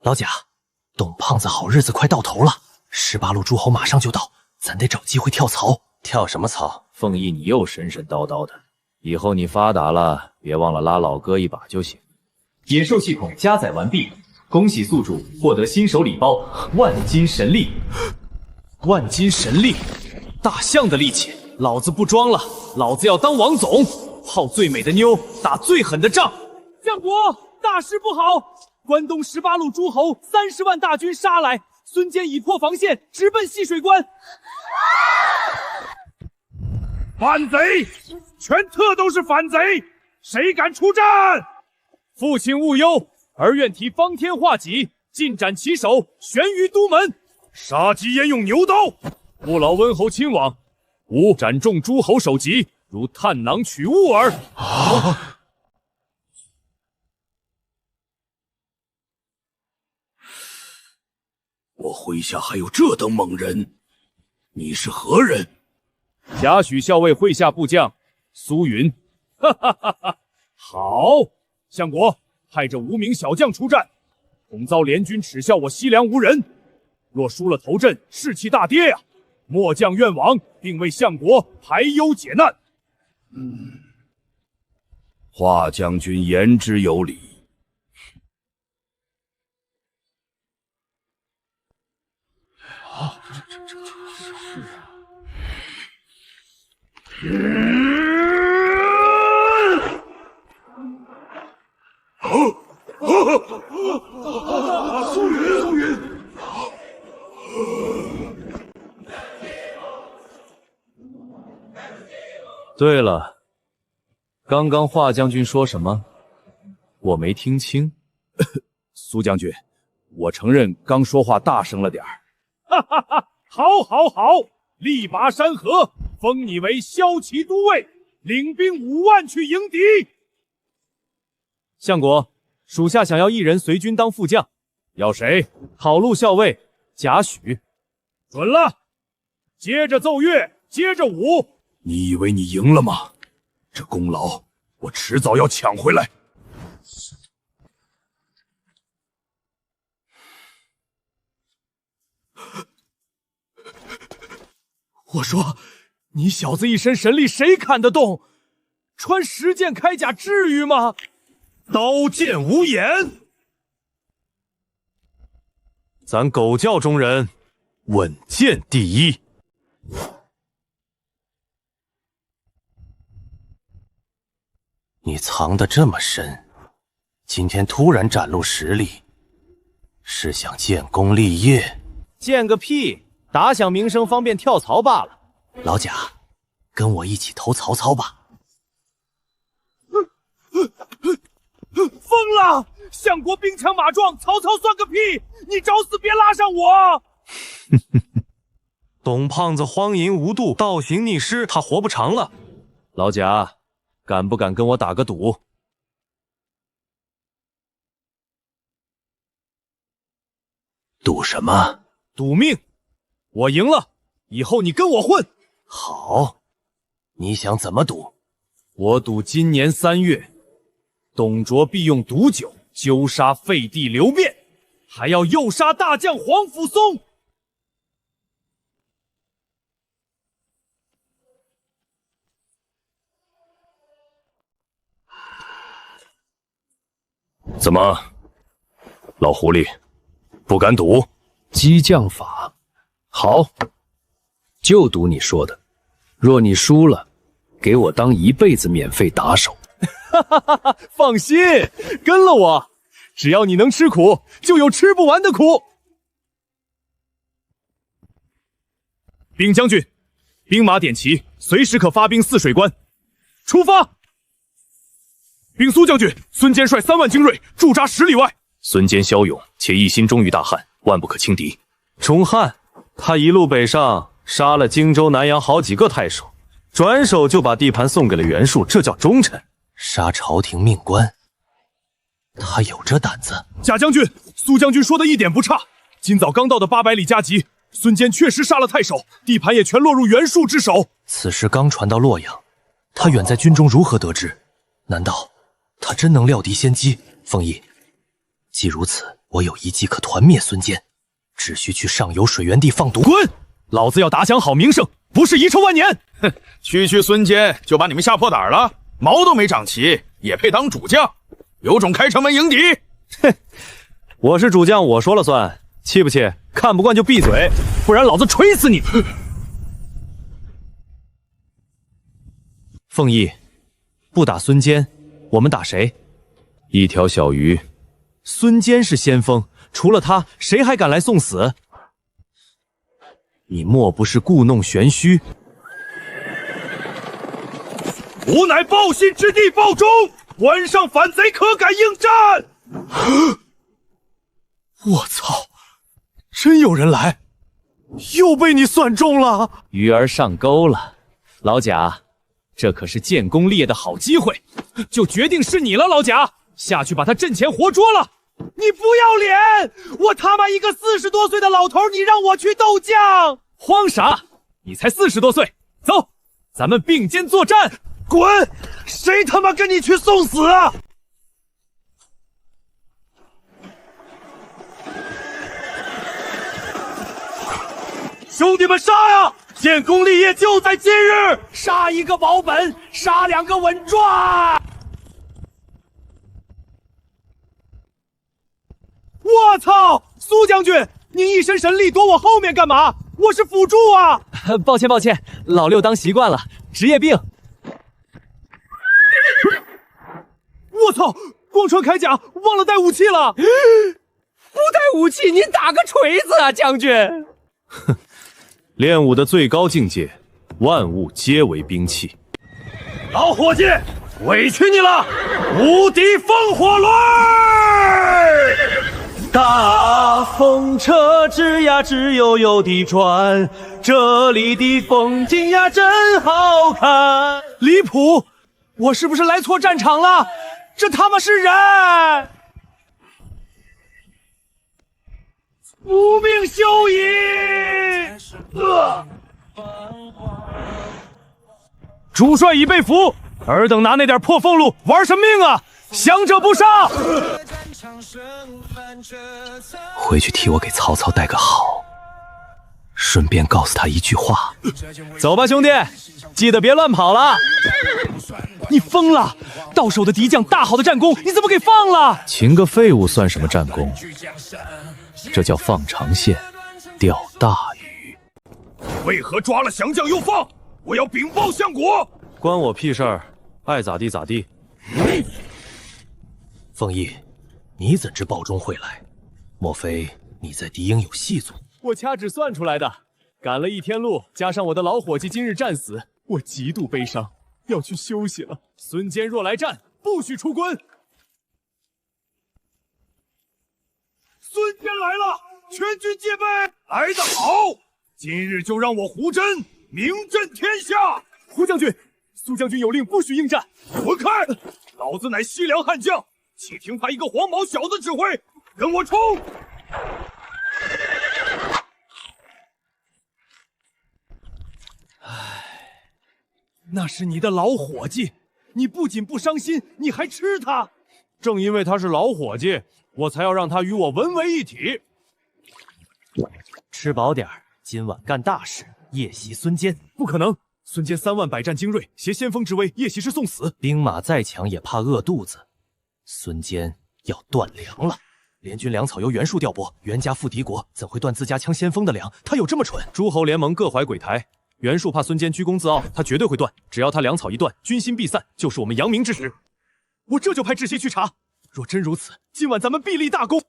老贾，董胖子好日子快到头了，18路诸侯马上就到，咱得找机会跳槽。跳什么槽？凤翼，你又神神叨叨的，以后你发达了，别忘了拉老哥一把就行。野兽系统加载完毕，恭喜宿主获得新手礼包万金神力。万金神力，大象的力气，老子不装了，老子要当王总，泡最美的妞，打最狠的仗。相国，大事不好！关东18路诸侯30万大军杀来，孙坚已破防线，直奔细水关。反贼！全特都是反贼！谁敢出战？父亲勿忧，儿愿替方天画戟，尽斩其首，悬于都门。杀鸡焉用牛刀？不劳温侯亲往，吾斩中诸侯首级，如探囊取物耳。我麾下还有这等猛人，你是何人？贾诩校尉麾下部将苏云。哈哈哈哈！好，相国派这无名小将出战，恐遭联军耻笑我西凉无人。若输了头阵，士气大跌呀！末将愿往，并为相国排忧解难。华将军言之有理。苏云，对了，刚刚华将军说什么？我没听清。苏将军，我承认刚说话大声了点儿。哈哈哈！好，好，好！力拔山河，封你为骁骑都尉，领兵5万去迎敌。相国，属下想要一人随军当副将。要谁？讨路校尉贾诩。准了。接着奏乐，接着舞。你以为你赢了吗？这功劳我迟早要抢回来。我说，你小子一身神力，谁砍得动？穿10件铠甲至于吗？刀剑无眼。咱狗教中人，稳健第一。你藏得这么深，今天突然展露实力，是想建功立业？建个屁！打响名声，方便跳槽罢了。老贾，跟我一起投曹操吧。疯了！相国兵强马壮，曹操算个屁！你找死别拉上我！董胖子荒淫无度，倒行逆施，他活不长了。老贾，敢不敢跟我打个赌？赌什么？赌命！我赢了，以后你跟我混。好，你想怎么赌？我赌今年3月，董卓必用毒酒揪杀废帝刘辩，还要诱杀大将皇甫嵩。怎么，老狐狸，不敢赌？激将法，好，就赌你说的。若你输了，给我当一辈子免费打手。哈哈哈哈！放心，跟了我，只要你能吃苦，就有吃不完的苦。禀将军，兵马点齐，随时可发兵泗水关。出发！禀苏将军，孙坚率3万精锐驻扎10里外。孙坚骁勇，且一心忠于大汉，万不可轻敌。崇汉，他一路北上，杀了荆州、南阳好几个太守，转手就把地盘送给了袁术，这叫忠臣。杀朝廷命官，他有这胆子？贾将军，苏将军说的一点不差。今早刚到的800里加急，孙坚确实杀了太守，地盘也全落入袁术之手。此事刚传到洛阳，他远在军中如何得知？难道他真能料敌先机？凤翼，既如此，我有一计可团灭孙坚，只需去上游水源地放毒。滚！老子要打响好名声，不是遗臭万年。哼，区孙坚就把你们吓破胆了，毛都没长齐，也配当主将？有种开城门迎敌！哼，我是主将，我说了算，气不气？看不惯就闭嘴，不然老子锤死你！凤翼，不打孙坚，我们打谁？一条小鱼。孙坚是先锋，除了他，谁还敢来送死？你莫不是故弄玄虚？吾乃报信之地报忠，关上反贼，可敢应战？我操！真有人来，又被你算中了。鱼儿上钩了，老贾，这可是建功立业的好机会，就决定是你了，老贾，下去把他阵前活捉了。你不要脸！我他妈一个40多岁的老头，你让我去斗将？慌啥？你才40多岁，走，咱们并肩作战。滚！谁他妈跟你去送死啊？兄弟们杀呀！建功立业就在今日！杀一个保本，杀2个稳赚！我操！苏将军，您一身神力躲我后面干嘛？我是辅助啊！抱歉抱歉，老六当习惯了，职业病。我操！光穿铠甲，忘了带武器了。不带武器，您打个锤子啊，将军！哼，练武的最高境界，万物皆为兵器。老伙计，委屈你了！无敌风火轮！大风车吱呀吱悠悠地转，这里的风景呀真好看。离谱！我是不是来错战场了？这他妈是人！无命休矣！主帅已被俘，尔等拿那点破俸禄玩什么命啊？降者不杀！回去替我给曹操带个好，顺便告诉他一句话。走吧，兄弟，记得别乱跑了。你疯了！到手的敌将大好的战功，你怎么给放了？擒个废物算什么战功？这叫放长线，钓大鱼。为何抓了降将又放？我要禀报相国。关我屁事儿，爱咋地咋地。凤翼，你怎知报中会来？莫非你在敌营有细作？我掐指算出来的，赶了1天路，加上我的老伙计今日战死，我极度悲伤，要去休息了。孙坚若来战，不许出关。孙坚来了，全军戒备！来得好！今日就让我胡真名震天下！胡将军，苏将军有令，不许应战。滚开！老子乃西凉悍将，岂听他一个黄毛小子指挥？跟我冲！那是你的老伙计，你不仅不伤心，你还吃他。正因为他是老伙计，我才要让他与我文为一体。吃饱点儿，今晚干大事，夜袭孙坚。不可能，孙坚3万百战精锐，挟先锋之威，夜袭是送死。兵马再强也怕饿肚子，孙坚要断粮了。联军粮草由袁术调拨，袁家附敌国，怎会断自家枪先锋的粮？他有这么蠢？诸侯联盟各怀鬼胎，袁术怕孙坚居功自傲，他绝对会断。只要他粮草一断，军心必散，就是我们扬名之时。我这就派智袭去查。若真如此，今晚咱们必立大功。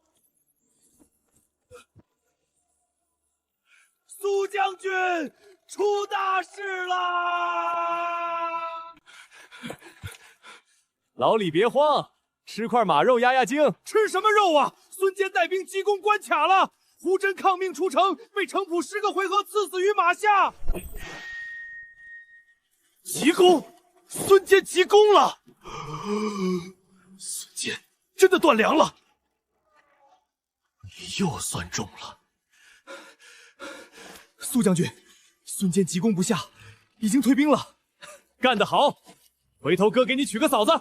苏将军出大事啦！老李别慌，吃块马肉压压惊。吃什么肉啊？孙坚带兵急攻关卡了，胡真抗命出城，被程普10个回合刺死于马下。急攻！孙坚急攻了！孙坚真的断粮了！你又算中了。苏将军，孙坚急攻不下，已经退兵了。干得好！回头哥给你娶个嫂子。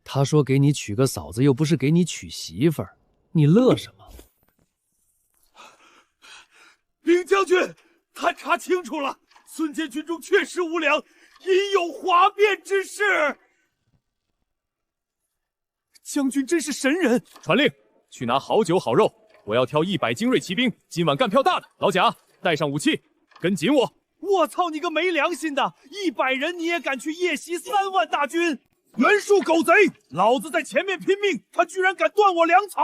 他说给你娶个嫂子，又不是给你娶媳妇儿，你乐什么？林将军，探查清楚了，孙坚军中确实无粮，隐有哗变之事。将军真是神人！传令，去拿好酒好肉，我要挑100精锐骑兵，今晚干票大的。老贾，带上武器，跟紧我！我操你个没良心的！100人你也敢去夜袭3万大军？袁术狗贼！老子在前面拼命，他居然敢断我粮草！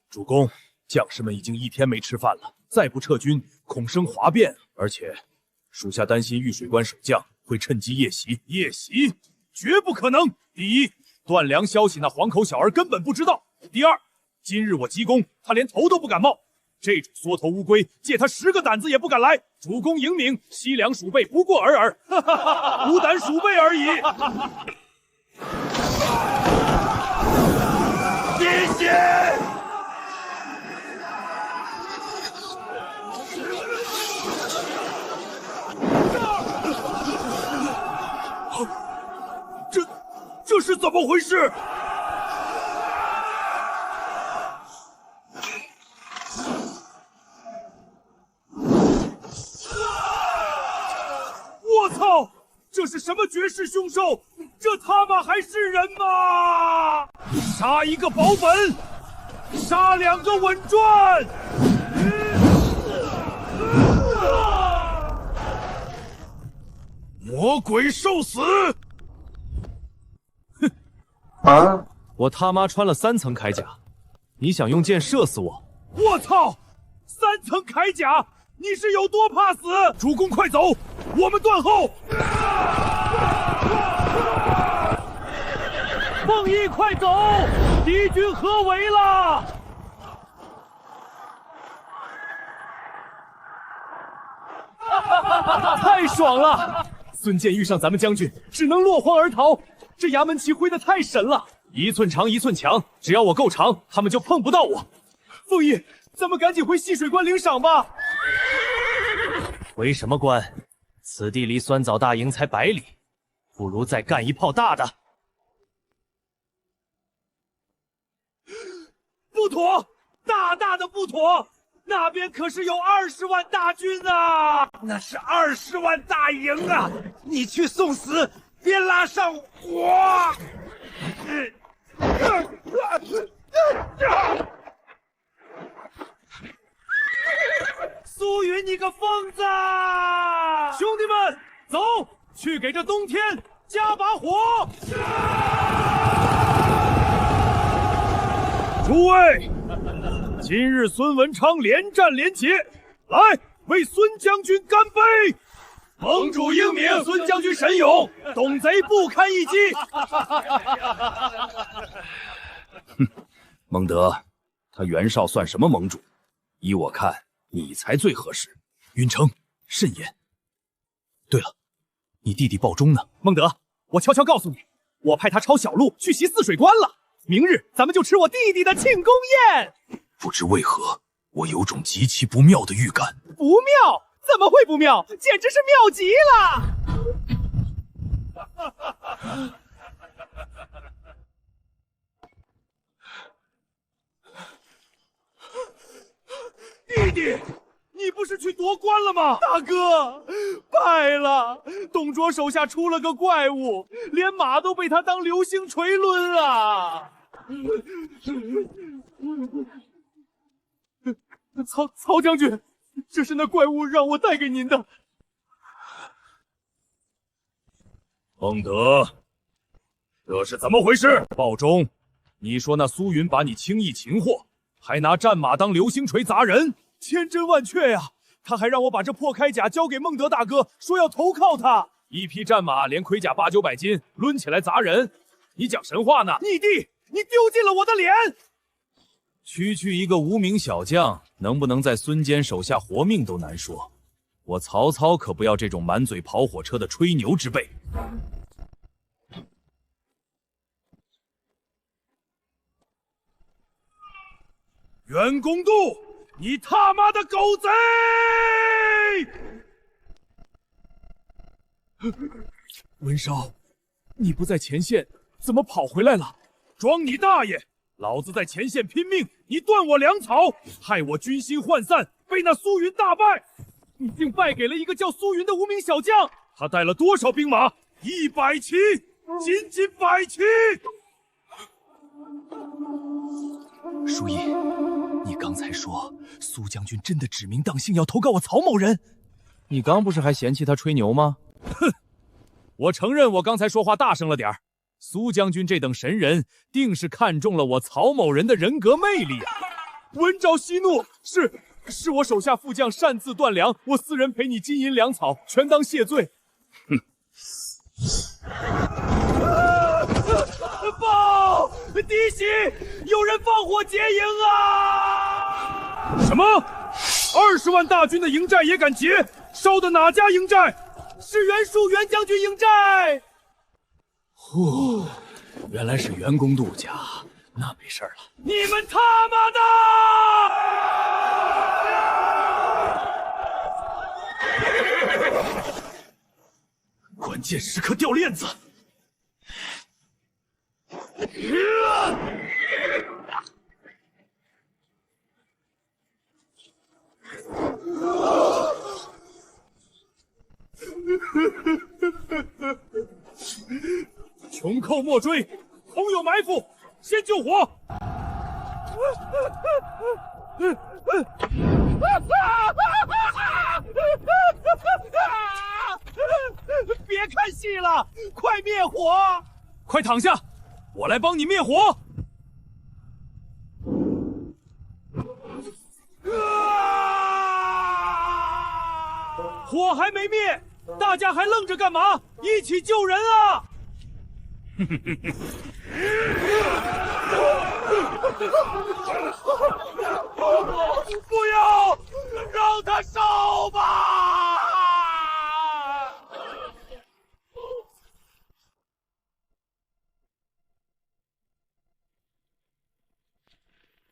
主公，将士们已经1天没吃饭了，再不撤军，恐生哗变。而且，属下担心玉水关守将会趁机夜袭。夜袭绝不可能！第一，断粮消息那黄口小儿根本不知道；第二，今日我急攻，他连头都不敢冒。这种缩头乌龟，借他10个胆子也不敢来。主公英明，西凉鼠辈不过尔尔，无胆鼠辈而已。谢谢。这是怎么回事？我操！这是什么绝世凶兽？这他妈还是人吗？杀一个保本，杀2个稳赚。魔鬼受死！我他妈穿了3层铠甲，你想用箭射死我？我操！3层铠甲，你是有多怕死？主公快走，我们断后。凤翼快走，敌军合围了。太爽了！孙坚遇上咱们将军，只能落荒而逃。这衙门旗挥得太神了，1寸长1寸强，只要我够长，他们就碰不到我。凤翼，咱们赶紧回细水关领赏吧。回什么关？此地离酸枣大营才100里，不如再干一炮大的。不妥，大的不妥！那边可是有20万大军啊！那是20万大营啊！你去送死，别拉上我！苏云，你个疯子！兄弟们，走，去给这冬天加把火！诸位，今日孙文昌连战连捷，来为孙将军干杯！盟主英明，孙将军神勇，董贼不堪一击。蒙德，他袁绍算什么盟主？依我看，你才最合适。允成，慎言。对了，你弟弟鲍忠呢？孟德，我悄悄告诉你，我派他抄小路去袭泗水关了。明日咱们就吃我弟弟的庆功宴。不知为何，我有种极其不妙的预感。不妙？怎么会不妙？简直是妙极了！弟弟，你不是去夺关了吗？大哥，败了！董卓手下出了个怪物，连马都被他当流星锤抡啊！曹将军，这是那怪物让我带给您的。孟德，这是怎么回事？鲍忠，你说那苏云把你轻易擒获，还拿战马当流星锤砸人，千真万确呀！他还让我把这破铠甲交给孟德大哥，说要投靠他。一匹战马连盔甲8、900斤，抡起来砸人，你讲神话呢？逆弟，你丢尽了我的脸！区区一个无名小将，能不能在孙坚手下活命都难说。我曹操可不要这种满嘴跑火车的吹牛之辈。袁公度，你他妈的狗贼！文绍，你不在前线，怎么跑回来了？装你大爷！老子在前线拼命，你断我粮草，害我军心涣散，被那苏云大败。你竟败给了一个叫苏云的无名小将，他带了多少兵马？100骑，仅仅100骑。书义，你刚才说苏将军真的指名道姓要投靠我曹某人？你刚不是还嫌弃他吹牛吗？哼，我承认我刚才说话大声了点儿。苏将军这等神人，定是看中了我曹某人的人格魅力啊！闻召息怒，是我手下副将擅自断粮，我私人赔你金银粮草，全当谢罪。哼！报！弟媳，有人放火劫营啊！什么？20万大军的营寨也敢劫？烧的哪家营寨？是袁术袁将军营寨。原来是袁公度家，那没事了。你们他妈的！关键时刻掉链子。穷寇莫追，空有埋伏，先救火！别看戏了，快灭火！快躺下，我来帮你灭火。火还没灭，大家还愣着干嘛？一起救人啊！不要，让他烧吧！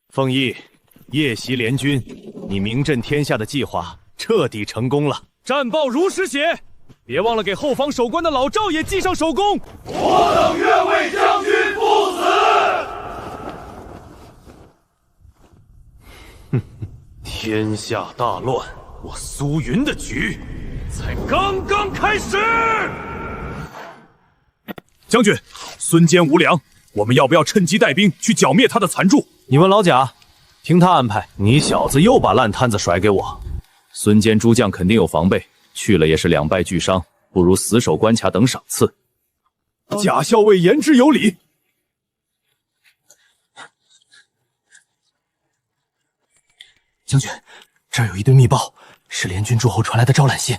凤翼，夜袭联军，你名震天下的计划彻底成功了。战报如实写，别忘了给后方守关的老赵也记上首功。我等愿为将军赴死。天下大乱，我苏云的局才刚刚开始。将军，孙坚无粮，我们要不要趁机带兵去剿灭他的残柱？你问老贾，听他安排。你小子又把烂摊子甩给我。孙坚诸将肯定有防备，去了也是两败俱伤，不如死守关卡等赏赐。贾校尉言之有理。将军，这儿有一堆密报，是联军诸侯传来的招揽信。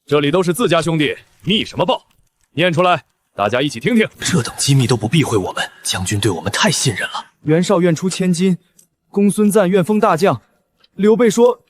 这里都是自家兄弟，密什么报？念出来，大家一起听听。这等机密都不避讳我们，将军对我们太信任了。袁绍愿出千金，公孙瓒愿封大将，刘备说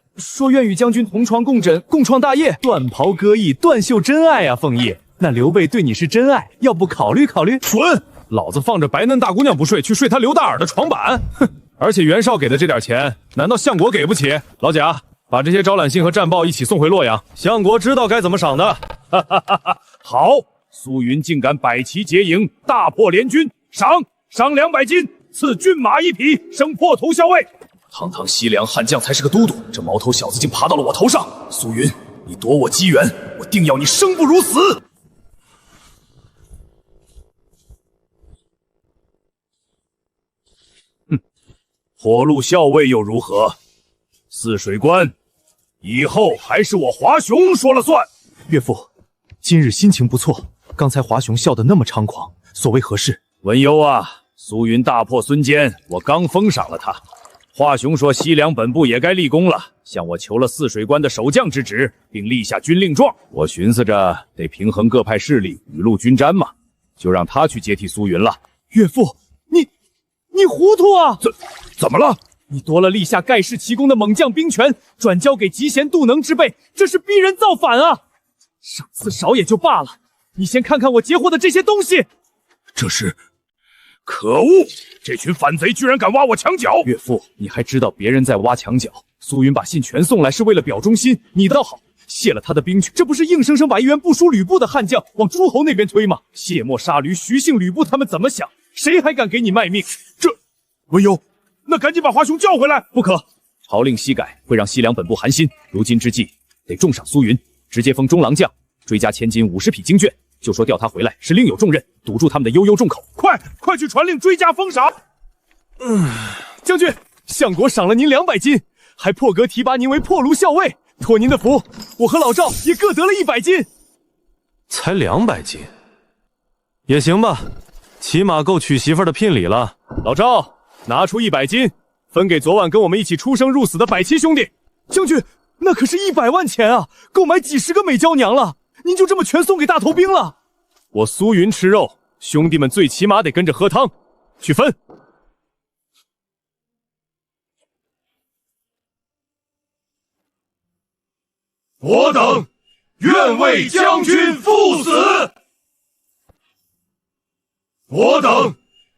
愿与将军同床共枕，共创大业。断袍歌役，断袖真爱啊，凤翼。那刘备对你是真爱，要不考虑考虑？蠢！老子放着白嫩大姑娘不睡，去睡他刘大耳的床板。哼！而且袁绍给的这点钱，难道相国给不起？老贾，把这些招揽信和战报一起送回洛阳。相国知道该怎么赏的。哈哈哈哈！好，苏云竟敢摆旗结营，大破联军，赏200金，赐骏马1匹，升破头校尉。堂堂西凉悍将才是个都督，这毛头小子竟爬到了我头上。苏云，你夺我机缘，我定要你生不如死。火鹿校尉又如何？泗水关以后还是我华雄说了算。岳父，今日心情不错，刚才华雄笑得那么猖狂，所谓何事？文幽啊，苏云大破孙坚，我刚封赏了他。华雄说西凉本部也该立功了，向我求了泗水关的守将之职，并立下军令状。我寻思着得平衡各派势力，雨露均沾嘛，就让他去接替苏云了。岳父，你糊涂啊！怎么了？你夺了立下盖世奇功的猛将兵权，转交给嫉贤妒能之辈，这是逼人造反啊！赏赐少也就罢了，你先看看我截获的这些东西。这是……可恶！这群反贼居然敢挖我墙角！岳父，你还知道别人在挖墙角？苏云把信全送来是为了表忠心，你倒好，卸了他的兵权，这不是硬生生把一员不输吕布的悍将往诸侯那边推吗？卸磨杀驴，徐姓吕布他们怎么想？谁还敢给你卖命？这文幽，那赶紧把华雄叫回来！不可，朝令夕改会让西凉本部寒心。如今之计，得重赏苏云，直接封中郎将，追加千金50匹经卷，就说调他回来是另有重任，堵住他们的悠悠众口。快去传令追加封赏！将军，相国赏了您200金，还破格提拔您为破卢校尉。托您的福，我和老赵也各得了100金。才200金，也行吧，起码够娶媳妇的聘礼了。老赵，拿出100金，分给昨晚跟我们一起出生入死的百七兄弟。将军，那可是100万钱啊，够买几10个美娇娘了。您就这么全送给大头兵了？我苏云吃肉，兄弟们最起码得跟着喝汤，去分。我等愿为将军赴死。我等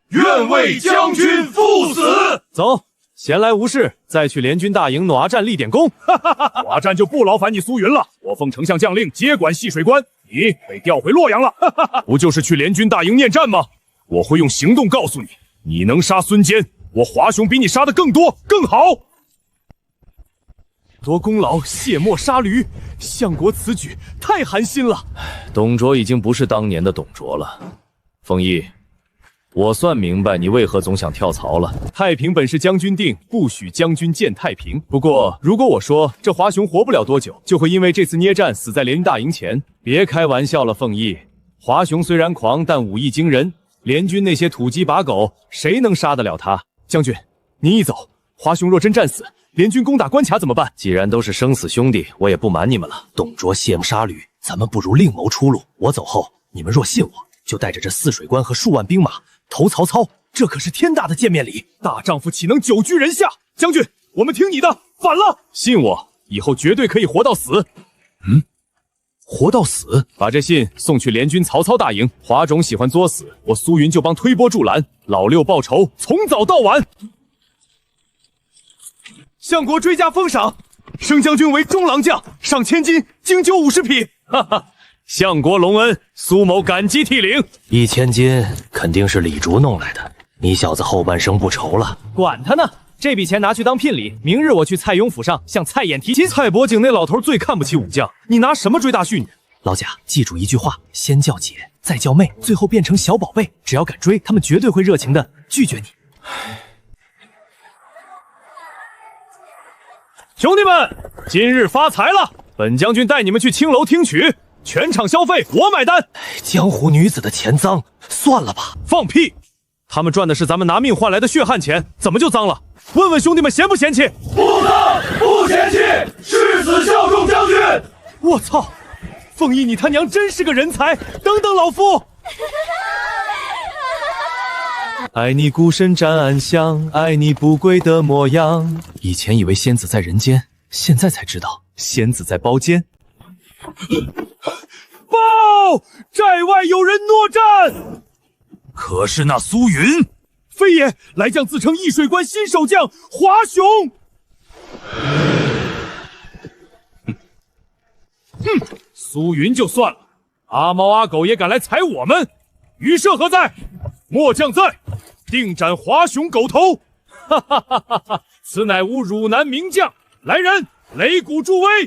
愿为将军赴死。走，闲来无事，再去联军大营暖战立点功。寡占就不劳烦你苏云了，我奉丞相将令接管细水关，你被调回洛阳了。不就是去联军大营念战吗？我会用行动告诉你，你能杀孙坚，我华雄比你杀的更多更好。夺功劳，卸磨杀驴，相国此举太寒心了。董卓已经不是当年的董卓了。丰毅，我算明白你为何总想跳槽了。太平本是将军定，不许将军见太平。不过，如果我说这华雄活不了多久，就会因为这次捏战死在联军大营前，别开玩笑了，凤毅。华雄虽然狂，但武艺惊人。联军那些土鸡把狗，谁能杀得了他？将军，您一走，华雄若真战死，联军攻打关卡怎么办？既然都是生死兄弟，我也不瞒你们了。董卓卸磨杀驴，咱们不如另谋出路。我走后，你们若信我，就带着这泗水关和数万兵马投曹操，这可是天大的见面礼。大丈夫岂能久居人下？将军，我们听你的，反了！信我，以后绝对可以活到死。活到死？把这信送去联军曹操大营。华种喜欢作死，我苏云就帮推波助澜，老六报仇，从早到晚。相国追加封赏，升将军为中郎将，赏千金，经酒50匹。哈哈，相国隆恩，苏某感激涕零。1000金肯定是李竹弄来的，你小子后半生不愁了。管他呢，这笔钱拿去当聘礼，明日我去蔡邕府上向蔡琰提亲。蔡伯景那老头最看不起武将，你拿什么追大婿女？老贾，记住一句话，先叫姐，再叫妹，最后变成小宝贝。只要敢追，他们绝对会热情的拒绝你。兄弟们，今日发财了！本将军带你们去青楼听曲，全场消费我买单。江湖女子的钱脏，算了吧。放屁！他们赚的是咱们拿命换来的血汗钱，怎么就脏了？问问兄弟们嫌不嫌弃？不脏，不嫌弃，誓死效忠将军。我操！凤仪，你他娘真是个人才！等等老夫。爱你孤身斩暗香，爱你不跪的模样。以前以为仙子在人间，现在才知道仙子在包间。报！寨外有人搦战。可是那苏云，非也，来将自称易水关新守将华雄。苏云就算了，阿猫阿狗也敢来踩我们。余赦何在？末将在，定斩华雄狗头。哈哈哈哈哈！此乃吾汝南名将，来人，擂鼓助威。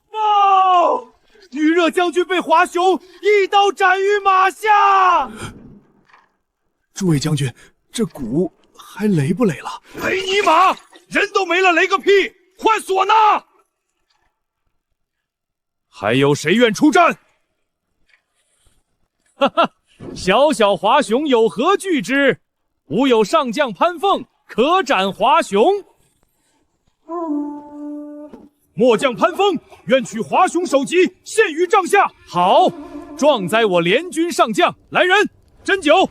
报！余热将军被华雄一刀斩于马下。诸位将军，这鼓还擂不擂了？擂你马！人都没了，擂个屁！换唢呐！还有谁愿出战？哈哈，小小华雄有何惧之？吾有上将潘凤，可斩华雄。末将潘凤愿取华雄首级，献于帐下。好，壮哉我联军上将！来人，斟酒。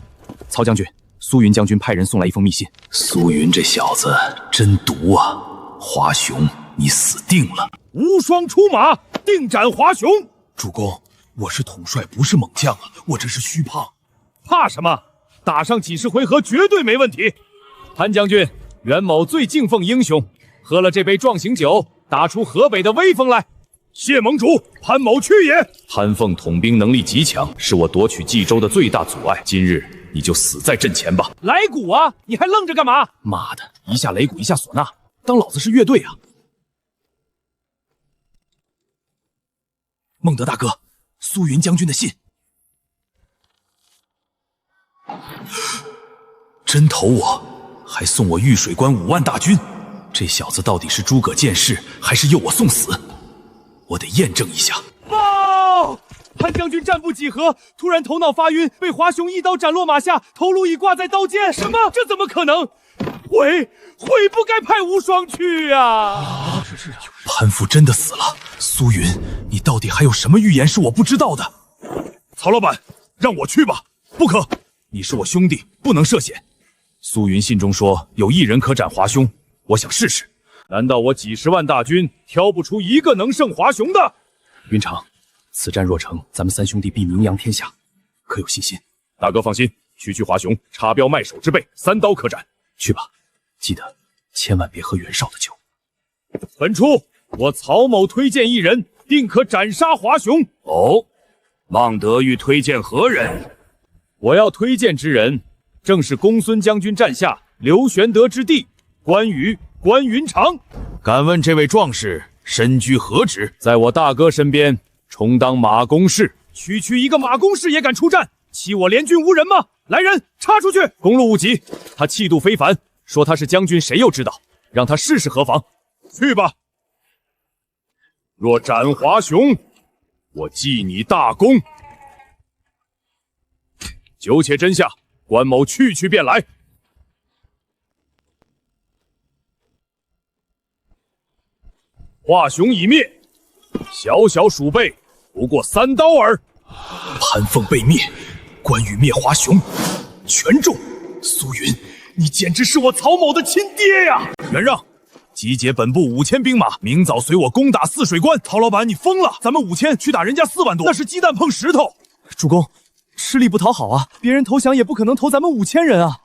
曹将军，苏云将军派人送来一封密信。苏云这小子真毒啊！华雄，你死定了！无双出马，定斩华雄。主公，我是统帅，不是猛将啊，我这是虚胖。怕什么？打上几十回合绝对没问题。潘将军，袁某最敬奉英雄，喝了这杯壮行酒，打出河北的威风来。谢盟主，潘某去也。潘凤统兵能力极强，是我夺取冀州的最大阻碍。今日你就死在阵前吧。来鼓啊！你还愣着干嘛？妈的，一下擂鼓，一下唢呐，当老子是乐队啊！孟德大哥，苏云将军的信，真投我，还送我玉水关5万大军。这小子到底是诸葛见事，还是诱我送死？我得验证一下。报！潘将军战不几何，突然头脑发晕，被华雄一刀斩落马下，头颅已挂在刀尖。什么？这怎么可能？悔不该派无双去啊！潘父真的死了。苏云，你到底还有什么预言是我不知道的？曹老板，让我去吧。不可，你是我兄弟，不能涉险。苏云信中说有1人可斩华雄，我想试试。难道我几十万大军挑不出一个能胜华雄的？云长，此战若成，咱们3兄弟必名扬天下，可有信心？大哥放心，区华雄，插标卖首之辈，3刀可斩。去吧，记得千万别喝袁绍的酒。本初，我曹某推荐1人，定可斩杀华雄。哦，孟德欲推荐何人？我要推荐之人，正是公孙将军战下刘玄德之弟关云长。敢问这位壮士身居何职？在我大哥身边充当马公事。区一个马公事也敢出战，欺我联军无人吗？来人，插出去！公路无极，他气度非凡，说他是将军，谁又知道？让他试试何妨？去吧。若斩华雄，我记你大功。酒且斟下，关某去便来。华雄已灭，小小鼠辈不过3刀耳。潘凤被灭，关羽灭华雄，全中。苏云，你简直是我曹某的亲爹呀！元让，集结本部5000兵马，明早随我攻打泗水关。曹老板，你疯了！咱们5000去打人家4万多，那是鸡蛋碰石头。主公，吃力不讨好啊！别人投降也不可能投咱们5000人啊！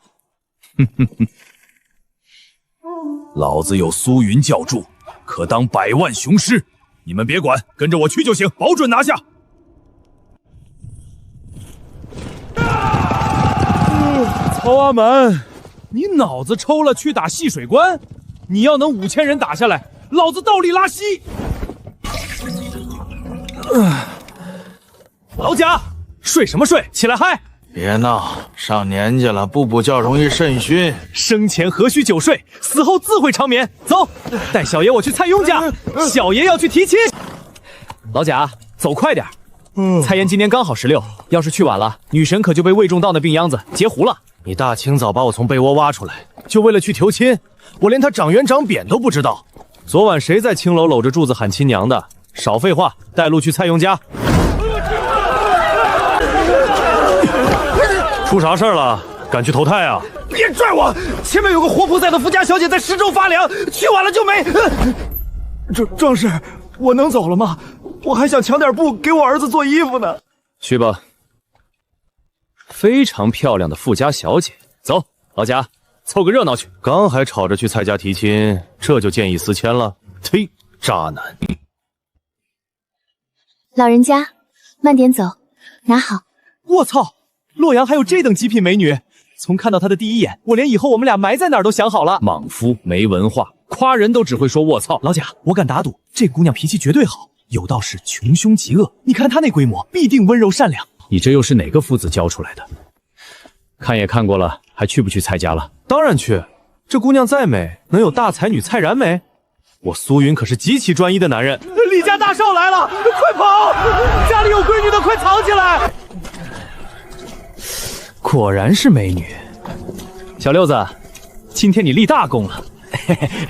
老子有苏云教主，可当100万雄师。你们别管，跟着我去就行，保准拿下。曹阿满，你脑子抽了去打细水关？你要能5000人打下来，老子倒立拉稀。老贾，睡什么睡？起来嗨！别闹，上年纪了，步步叫容易肾虚。生前何须久睡，死后自会长眠。走，带小爷我去蔡邕家，小爷要去提亲。老贾，走快点。蔡妍今年刚好16，要是去晚了，女神可就被魏仲道那病秧子截胡了。你大清早把我从被窝挖出来，就为了去求亲？我连他长圆长扁都不知道。昨晚谁在青楼搂着柱子喊亲娘的？少废话，带路去蔡邕家。出啥事儿了？敢去投胎啊？别拽我！前面有个活菩萨的富家小姐在施粥发粮，去晚了就没。壮士，我能走了吗？我还想抢点布给我儿子做衣服呢。去吧。非常漂亮的富家小姐，走，老贾，凑个热闹去。刚还吵着去蔡家提亲，这就见异思迁了。忒渣男！老人家，慢点走，拿好。我操！洛阳还有这等极品美女！从看到她的第一眼，我连以后我们俩埋在哪儿都想好了。莽夫没文化，夸人都只会说卧槽。老贾，我敢打赌，这姑娘脾气绝对好，有道是穷凶极恶。你看她那规模，必定温柔善良。你这又是哪个夫子教出来的？看也看过了，还去不去蔡家了？当然去。这姑娘再美，能有大才女蔡然美？我苏云可是极其专一的男人。李家大少来了，快跑！家里有闺女的，快藏起来！果然是美女。小六子，今天你立大功了，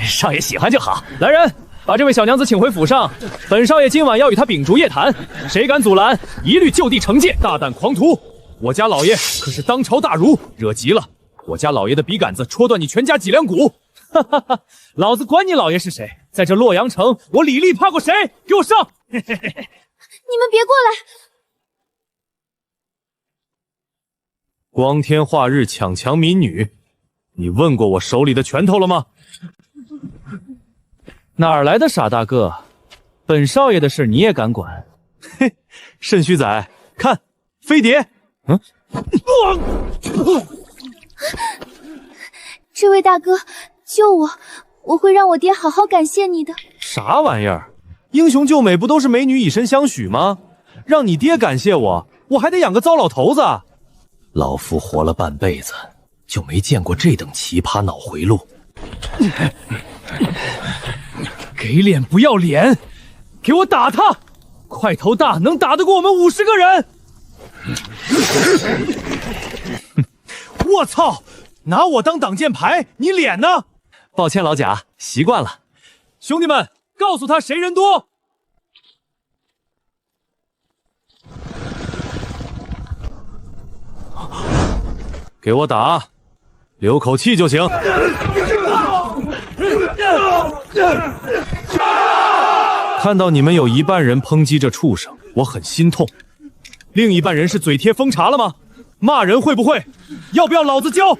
少爷喜欢就好。来人，把这位小娘子请回府上，本少爷今晚要与她秉烛夜谈，谁敢阻拦，一律就地惩戒。大胆狂徒！我家老爷可是当朝大儒，惹急了，我家老爷的笔杆子戳断你全家脊梁骨。哈哈哈，老子管你老爷是谁，在这洛阳城，我李立怕过谁？给我上！你们别过来！光天化日抢强民女，你问过我手里的拳头了吗？哪儿来的傻大个？本少爷的事你也敢管？嘿，肾虚仔，看飞碟。这位大哥，救我！我会让我爹好好感谢你的。啥玩意儿？英雄救美不都是美女以身相许吗？让你爹感谢我，我还得养个糟老头子。老夫活了半辈子，就没见过这等奇葩脑回路。给脸不要脸，给我打他！块头大能打得过我们50个人？我操！拿我当挡箭牌，你脸呢？抱歉，老贾，习惯了。兄弟们，告诉他谁人多！给我打，留口气就行。看到你们有一半人抨击这畜生，我很心痛。另一半人是嘴贴封查了吗？骂人会不会？要不要老子教？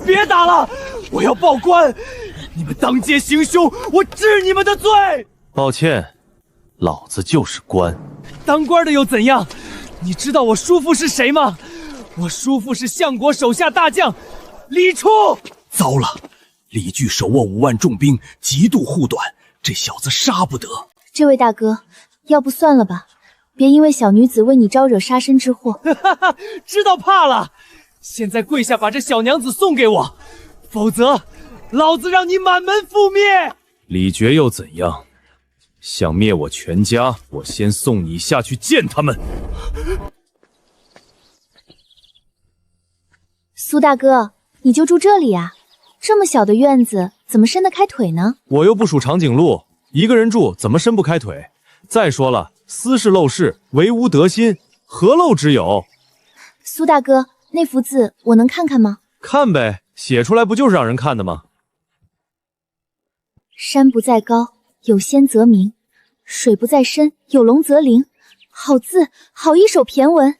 别打了，我要报官！你们当街行凶，我治你们的罪！抱歉，老子就是官。当官的又怎样？你知道我叔父是谁吗？我叔父是相国手下大将李处。糟了，李据手握5万重兵，极度护短，这小子杀不得。这位大哥，要不算了吧，别因为小女子为你招惹杀身之祸。知道怕了，现在跪下把这小娘子送给我，否则老子让你满门覆灭。李傕又怎样？想灭我全家，我先送你下去见他们。苏大哥，你就住这里啊？这么小的院子，怎么伸得开腿呢？我又不属长颈鹿，一个人住怎么伸不开腿？再说了，斯是陋室，惟吾德馨，何陋之有？苏大哥，那幅字我能看看吗？看呗，写出来不就是让人看的吗？山不在高，有仙则名；水不在深，有龙则灵。好字，好一手骈文。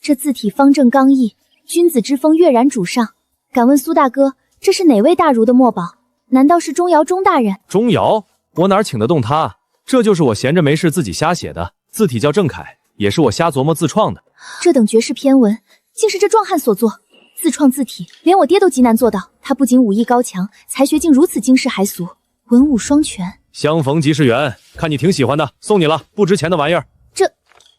这字体方正刚毅，君子之风跃然主上。敢问苏大哥，这是哪位大儒的墨宝？难道是钟繇钟大人？钟繇？我哪请得动他？这就是我闲着没事自己瞎写的，字体叫郑恺，也是我瞎琢磨自创的。这等绝世篇文，竟是这壮汉所作。自创字体，连我爹都极难做到。他不仅武艺高强，才学竟如此惊世骇俗，文武双全。相逢即是缘，看你挺喜欢的，送你了。不值钱的玩意儿，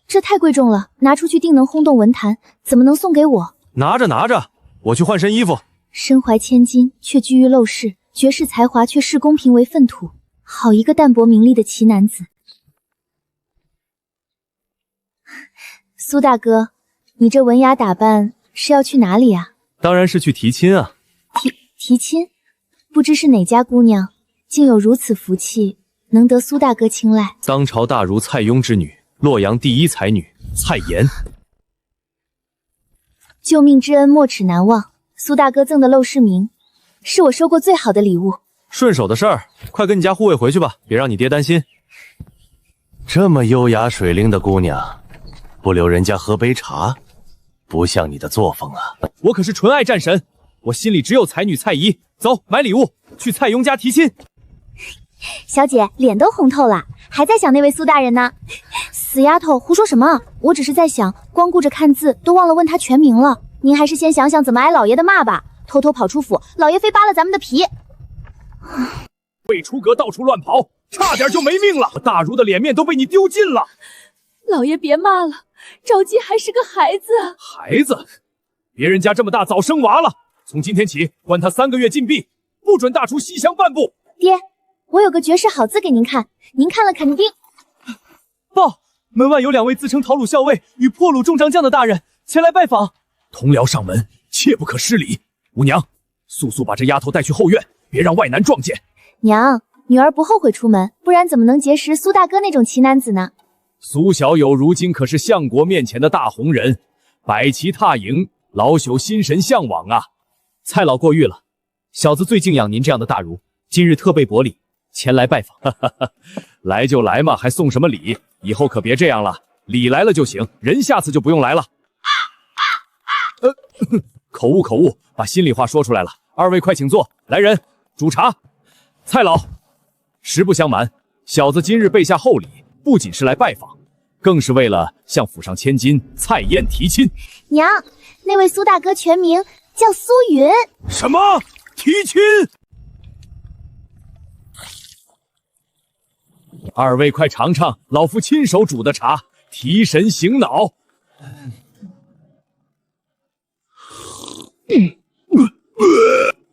这太贵重了，拿出去定能轰动文坛，怎么能送给我？拿着，我去换身衣服。身怀千金，却居于陋室，绝世才华却视公平为粪土，好一个淡泊名利的奇男子。苏大哥，你这文雅打扮是要去哪里啊？当然是去提亲啊。提亲？不知是哪家姑娘，竟有如此福气，能得苏大哥青睐。当朝大儒蔡邕之女，洛阳第一才女蔡妍。救命之恩没齿难忘，苏大哥赠的陋室铭，是我收过最好的礼物。顺手的事儿，快跟你家护卫回去吧，别让你爹担心。这么优雅水灵的姑娘，不留人家喝杯茶，不像你的作风啊！我可是纯爱战神，我心里只有才女蔡怡。走，买礼物，去蔡邕家提亲。小姐脸都红透了，还在想那位苏大人呢？死丫头，胡说什么？我只是在想，光顾着看字，都忘了问他全名了。您还是先想想怎么挨老爷的骂吧。偷偷跑出府，老爷非扒了咱们的皮。未出阁到处乱跑，差点就没命了。大儒的脸面都被你丢尽了。老爷别骂了，着急还是个孩子。孩子？别人家这么大早生娃了。从今天起，关他3个月禁闭，不准大出西厢半步。爹，我有个绝世好字给您看，您看了肯定。报，门外有2位自称讨虏校尉与破虏众张将的大人前来拜访。同僚上门，切不可失礼。五娘，速速把这丫头带去后院，别让外男撞见。娘，女儿不后悔出门，不然怎么能结识苏大哥那种奇男子呢？苏小友如今可是相国面前的大红人，摆旗踏营，老朽心神向往啊。蔡老过誉了，小子最敬仰您这样的大儒，今日特备薄礼前来拜访。来就来嘛，还送什么礼？以后可别这样了，礼来了就行，人下次就不用来了。口误，把心里话说出来了。2位快请坐，来人，煮茶。蔡老，实不相瞒，小子今日备下厚礼，不仅是来拜访，更是为了向府上千金蔡燕提亲。娘，那位苏大哥全名叫苏云。什么？提亲？二位快尝尝老夫亲手煮的茶，提神醒脑。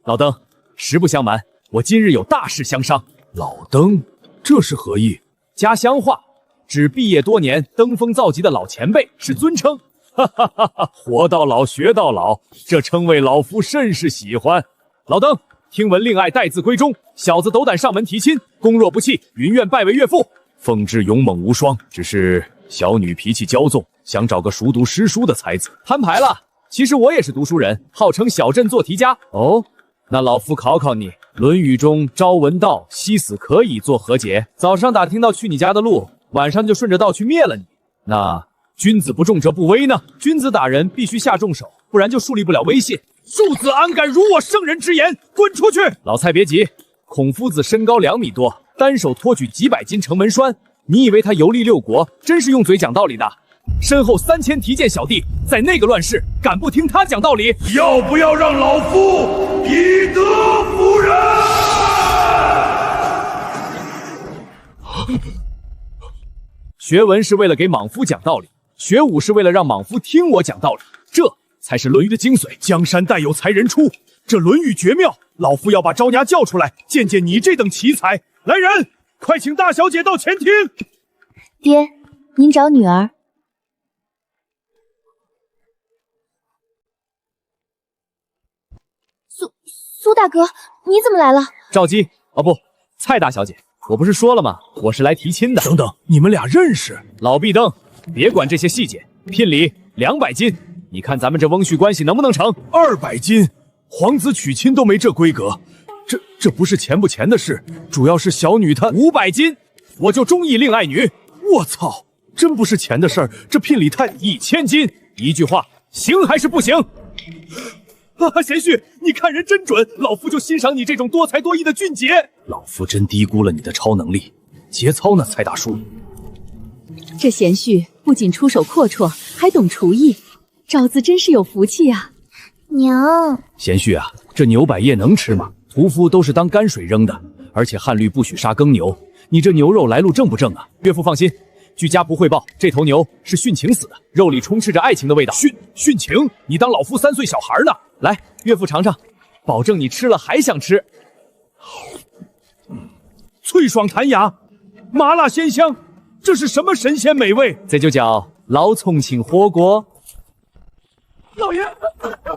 老登，实不相瞒，我今日有大事相商。老登，这是何意？家乡话，指毕业多年、登峰造极的老前辈是尊称。哈哈哈哈！活到老，学到老，这称谓老夫甚是喜欢。老登，听闻令爱待字闺中，小子斗胆上门提亲，公若不弃，云愿拜为岳父。凤至勇猛无双，只是小女脾气骄纵，想找个熟读诗书的才子。摊牌了，其实我也是读书人，号称小镇做题家。哦，那老夫考考你，《论语》中朝闻道，夕死可以作何解？早上打听到去你家的路，晚上就顺着道去灭了你。那君子不重则不威呢？君子打人必须下重手，不然就树立不了威信。庶子安敢辱我圣人之言？滚出去！老蔡别急，孔夫子身高2米多，单手托举几百斤城门栓，你以为他游历六国，真是用嘴讲道理的？身后3000提剑小弟，在那个乱世，敢不听他讲道理？要不要让老夫以德服人？学文是为了给莽夫讲道理，学武是为了让莽夫听我讲道理，这才是《论语》的精髓。江山代有才人出，这《论语》绝妙，老夫要把招娘叫出来，见见你这等奇才。来人，快请大小姐到前厅。爹，您找女儿。苏大哥，你怎么来了？赵姬，哦不，蔡大小姐，我不是说了吗？我是来提亲的。等等，你们俩认识？老壁灯，别管这些细节，聘礼200斤，你看咱们这翁婿关系能不能成？200斤，皇子娶亲都没这规格，这不是钱不钱的事，主要是小女她500斤，我就中意令爱女。我操，真不是钱的事儿，这聘礼太1000斤，一句话，行还是不行？贤婿，你看人真准，老夫就欣赏你这种多才多艺的俊杰。老夫真低估了你的超能力，节操呢，蔡大叔。这贤婿不仅出手阔绰，还懂厨艺，赵子真是有福气啊！娘，贤婿啊，这牛百叶能吃吗？屠夫都是当泔水扔的，而且汉律不许杀耕牛。你这牛肉来路正不正啊？岳父放心，据家仆汇报，这头牛是殉情死的，肉里充斥着爱情的味道。殉情？你当老夫3岁小孩呢？来，岳父尝尝，保证你吃了还想吃。脆爽弹牙，麻辣鲜香，这是什么神仙美味？这就叫老重庆火锅。老爷，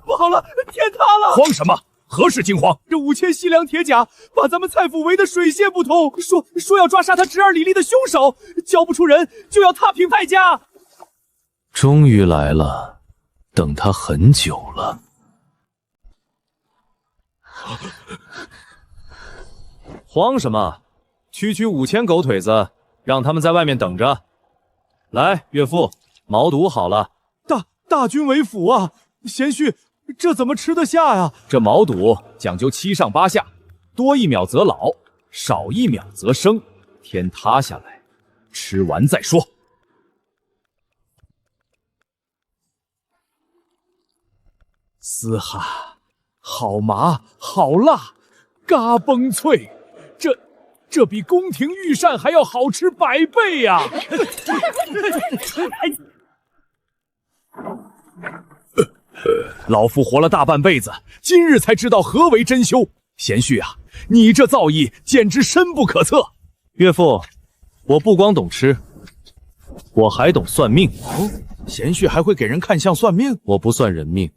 不好了，天塌了！慌什么？何事惊慌？这5000西凉铁甲把咱们蔡府围得水泄不通，说要抓杀他侄儿李立的凶手，交不出人就要踏平蔡家。终于来了，等他很久了。慌什么？区5000狗腿子，让他们在外面等着。来，岳父，毛肚好了。大军为辅啊，贤婿，这怎么吃得下呀？这毛肚讲究7上8下，多1秒则老，少1秒则生。天塌下来，吃完再说。嘶哈，好麻，好辣，嘎嘣脆，这比宫廷御膳还要好吃100倍呀！老夫活了大半辈子，今日才知道何为珍馐。贤婿啊，你这造诣简直深不可测。岳父，我不光懂吃，我还懂算命。贤婿还会给人看相算命？我不算人命，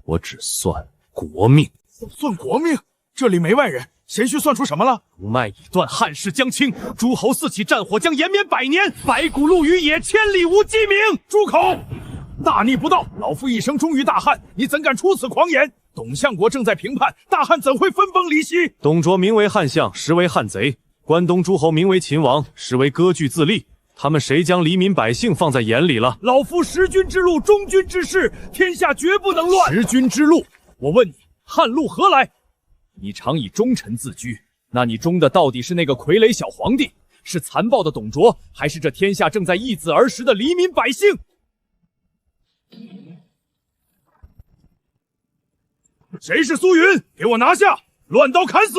我只算国命。算国命？这里没外人，贤婿算出什么了？龙脉已断，汉室将倾，诸侯四起，战火将延绵100年，白骨露于野，千里无鸡鸣。住口！大逆不道！老夫一生忠于大汉，你怎敢出此狂言？董相国正在评判，大汉怎会分崩离析？董卓名为汉相，实为汉贼；关东诸侯名为秦王，实为割据自立。他们谁将黎民百姓放在眼里了？老夫识君之路，忠君之事，天下绝不能乱。识君之路，我问你，汉路何来？你常以忠臣自居，那你忠的到底是那个傀儡小皇帝，是残暴的董卓，还是这天下正在易子而食的黎民百姓？谁是苏云？给我拿下！乱刀砍死！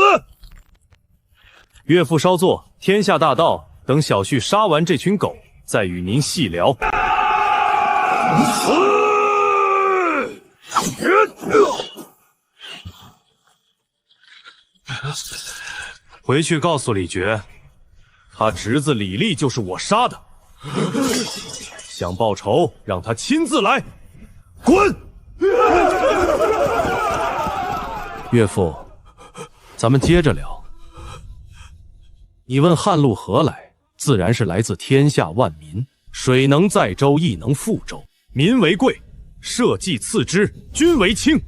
岳父稍坐，天下大道，等小婿杀完这群狗，再与您细聊。回去告诉李傕，他侄子李立就是我杀的。想报仇，让他亲自来。滚！岳父，咱们接着聊。你问汉路何来，自然是来自天下万民。水能载舟，亦能覆舟。民为贵，社稷次之，君为轻。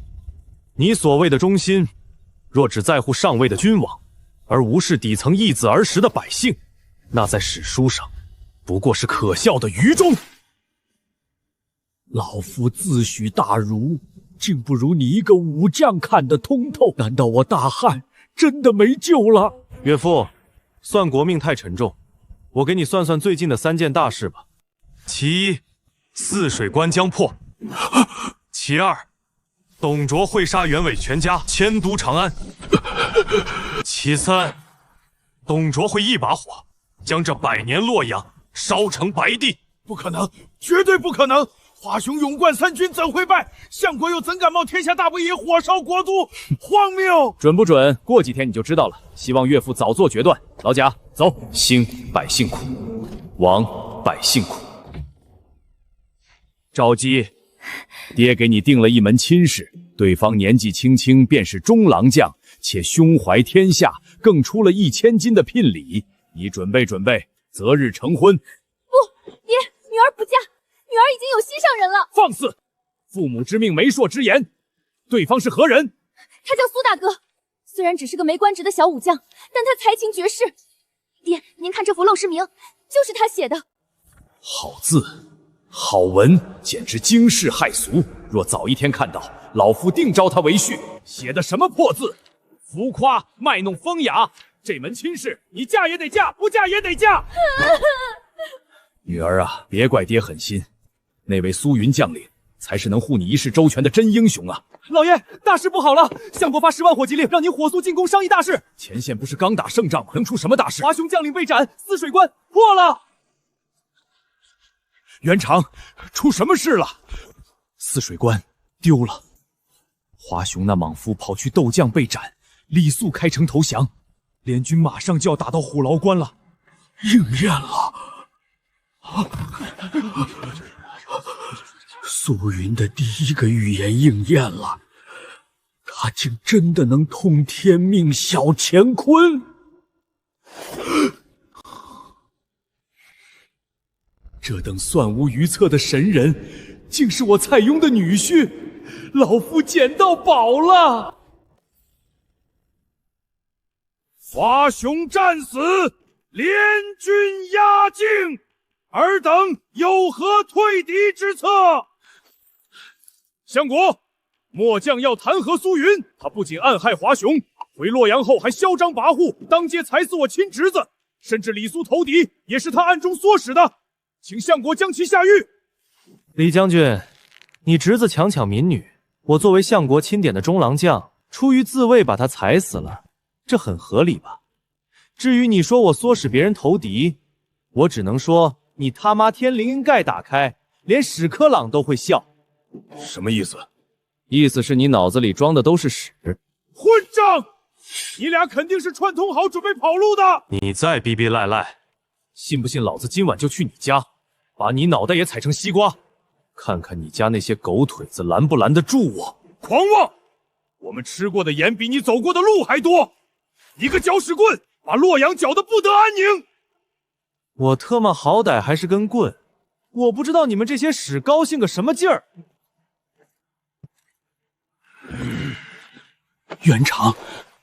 你所谓的忠心，若只在乎上位的君王，而无视底层易子而食的百姓，那在史书上不过是可笑的愚忠。老夫自诩大儒，竟不如你一个武将看得通透。难道我大汉真的没救了？岳父，算国命太沉重，我给你算算最近的3件大事吧。其一，泗水关将破；其二，董卓会杀袁伟全家，迁都长安；其三，董卓会一把火将这100年洛阳烧成白地。不可能，绝对不可能！华雄勇冠3军怎会败？相国又怎敢冒天下大不韪火烧国都？荒谬！准不准？过几天你就知道了。希望岳父早做决断。老贾，走。兴百姓苦，亡百姓苦。赵姬，爹给你定了一门亲事，对方年纪轻轻便是中郎将，且胸怀天下，更出了1000金的聘礼。你准备准备，择日成婚。不，爹，女儿不嫁，女儿已经有心上人了。放肆！父母之命，媒妁之言。对方是何人？他叫苏大哥，虽然只是个没官职的小武将，但他才情绝世。爹，您看这幅陋室铭，就是他写的。好字，好文，简直惊世骇俗。若早一天看到，老夫定招他为婿。写的什么破字？浮夸，卖弄风雅。这门亲事，你嫁也得嫁，不嫁也得嫁。女儿啊，别怪爹狠心，那位苏云将领才是能护你一世周全的真英雄啊！老爷，大事不好了！相国发10万火急令，让您火速进攻商议大事。前线不是刚打胜仗吗？能出什么大事？华雄将领被斩，泗水关破了。元长，出什么事了？泗水关丢了，华雄那莽夫跑去斗将被斩，李肃开城投降，联军马上就要打到虎牢关了。应验了。苏云的第一个预言应验了，他竟真的能通天命小乾坤。这等算无余策的神人，竟是我蔡邕的女婿，老夫捡到宝了！华雄战死，联军压境，尔等有何退敌之策？相国，末将要弹劾苏云，他不仅暗害华雄，回洛阳后还嚣张跋扈，当街踩死我亲侄子，甚至李肃投敌也是他暗中唆使的，请相国将其下狱。李将军，你侄子强抢民女，我作为相国钦点的中郎将，出于自卫把他踩死了，这很合理吧？至于你说我唆使别人投敌，我只能说你他妈天灵盖打开，连屎壳郎都会笑。什么意思？意思是你脑子里装的都是屎。混账！你俩肯定是串通好准备跑路的。你再逼逼赖赖，信不信老子今晚就去你家，把你脑袋也踩成西瓜，看看你家那些狗腿子拦不拦得住我。狂妄！我们吃过的盐比你走过的路还多，一个搅屎棍把洛阳搅得不得安宁。我特么好歹还是根棍，我不知道你们这些屎高兴个什么劲儿。元长，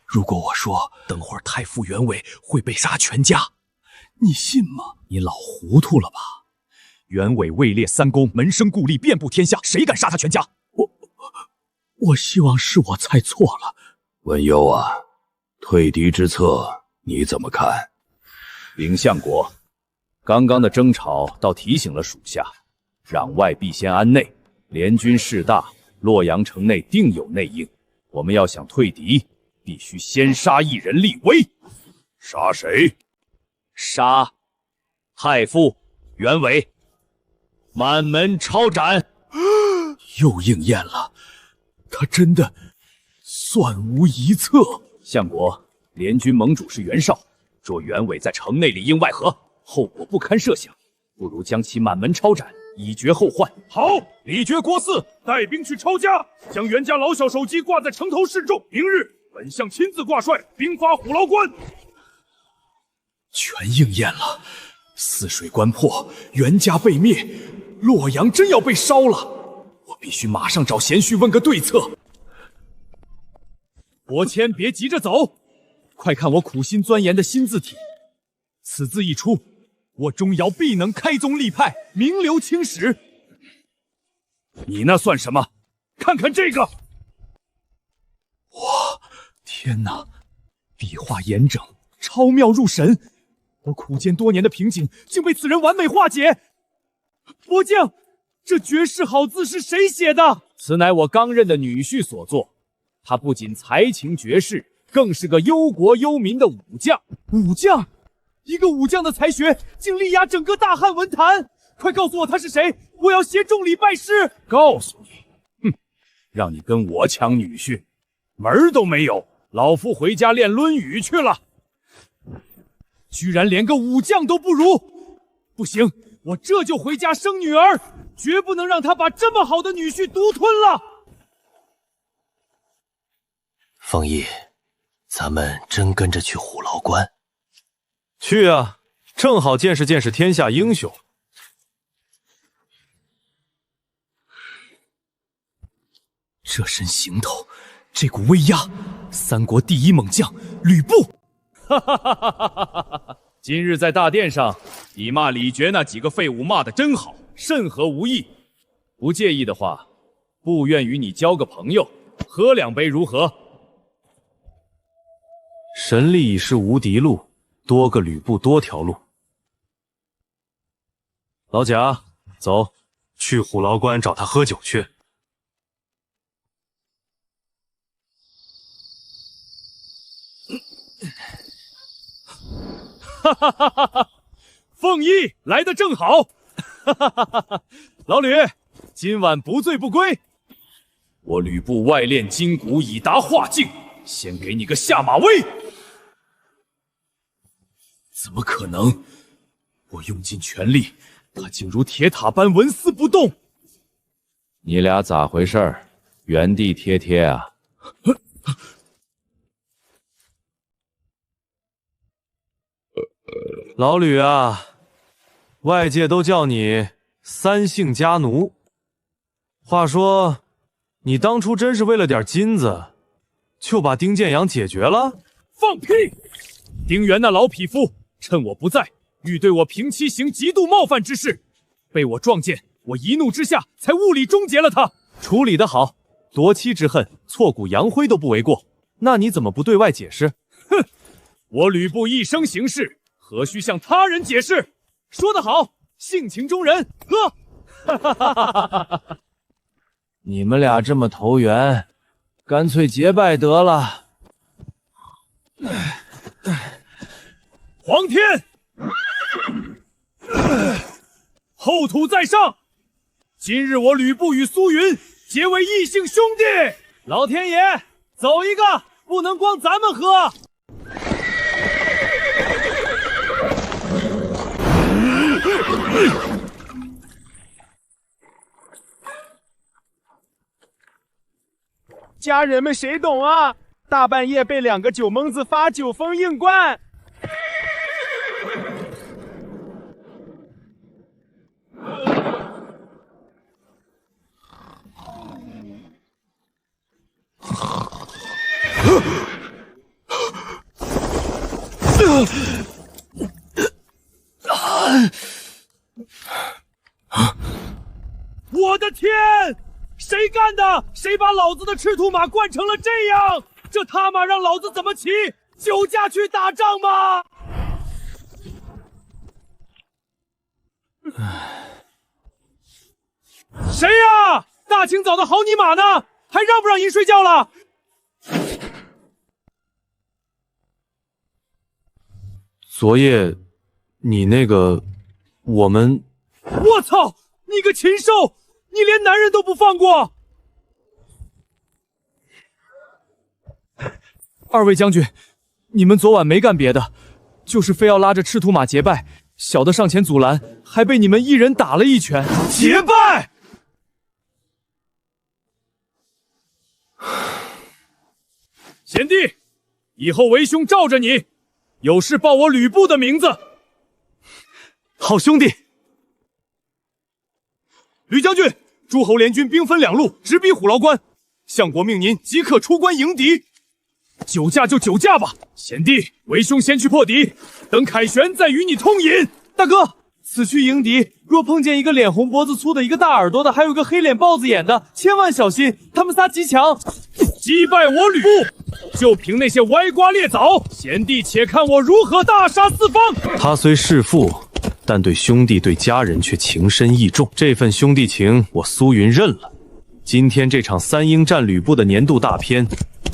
如果我说等会儿太傅袁伟会被杀全家，你信吗？你老糊涂了吧？袁伟位列3公，门生故吏遍布天下，谁敢杀他全家？我希望是我猜错了。文攸啊，退敌之策你怎么看？禀相国，刚刚的争吵倒提醒了属下，攘外必先安内。联军势大，洛阳城内定有内应。我们要想退敌，必须先杀一人立威。杀谁？杀太傅袁伟，满门抄斩。又应验了，他真的算无一策。相国，联军盟主是袁绍，若袁伟在城内里应外合，后果不堪设想，不如将其满门抄斩，以绝后患。好，李傕郭汜带兵去抄家，将袁家老小首级挂在城头示众。明日本相亲自挂帅，兵发虎牢关。全应验了，泗水关破，袁家被灭，洛阳真要被烧了。我必须马上找贤婿问个对策。伯谦，别急着走，快看我苦心钻研的新字体。此字一出，我钟繇必能开宗立派，名留青史。你那算什么？看看这个！哇，天哪，笔画严整，超妙入神。我苦煎多年的瓶颈，竟被此人完美化解。伯将，这绝世好字是谁写的？此乃我刚任的女婿所作。他不仅才情绝世，更是个忧国忧民的武将。武将？一个武将的才学，竟力压整个大汉文坛！快告诉我他是谁，我要携重礼拜师。告诉你，哼，让你跟我抢女婿，门儿都没有。老夫回家练《论语》去了。居然连个武将都不如！不行，我这就回家生女儿，绝不能让他把这么好的女婿独吞了。凤仪，咱们真跟着去虎牢关？去啊，正好见识见识天下英雄。这身行头，这股威压，三国第一猛将吕布！哈哈哈哈哈哈！今日在大殿上，你骂李傕那几个废物骂得真好，甚合吾意。不介意的话，不愿与你交个朋友，喝2杯如何？神力已是无敌路，多个吕布多条路。老贾，走，去虎牢关找他喝酒去。哈哈哈哈哈！凤仪来得正好。哈哈哈哈哈！老吕，今晚不醉不归。我吕布外练筋骨已达化境，先给你个下马威。怎么可能？我用尽全力，他竟如铁塔般纹丝不动。你俩咋回事？原地贴贴啊？老吕啊，外界都叫你三姓家奴。话说，你当初真是为了点金子，就把丁建阳解决了？放屁！丁原那老匹夫，趁我不在，欲对我平妻行极度冒犯之事，被我撞见，我一怒之下才物理终结了他。处理得好，夺妻之恨，挫骨扬灰都不为过。那你怎么不对外解释？哼，我吕布一生行事，何须向他人解释？说得好，性情中人，喝！哈哈哈哈哈哈！你们俩这么投缘，干脆结拜得了。黄天，后土在上。今日我吕布与苏云结为异姓兄弟。老天爷，走一个，不能光咱们喝。家人们谁懂啊？大半夜被2个酒蒙子发酒疯硬灌。我的天！谁干的？谁把老子的赤兔马惯成了这样？这他妈让老子怎么骑？酒驾去打仗吗？谁呀？大清早的好你妈呢？还让不让人睡觉了？昨夜你那个，我们……我操！你个禽兽！你连男人都不放过！二位将军，你们昨晚没干别的，就是非要拉着赤兔马结拜，小的上前阻拦，还被你们一人打了一拳。结拜！贤弟，以后为兄罩着你，有事报我吕布的名字。好兄弟。吕将军，诸侯联军兵分两路，直逼虎牢关。相国命您即刻出关迎敌。酒驾就酒驾吧，贤弟，为兄先去破敌，等凯旋再与你通饮。大哥，此去迎敌，若碰见一个脸红脖子粗的，一个大耳朵的，还有个黑脸豹子眼的，千万小心，他们仨极强。击败我吕布，就凭那些歪瓜裂枣，贤弟且看我如何大杀四方。他虽弑父，但对兄弟对家人却情深义重，这份兄弟情我苏云认了。今天这场三英战吕布的年度大片，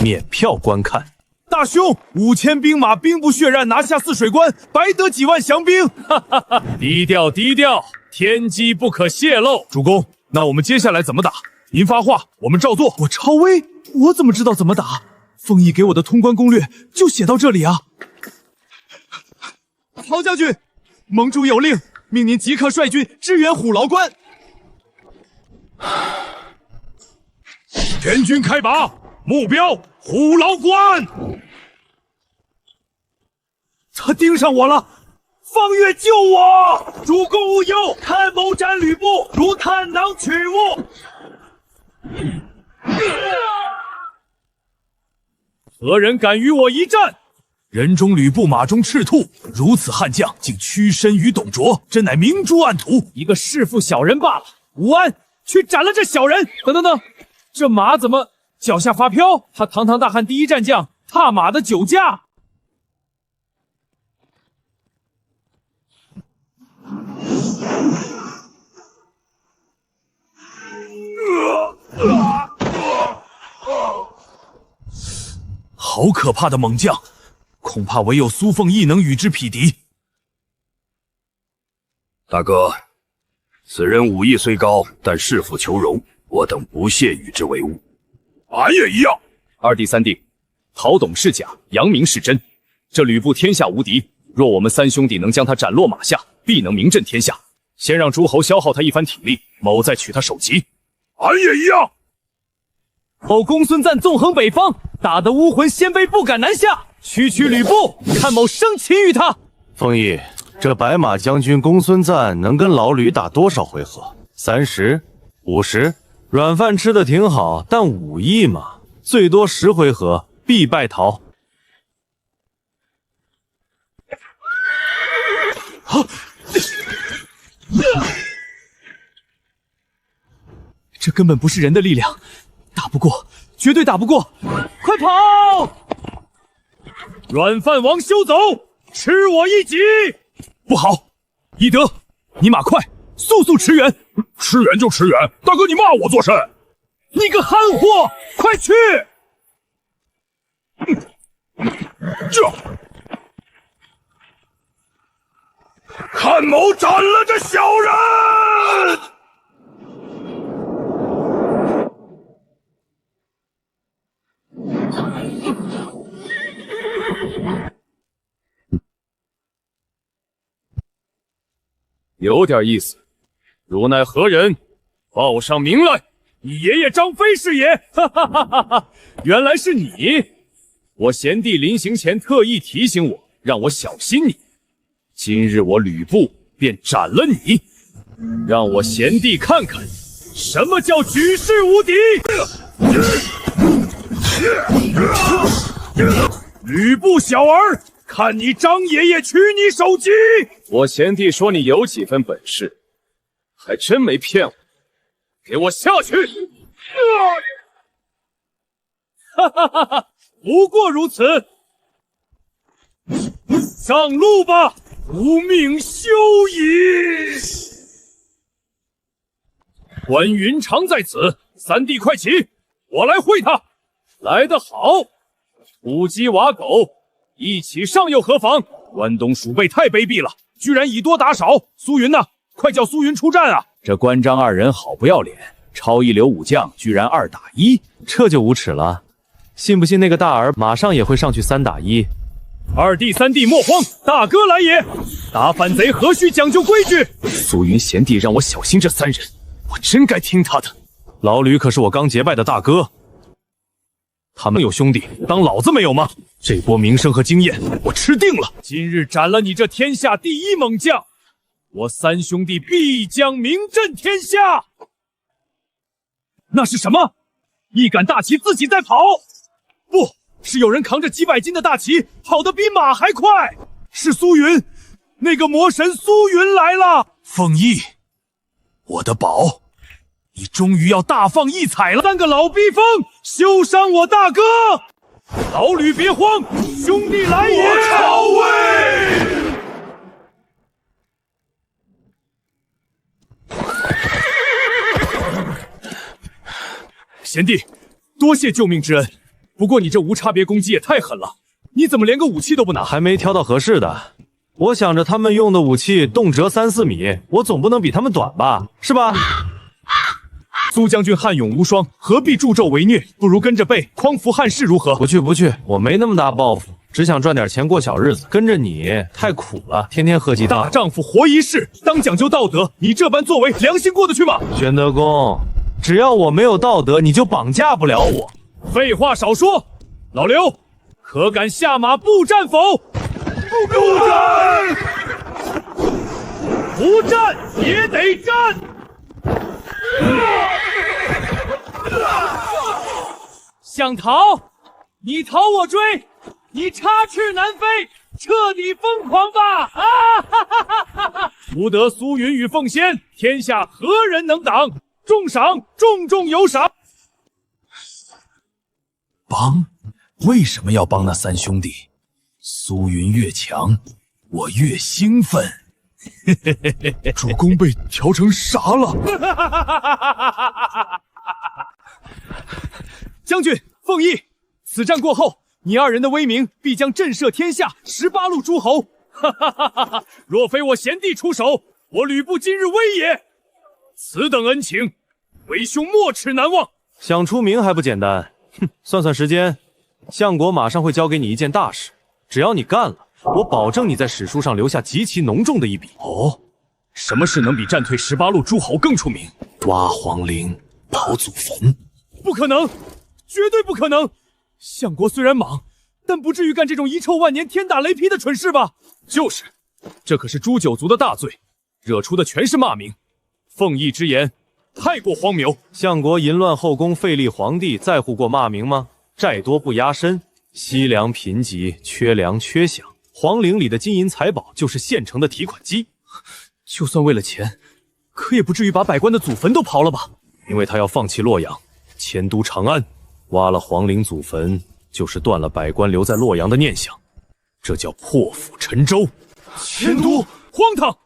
免票观看。大兄，5000兵马兵不血刃拿下泗水关，白得几万降兵。哈哈哈！低调低调，天机不可泄露。主公，那我们接下来怎么打？您发话，我们照做。我超威，我怎么知道怎么打？丰毅给我的通关攻略就写到这里啊。曹将军，盟主有令，命您即刻率军支援虎牢关。全军开拔，目标虎牢关。他盯上我了，方月救我！主公勿忧，探谋斩吕布，如探囊取物。何人敢与我一战？人中吕布，马中赤兔，如此悍将，竟屈身于董卓，真乃明珠暗图，一个弑父小人罢了。吴安，去斩了这小人！等等等，这马怎么脚下发飘？他堂堂大汉第一战将，踏马的酒驾！好可怕的猛将，恐怕唯有苏凤义能与之匹敌。大哥，此人武艺虽高，但弑父求荣，我等不屑与之为伍。俺也一样。二弟三弟，陶董是假，杨明是真。这吕布天下无敌，若我们三兄弟能将他斩落马下，必能名震天下。先让诸侯消耗他一番体力，某再取他首级。俺也一样。某公孙瓒纵横北方，打得巫魂鲜卑不敢南下。区吕布，看某生擒于他。丰毅，这白马将军公孙瓒能跟老吕打多少回合？30、50？软饭吃的挺好，但武艺嘛，最多10回合必败逃。这根本不是人的力量，打不过，绝对打不过！快跑！软饭王休走，吃我一戟！不好，翼德，你马快，速速驰援！驰援就驰援，大哥你骂我做甚？你个憨货，快去！看某斩了这小人！有点意思，汝乃何人？报上名来！你爷爷张飞是也！哈哈哈哈哈！原来是你！我贤弟临行前特意提醒我，让我小心你。今日我吕布便斩了你，让我贤弟看看什么叫举世无敌！吕布小儿，看你张爷爷取你首级！我贤弟说你有几分本事，还真没骗我。给我下去！哈哈哈哈！不过如此。上路吧，无命休矣！关云长在此，三弟快起，我来会他。来得好，土鸡瓦狗，一起上又何妨？关东鼠辈太卑鄙了，居然以多打少。苏云呢？快叫苏云出战啊！这关张二人好不要脸，超一流武将居然2打1，这就无耻了。信不信那个大儿马上也会上去3打1？二弟三弟莫慌，大哥来也！打反贼何须讲究规矩？苏云贤弟让我小心这3人，我真该听他的。老吕可是我刚结拜的大哥，他们有兄弟，当老子没有吗？这波名声和经验，我吃定了。今日斩了你这天下第一猛将，我3兄弟必将名震天下。那是什么？一杆大旗自己在跑？不是有人扛着几百斤的大旗，跑得比马还快。是苏云，那个魔神苏云来了。凤翼，我的宝，你终于要大放异彩了。3个老逼疯，休伤我大哥！老吕别慌，兄弟来也！我朝魏！贤弟，多谢救命之恩。不过你这无差别攻击也太狠了，你怎么连个武器都不拿？还没挑到合适的。我想着他们用的武器动辄3、4米，我总不能比他们短吧？是吧？苏将军汉勇无双，何必助纣为虐？不如跟着背匡扶汉室如何？不去，我没那么大抱负，只想赚点钱过小日子。跟着你太苦了，天天喝鸡汤。大丈夫活一世，当讲究道德。你这般作为，良心过得去吗？玄德公，只要我没有道德，你就绑架不了我。废话少说，老刘，可敢下马步战否？不战！不战也得战！想逃？你逃我追，你插翅难飞，彻底疯狂吧！啊哈哈哈哈哈！不得苏云与凤仙，天下何人能挡？重赏，重有赏。帮？为什么要帮那3兄弟？苏云越强，我越兴奋。主公被调成啥了？将军，凤翼，此战过后，你2人的威名必将震慑天下18路诸侯。若非我贤弟出手，我吕布今日危也。此等恩情，为兄没齿难忘。想出名还不简单？哼，算时间，相国马上会交给你一件大事，只要你干了，我保证你在史书上留下极其浓重的一笔。哦，什么事能比战退18路诸侯更出名？挖皇陵，刨祖坟。不可能，绝对不可能！相国虽然莽，但不至于干这种遗臭万年、天打雷劈的蠢事吧？就是，这可是诛9族的大罪，惹出的全是骂名。凤翼之言太过荒谬。相国淫乱后宫，废立皇帝，在乎过骂名吗？债多不压身，西凉贫瘠，缺粮缺饷，皇陵里的金银财宝就是现成的提款机。就算为了钱，可也不至于把百官的祖坟都刨了吧？因为他要放弃洛阳，迁都长安，挖了皇陵祖坟，就是断了百官留在洛阳的念想，这叫破釜沉舟。迁都，荒唐！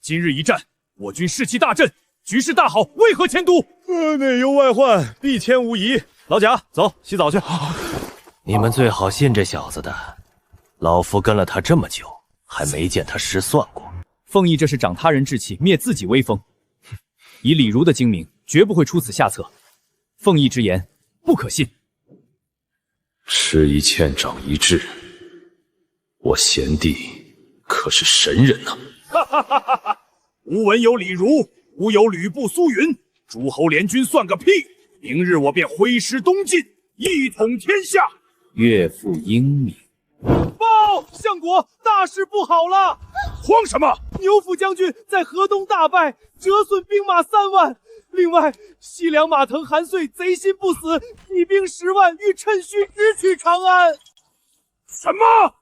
今日一战，我军士气大振，局势大好，为何迁都？内忧外患，必迁无疑。老贾，走，洗澡去。你们最好信这小子的，老夫跟了他这么久，还没见他失算过。凤翼这是长他人志气，灭自己威风。以李儒的精明，绝不会出此下策。凤翼之言不可信。吃一堑长一智，我贤弟可是神人呐！哈哈哈哈哈！吾闻有李儒，吾有吕布、苏云，诸侯联军算个屁！明日我便挥师东进，一统天下。岳父英明。报，相国，大事不好了！慌什么？牛辅将军在河东大败，折损兵马3万。另外，西凉马腾、韩遂贼心不死，起兵10万，欲趁虚直取长安。什么？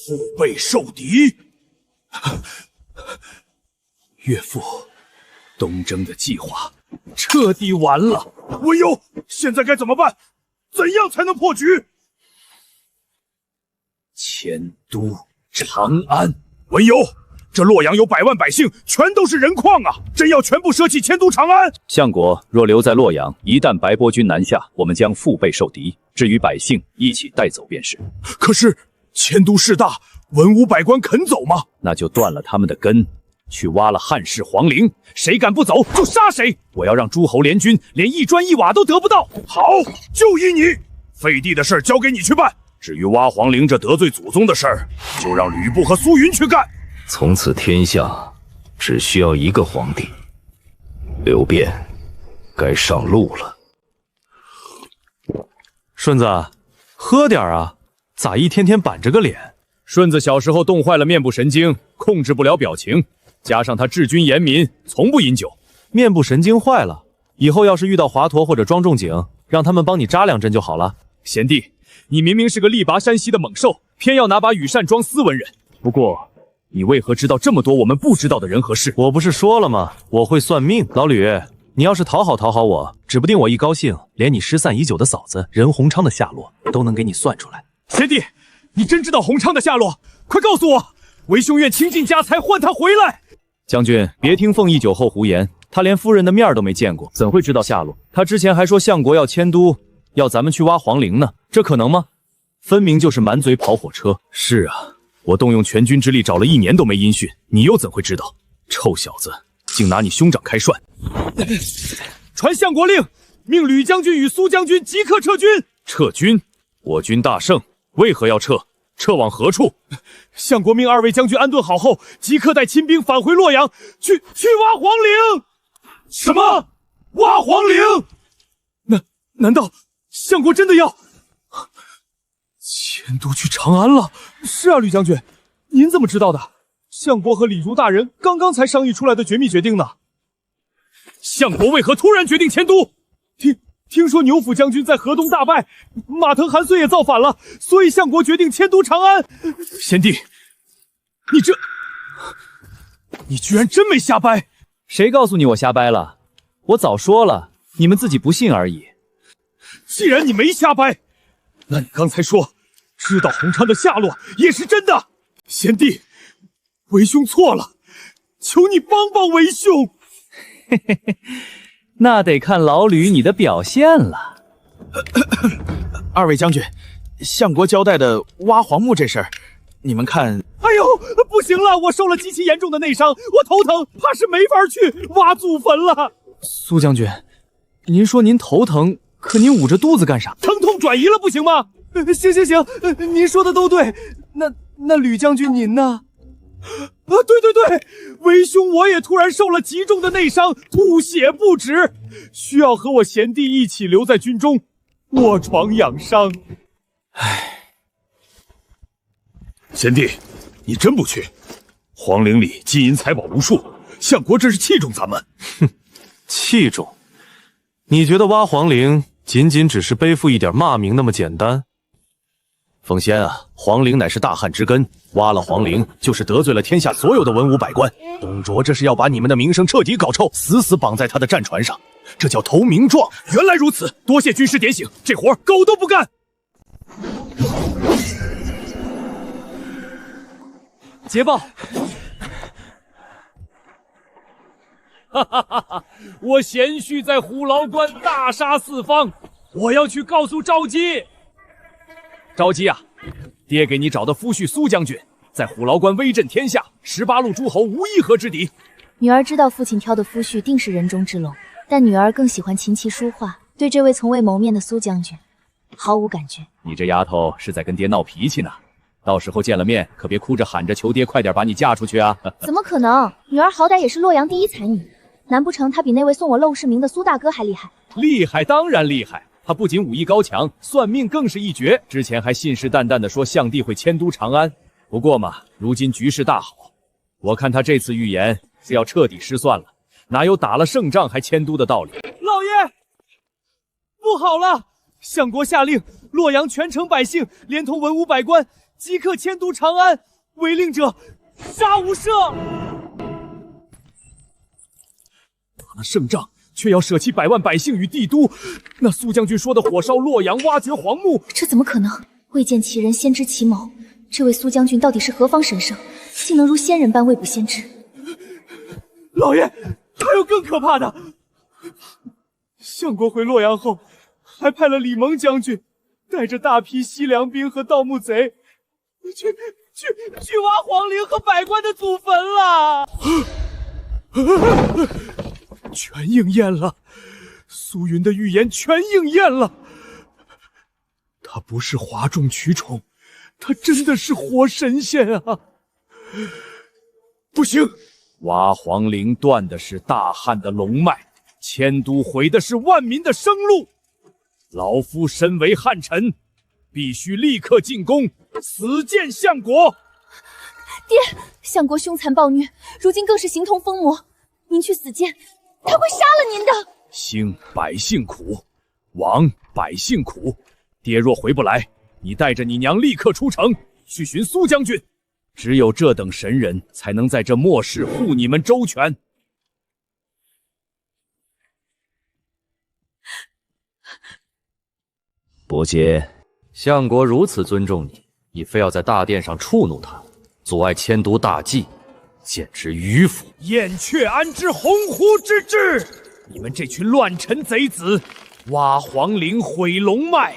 腹背受敌？岳父，东征的计划彻底完了。文攸，现在该怎么办？怎样才能破局？迁都长安。文攸，这洛阳有100万百姓，全都是人矿啊！真要全部舍弃迁都长安？相国若留在洛阳，一旦白波军南下，我们将腹背受敌。至于百姓，一起带走便是。可是迁都势大，文武百官肯走吗？那就断了他们的根，去挖了汉室皇陵，谁敢不走就杀谁！我要让诸侯联军连一砖一瓦都得不到。好，就依你。废帝的事交给你去办，至于挖皇陵这得罪祖宗的事儿，就让吕布和苏云去干。从此天下只需要一个皇帝，刘辩该上路了。顺子，喝点啊，咋一天天板着个脸？顺子小时候冻坏了面部神经，控制不了表情，加上他治军严民，从不饮酒。面部神经坏了，以后要是遇到华佗或者庄仲景，让他们帮你扎2针就好了。贤弟，你明明是个力拔山兮的猛兽，偏要拿把羽扇装斯文人。不过，你为何知道这么多我们不知道的人和事？我不是说了吗？我会算命。老吕，你要是讨好我，指不定我一高兴，连你失散已久的嫂子任鸿昌的下落都能给你算出来。贤弟，你真知道鸿昌的下落？快告诉我，为兄愿倾尽家财换他回来。将军，别听凤仪酒后胡言，他连夫人的面都没见过，怎会知道下落？他之前还说相国要迁都，要咱们去挖皇陵呢，这可能吗？分明就是满嘴跑火车。是啊，我动用全军之力找了1年都没音讯，你又怎会知道？臭小子，竟拿你兄长开涮！传相国令，命吕将军与苏将军即刻撤军。撤军？我军大胜，为何要撤？撤往何处？相国命2位将军安顿好后，即刻带亲兵返回洛阳，去挖皇陵。什么？挖皇陵？难道相国真的要迁都去长安了？是啊，吕将军，您怎么知道的？相国和李儒大人刚刚才商议出来的绝密决定呢。相国为何突然决定迁都？听说牛辅将军在河东大败，马腾、韩遂也造反了，所以相国决定迁都长安。贤弟，你居然真没瞎掰！谁告诉你我瞎掰了？我早说了，你们自己不信而已。既然你没瞎掰，那你刚才说知道鸿昌的下落也是真的。贤弟，为兄错了，求你帮帮为兄。嘿嘿嘿，那得看老吕你的表现了。2位将军，相国交代的挖皇墓这事儿，你们看？哎呦，不行了，我受了极其严重的内伤，我头疼，怕是没法去挖祖坟了。苏将军，您说您头疼，可您捂着肚子干啥？疼痛转移了，不行吗？行，您说的都对。那吕将军您呢？对，为兄我也突然受了极重的内伤，吐血不止，需要和我贤弟一起留在军中卧床养伤。贤弟，你真不去？皇陵里金银财宝无数，相国真是器重咱们。哼，器重？你觉得挖皇陵仅仅只是背负一点骂名那么简单？奉先啊，皇陵乃是大汉之根，挖了皇陵就是得罪了天下所有的文武百官。董卓这是要把你们的名声彻底搞臭，死死绑在他的战船上，这叫投名状。原来如此，多谢军师点醒，这活狗都不干。捷报！我贤婿在虎牢关大杀四方，我要去告诉赵姬。着急啊！爹给你找的夫婿苏将军，在虎牢关威震天下，18路诸侯无一合之敌。女儿知道父亲挑的夫婿定是人中之龙，但女儿更喜欢琴棋书画，对这位从未谋面的苏将军毫无感觉。你这丫头是在跟爹闹脾气呢，到时候见了面可别哭着喊着求爹快点把你嫁出去啊！怎么可能？女儿好歹也是洛阳第一才女，难不成她比那位送我陋室铭的苏大哥还厉害？厉害，当然厉害。他不仅武艺高强，算命更是一绝。之前还信誓旦旦地说相帝会迁都长安。不过嘛，如今局势大好，我看他这次预言是要彻底失算了，哪有打了胜仗还迁都的道理？老爷，不好了！相国下令，洛阳全城百姓连同文武百官即刻迁都长安，违令者杀无赦。打了胜仗，却要舍弃100万百姓与帝都，那苏将军说的火烧洛阳、挖掘皇墓，这怎么可能？未见其人，先知其谋。这位苏将军到底是何方神圣？竟能如仙人般未卜先知。老爷，还有更可怕的。相国回洛阳后，还派了李蒙将军，带着大批西凉兵和盗墓贼，去挖皇陵和百官的祖坟了。全应验了，苏云的预言全应验了。他不是哗众取宠，他真的是活神仙啊！不行，挖皇陵断的是大汉的龙脉，迁都毁的是万民的生路。老夫身为汉臣，必须立刻进宫，死谏相国。爹，相国凶残暴虐，如今更是形同疯魔。您去死谏，他会杀了您的。兴百姓苦，亡百姓苦。爹若回不来，你带着你娘立刻出城去寻苏将军。只有这等神人，才能在这末世护你们周全。伯杰，相国如此尊重你，你非要在大殿上触怒他，阻碍迁都大计，简直迂腐。燕雀安知鸿鹄之志？你们这群乱臣贼子，挖皇陵毁龙脉，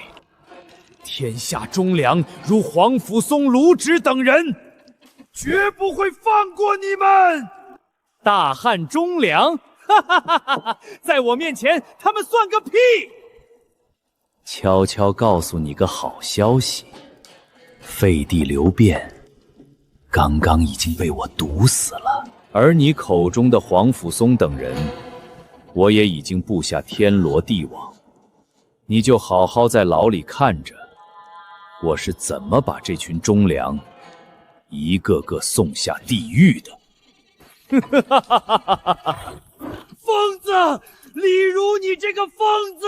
天下忠良如皇甫嵩、卢植等人，绝不会放过你们！大汉忠良，哈哈哈哈！在我面前，他们算个屁！悄悄告诉你个好消息，废帝刘辩刚刚已经被我毒死了，而你口中的皇甫嵩等人，我也已经布下天罗地网，你就好好在牢里看着，我是怎么把这群忠良一个个送下地狱的。疯子，李儒，你这个疯子！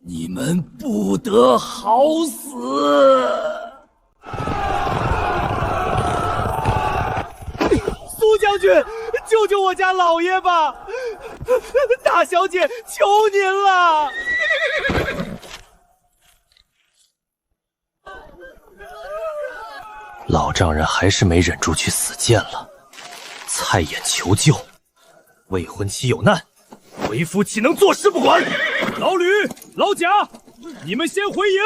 你们不得好死！苏将军，救救我家老爷吧！大小姐，求您了！老丈人还是没忍住去死谏了。蔡琰求救，未婚妻有难，为夫岂能坐视不管？老吕、老贾，你们先回营，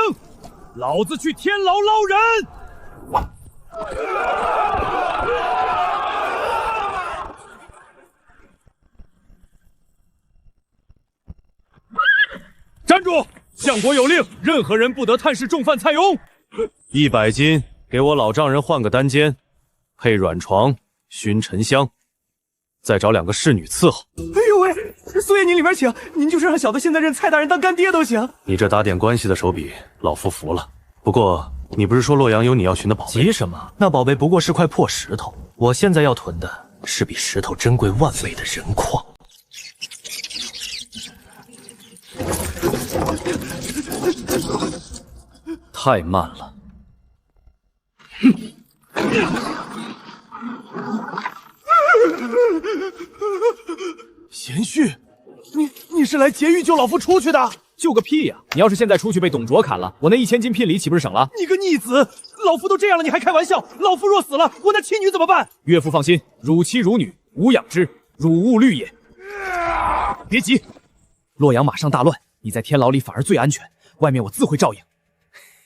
老子去天牢捞人。站住！相国有令，任何人不得探视重犯蔡邕。100斤，给我老丈人换个单间，配软床、熏沉香，再找2个侍女伺候。哎呦喂，苏爷您里面请，您就是让小的现在认蔡大人当干爹都行。你这打点关系的手笔，老夫服了。不过你不是说洛阳有你要寻的宝贝？急什么？那宝贝不过是块破石头，我现在要囤的是比石头珍贵万倍的人矿。太慢了。贤婿，你是来劫狱救老夫出去的？救个屁呀！你要是现在出去被董卓砍了，我那1000金聘礼岂不是省了？你个逆子！老夫都这样了，你还开玩笑？老夫若死了，我那妻女怎么办？岳父放心，汝妻汝女，吾养之，汝勿虑也。别急，洛阳马上大乱，你在天牢里反而最安全，外面我自会照应。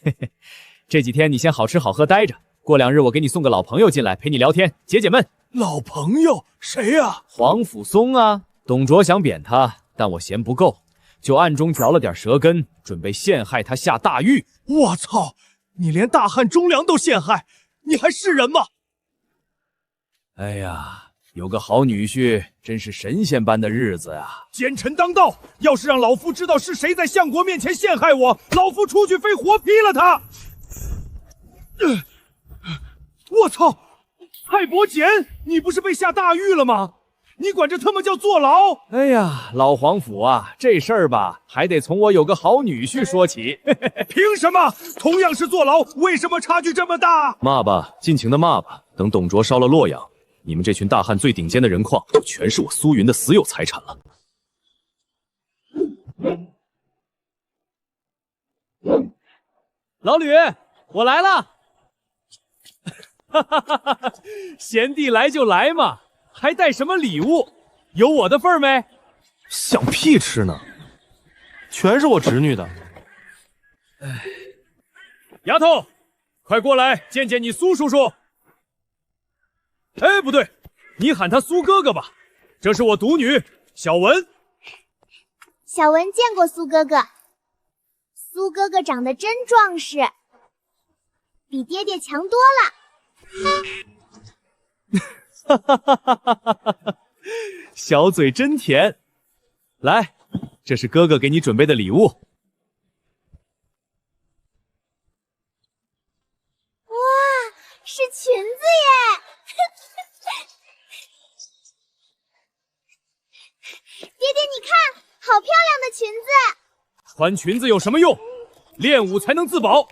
嘿嘿，这几天你先好吃好喝待着，过2日我给你送个老朋友进来陪你聊天，解解闷。老朋友谁呀？皇甫嵩啊！董卓想贬他，但我嫌不够，就暗中嚼了点舌根，准备陷害他下大狱。我操！你连大汉忠良都陷害，你还是人吗？哎呀，有个好女婿，真是神仙般的日子呀！奸臣当道，要是让老夫知道是谁在相国面前陷害我，老夫出去非活劈了他！我操！蔡伯简，你不是被下大狱了吗？你管这他妈叫坐牢？哎呀，老皇甫啊，这事儿吧，还得从我有个好女婿说起。凭什么？同样是坐牢，为什么差距这么大？骂吧，尽情的骂吧。等董卓烧了洛阳，你们这群大汉最顶尖的人矿，就全是我苏云的私有财产了。老吕，我来了！哈哈哈哈！贤弟来就来嘛，还带什么礼物？有我的份儿没？想屁吃呢！全是我侄女的。哎，丫头，快过来见见你苏叔叔。哎，不对，你喊他苏哥哥吧。这是我独女小文。小文见过苏哥哥，苏哥哥长得真壮实，比爹爹强多了。哈哈哈哈哈哈！小嘴真甜。来，这是哥哥给你准备的礼物。哇，是裙子耶！爹爹，你看，好漂亮的裙子。穿裙子有什么用？练武才能自保。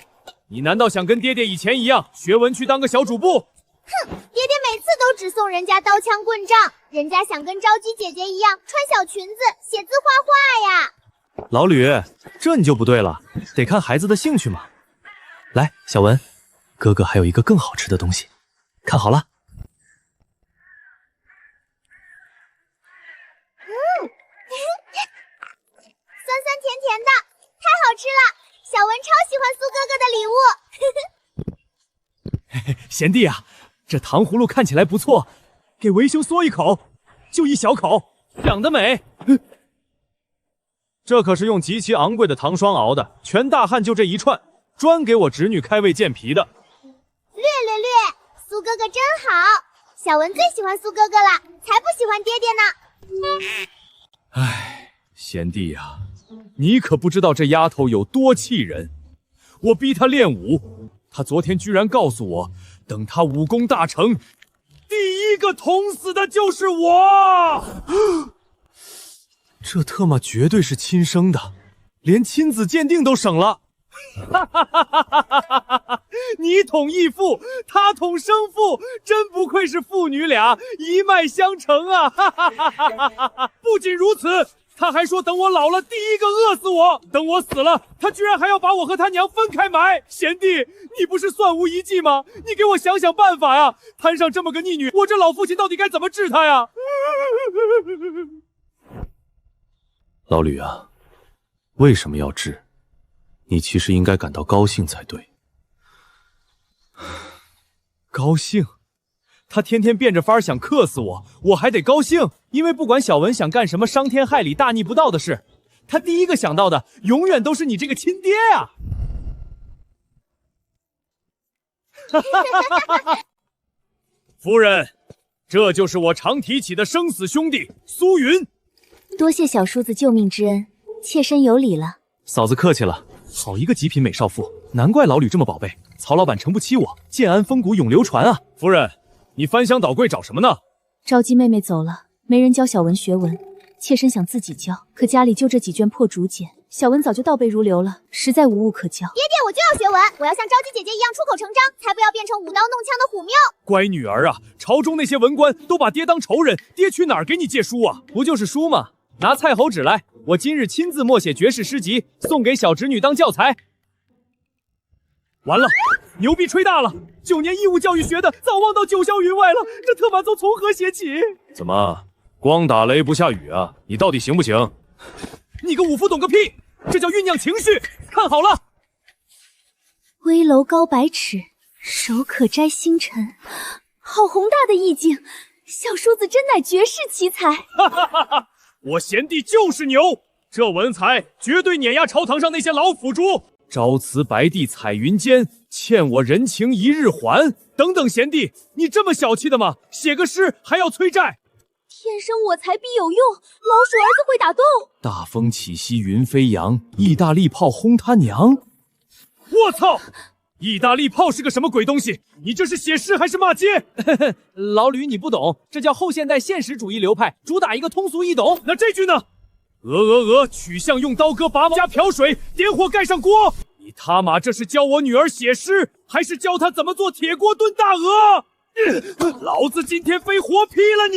你难道想跟爹爹以前一样，学文去当个小主簿？哼，爹爹每次都只送人家刀枪棍杖，人家想跟着急姐姐一样穿小裙子、写字画画呀。老吕，这你就不对了，得看孩子的兴趣嘛。来，小文，哥哥还有一个更好吃的东西，看好了。酸酸甜甜的，太好吃了！小文超喜欢苏哥哥的礼物。嘿嘿，贤弟啊，这糖葫芦看起来不错，给维修嗦一口，就一小口，长得美。这可是用极其昂贵的糖霜熬的，全大汉就这一串，专给我侄女开胃健脾的。略，苏哥哥真好，小文最喜欢苏哥哥了，才不喜欢爹爹呢。唉，贤弟呀，你可不知道这丫头有多气人。我逼她练武，她昨天居然告诉我，等她武功大成，第一个捅死的就是我。这特么绝对是亲生的，连亲子鉴定都省了。哈哈哈哈哈哈！你捅义父，他捅生父，真不愧是父女俩一脉相承啊！哈哈哈哈哈哈！不仅如此，他还说等我老了，第一个饿死我；等我死了，他居然还要把我和他娘分开埋。贤弟，你不是算无一计吗？你给我想想办法呀！摊上这么个逆女，我这老父亲到底该怎么治他呀？老吕啊，为什么要治？你其实应该感到高兴才对。高兴？他天天变着法儿想克死我，我还得高兴？因为不管小文想干什么伤天害理、大逆不道的事，他第一个想到的永远都是你这个亲爹啊！夫人，这就是我常提起的生死兄弟苏云。多谢小叔子救命之恩，妾身有礼了。嫂子客气了，好一个极品美少妇，难怪老吕这么宝贝。曹老板诚不欺我，建安风骨永流传啊！夫人，你翻箱倒柜找什么呢？招姬妹妹走了，没人教小文学文，妾身想自己教，可家里就这几卷破竹简，小文早就倒背如流了，实在无物可教。爹爹，我就要学文，我要像招姬姐姐一样出口成章，才不要变成舞刀弄枪的虎喵。乖女儿啊，朝中那些文官都把爹当仇人，爹去哪儿给你借书啊？不就是书吗？拿蔡侯纸来，我今日亲自默写绝世诗集，送给小侄女当教材。完了，牛逼吹大了！9年义务教育学的，早忘到九霄云外了。这特马从从何写起？怎么，光打雷不下雨啊？你到底行不行？你个武夫懂个屁！这叫酝酿情绪。看好了，危楼高百尺，手可摘星辰，好宏大的意境！小叔子真乃绝世奇才！哈哈哈哈！我贤弟就是牛，这文采绝对碾压朝堂上那些老腐竹。朝辞白帝彩云间，欠我人情一日还。等等，贤弟，你这么小气的吗？写个诗还要催债？天生我材必有用，老鼠儿子会打洞。大风起兮云飞扬，意大利炮轰他娘。我操！意大利炮是个什么鬼东西？你这是写诗还是骂街？老吕，你不懂，这叫后现代现实主义流派，主打一个通俗易懂。那这句呢？取象用刀割拔毛加瓢水，点火盖上锅。你他妈这是教我女儿写诗，还是教她怎么做铁锅炖大鹅？老子今天非活劈了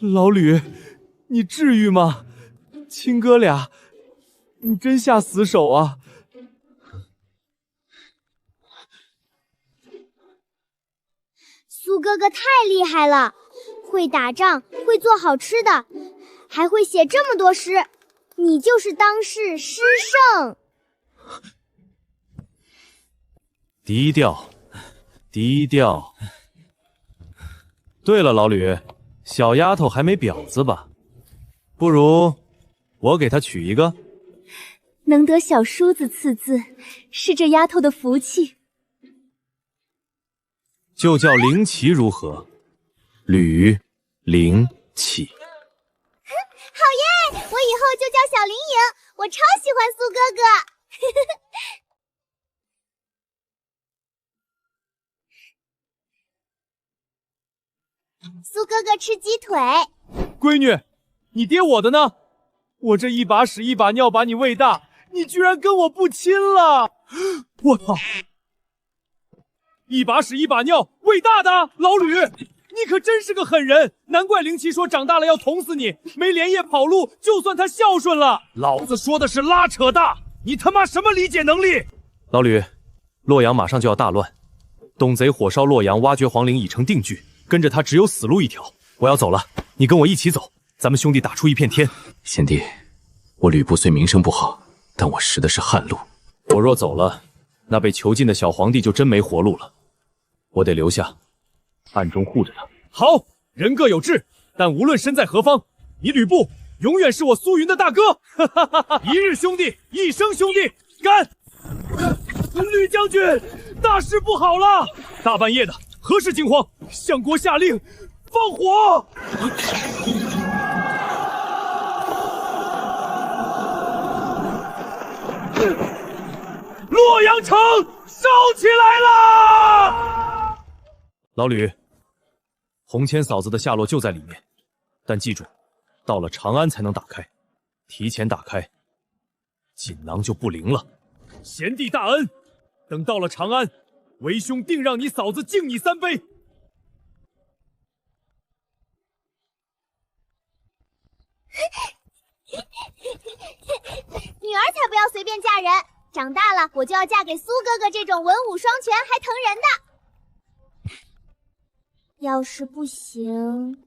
你！老吕，你至于吗？亲哥俩，你真下死手啊！苏哥哥太厉害了，会打仗，会做好吃的，还会写这么多诗。你就是当世诗圣。低调，低调。对了，老吕，小丫头还没婊子吧？不如我给她取一个。能得小叔子赐字，是这丫头的福气。就叫灵奇如何？吕灵奇。好耶！我以后就叫小灵颖，我超喜欢苏哥哥。苏哥哥吃鸡腿。闺女，你爹我的呢？我这一把屎一把尿把你喂大，你居然跟我不亲了！我操！一把屎一把尿喂大的，老吕，你可真是个狠人！难怪灵奇说长大了要捅死你，没连夜跑路，就算他孝顺了。老子说的是拉扯大，你他妈什么理解能力？老吕，洛阳马上就要大乱，董贼火烧洛阳，挖掘皇陵已成定局，跟着他只有死路一条。我要走了，你跟我一起走，咱们兄弟打出一片天。贤弟，我吕布虽名声不好，但我识的是汉路。我若走了，那被囚禁的小皇帝就真没活路了。我得留下，暗中护着他。好，人各有志，但无论身在何方，你吕布永远是我苏云的大哥。一日兄弟，一生兄弟，干！吕将军，大事不好了！大半夜的，何事惊慌？相国下令放火！洛阳城烧起来了！老吕，红千嫂子的下落就在里面，但记住，到了长安才能打开，提前打开，锦囊就不灵了。贤弟大恩，等到了长安，为兄定让你嫂子敬你3杯。女儿才不要随便嫁人，长大了我就要嫁给苏哥哥这种文武双全还疼人的。要是不行，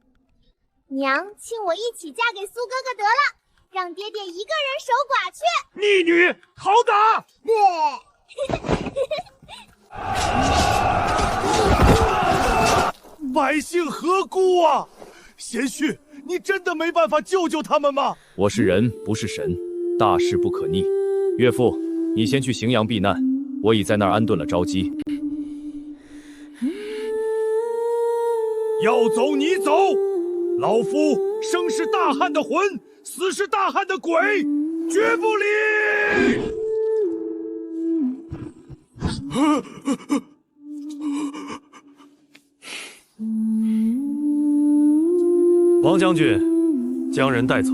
娘请我一起嫁给苏哥哥得了，让爹爹一个人守寡去。逆女，好打！百姓何辜啊！贤婿，你真的没办法救救他们吗？我是人，不是神，大事不可逆。岳父，你先去荥阳避难，我已在那儿安顿了招姬。要走你走，老夫生是大汉的魂，死是大汉的鬼，绝不离！王将军，将人带走。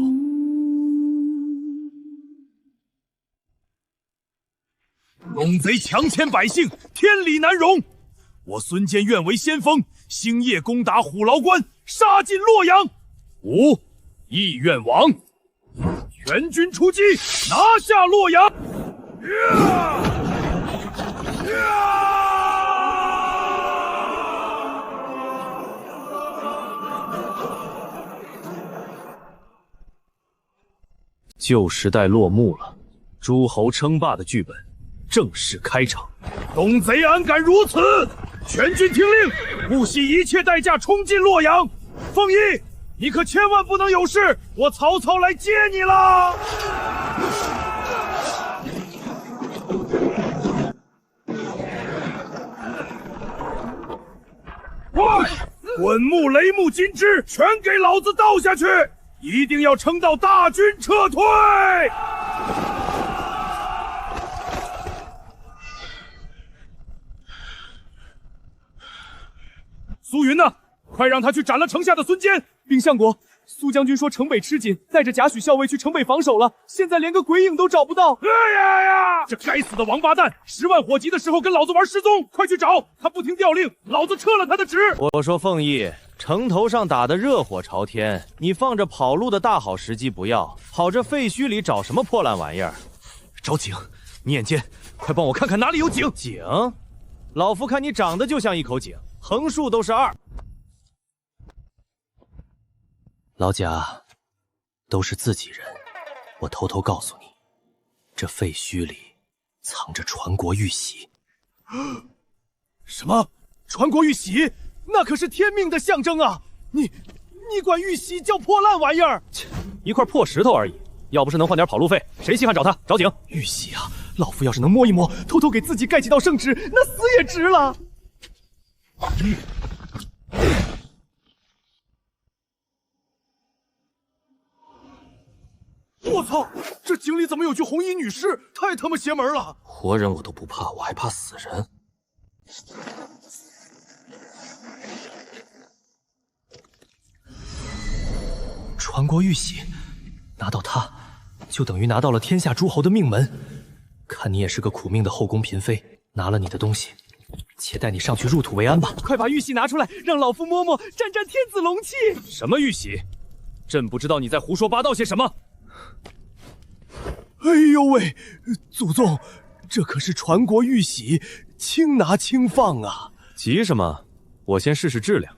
董贼强奸百姓，天理难容。我孙坚愿为先锋，星夜攻打虎牢关，杀进洛阳。吾意愿王，全军出击，拿下洛阳！旧时代落幕了，诸侯称霸的剧本正式开场。董贼安敢如此！全军听令，不惜一切代价冲进洛阳。凤仪，你可千万不能有事，我曹操来接你了。快，滚木、雷木、金枝，全给老子倒下去！一定要撑到大军撤退！苏云呢？快让他去斩了城下的孙坚！禀相国，苏将军说城北吃紧，带着贾诩校尉去城北防守了，现在连个鬼影都找不到。哎呀呀！这该死的王八蛋！10万火急的时候跟老子玩失踪，快去找他！不听调令，老子撤了他的职。我说凤翼，城头上打得热火朝天，你放着跑路的大好时机不要，跑这废墟里找什么破烂玩意儿？找井！你眼尖，快帮我看看哪里有井。井？老夫看你长得就像一口井，横竖都是2。老贾，都是自己人，我偷偷告诉你，这废墟里藏着传国玉玺。什么？传国玉玺？那可是天命的象征啊！你管玉玺叫破烂玩意儿？一块破石头而已，要不是能换点跑路费，谁稀罕找他？找井！玉玺啊，老夫要是能摸一摸，偷偷给自己盖几道圣旨，那死也值了。我操！这井里怎么有具红衣女尸？太他妈邪门了！活人我都不怕，我还怕死人。传国玉玺，拿到它，就等于拿到了天下诸侯的命门。看你也是个苦命的后宫嫔妃，拿了你的东西，且带你上去入土为安吧。快把玉玺拿出来，让老夫摸摸，沾沾天子龙气。什么玉玺？朕不知道你在胡说八道些什么。哎呦喂，祖宗，这可是传国玉玺，轻拿轻放啊！急什么？我先试试质量。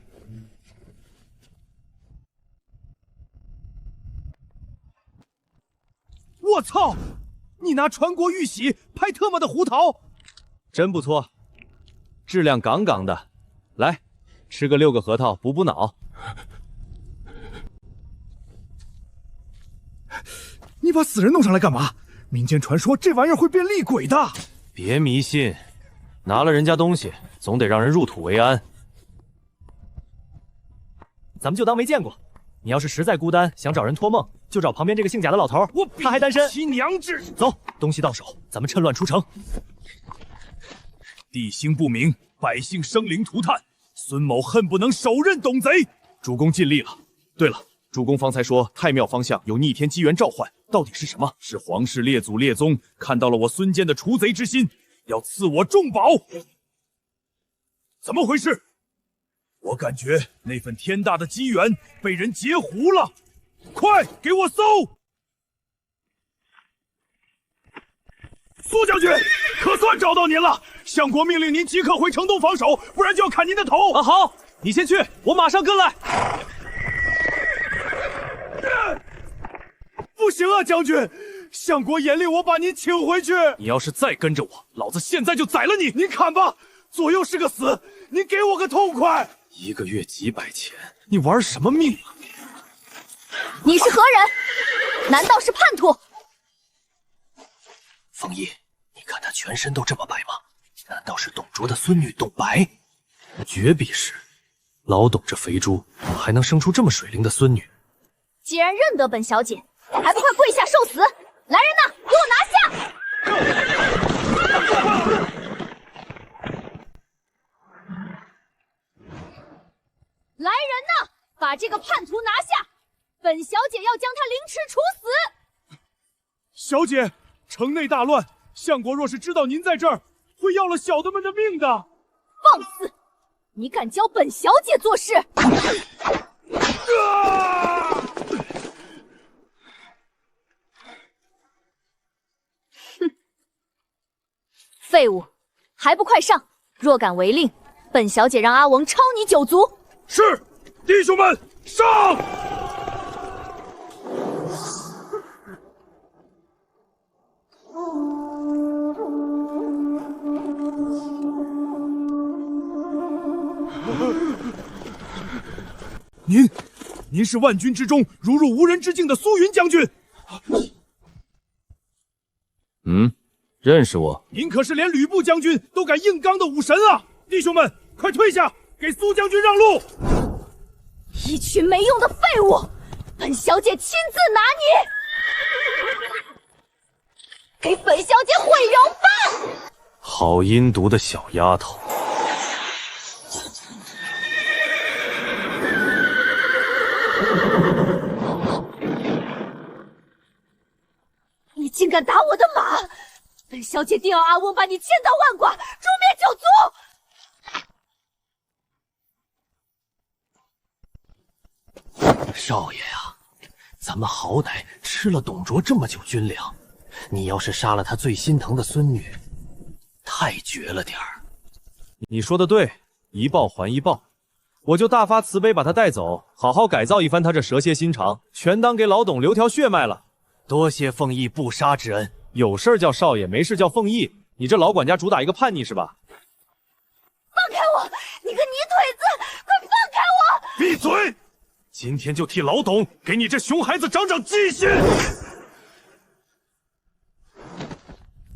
我操！你拿传国玉玺拍特么的胡桃，真不错，质量杠杠的。来，吃个6个核桃补补脑。你把死人弄上来干嘛？民间传说这玩意儿会变厉鬼的。别迷信，拿了人家东西，总得让人入土为安。咱们就当没见过。你要是实在孤单，想找人托梦，就找旁边这个姓贾的老头，他还单身。其娘之！走，东西到手，咱们趁乱出城。地形不明，百姓生灵涂炭，孙某恨不能手刃董贼。主公尽力了。对了，主公方才说太庙方向有逆天机缘召唤，到底是什么？是皇室列祖列宗看到了我孙坚的除贼之心，要赐我重宝。怎么回事？我感觉那份天大的机缘被人截胡了，快给我搜！苏将军，可算找到您了。相国命令您即刻回城东防守，不然就要砍您的头。啊，好，你先去，我马上跟来。不行啊，将军，相国严令我把您请回去。你要是再跟着我，老子现在就宰了你！您砍吧，左右是个死，您给我个痛快。1个月几百钱，你玩什么命啊？你是何人？难道是叛徒？凤翼，你看她全身都这么白吗？难道是董卓的孙女董白？绝壁是，老董这肥猪还能生出这么水灵的孙女？既然认得本小姐，还不快跪下受死！来人呐，给我拿下！来人呐，把这个叛徒拿下！本小姐要将他凌迟处死。小姐，城内大乱，相国若是知道您在这儿，会要了小的们的命的。放肆！你敢教本小姐做事？哼！废物，还不快上！若敢违令，本小姐让阿翁抄你9族。是，弟兄们上！您是万军之中如入无人之境的苏云将军。认识我？您可是连吕布将军都敢硬刚的武神啊！弟兄们，快退下，给苏将军让路！一群没用的废物，本小姐亲自拿你，给本小姐毁容吧！好阴毒的小丫头！敢打我的马！本小姐定要阿翁把你千刀万剐，诛灭九族！少爷啊，咱们好歹吃了董卓这么久军粮，你要是杀了他最心疼的孙女，太绝了点儿。你说的对，一报还一报，我就大发慈悲把他带走，好好改造一番他这蛇蝎心肠，全当给老董留条血脉了。多谢凤义不杀之恩，有事叫少爷，没事叫凤义。你这老管家主打一个叛逆是吧？放开我！你个泥腿子，快放开我！闭嘴！今天就替老董给你这熊孩子长长记性！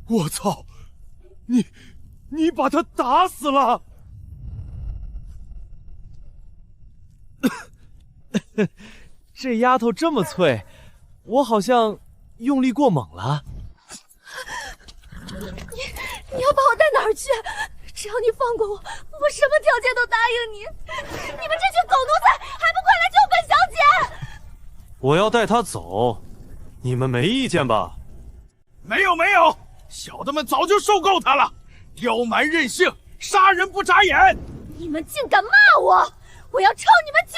我操！你把他打死了！这丫头这么脆，我好像用力过猛了。你要把我带哪儿去？只要你放过我，我什么条件都答应你。你们这群狗奴才，还不快来救本小姐！我要带她走，你们没意见吧？没有，小的们早就受够他了，刁蛮任性，杀人不眨眼。你们竟敢骂我！我要抽你们九！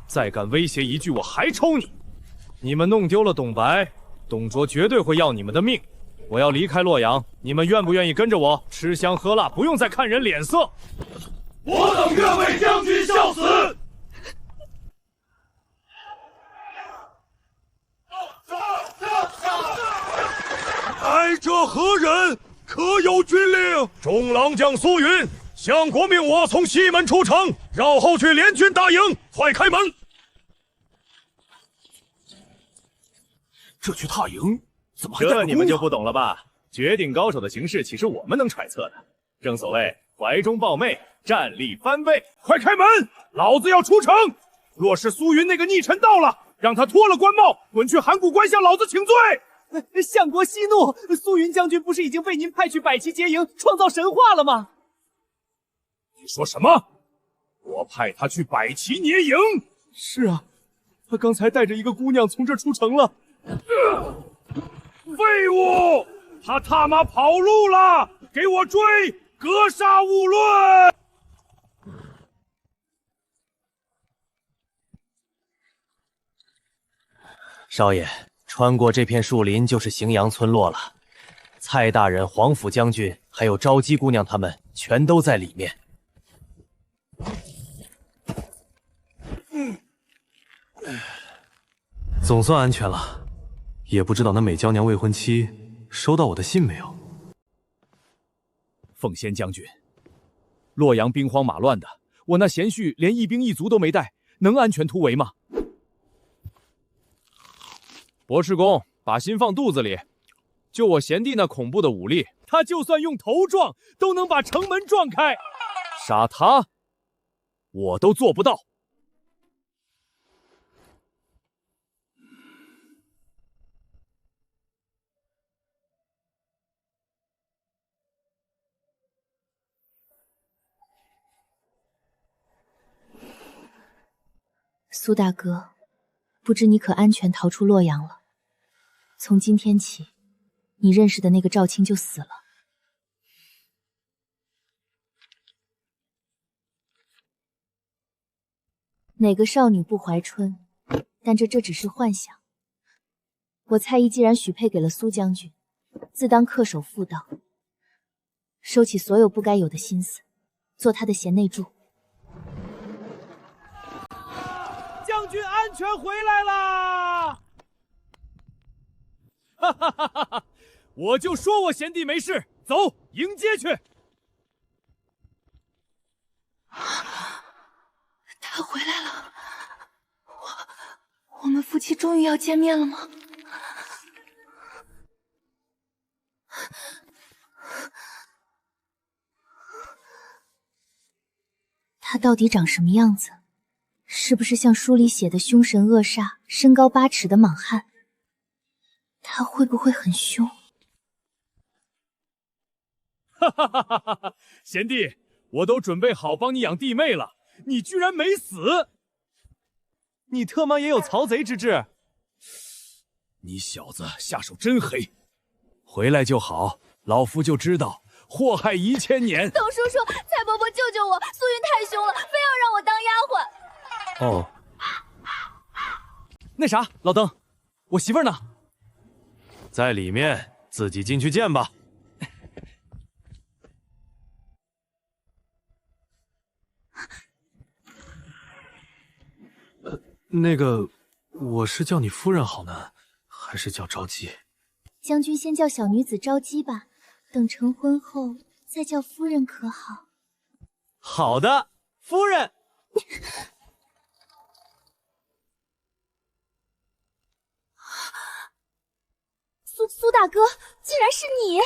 再敢威胁一句，我还抽你！你们弄丢了董白，董卓绝对会要你们的命。我要离开洛阳，你们愿不愿意跟着我吃香喝辣，不用再看人脸色？我等愿为将军效死。来者何人？可有军令？中郎将苏云向国命我从西门出城，绕后去联军大营，快开门！这去踏营怎么还带个这你们就不懂了吧？绝顶高手的形势岂是我们能揣测的？正所谓怀中抱妹，战力翻倍。快开门！老子要出城！若是苏云那个逆臣到了，让他脱了官帽，滚去函谷关向老子请罪！相国息怒，苏云将军不是已经被您派去百旗结营，创造神话了吗？你说什么？我派他去百旗捏营？是啊，他刚才带着一个姑娘从这出城了。废物！他他妈跑路了！给我追！格杀勿论！少爷，穿过这片树林就是荥阳村落了。蔡大人、黄甫将军还有昭姬姑娘他们全都在里面。总算安全了。也不知道那美娇娘未婚妻收到我的信没有。奉先将军，洛阳兵荒马乱的，我那贤婿连一兵一卒都没带，能安全突围吗？博士公，把心放肚子里。就我贤弟那恐怖的武力，他就算用头撞，都能把城门撞开。杀他，我都做不到。苏大哥，不知你可安全逃出洛阳了？从今天起，你认识的那个赵青就死了。哪个少女不怀春？但这只是幻想。我蔡毅既然许配给了苏将军，自当恪守妇道，收起所有不该有的心思，做他的贤内助。将军安全回来啦！哈哈哈哈哈！我就说我贤弟没事，走，迎接去。他回来了，我们夫妻终于要见面了吗？他到底长什么样子？是不是像书里写的凶神恶煞、身高8尺的莽汉？他会不会很凶？哈哈哈哈哈！贤弟，我都准备好帮你养弟妹了，你居然没死！你特么也有曹贼之志？你小子下手真黑，回来就好，老夫就知道祸害1000年。董叔叔，蔡伯伯救救我！苏云太凶了，非要让我当丫鬟。哦，那啥，老登，我媳妇儿呢？在里面，自己进去见吧。那个，我是叫你夫人好呢，还是叫昭姬？将军先叫小女子昭姬吧，等成婚后再叫夫人可好？好的，夫人。苏大哥，竟然是你！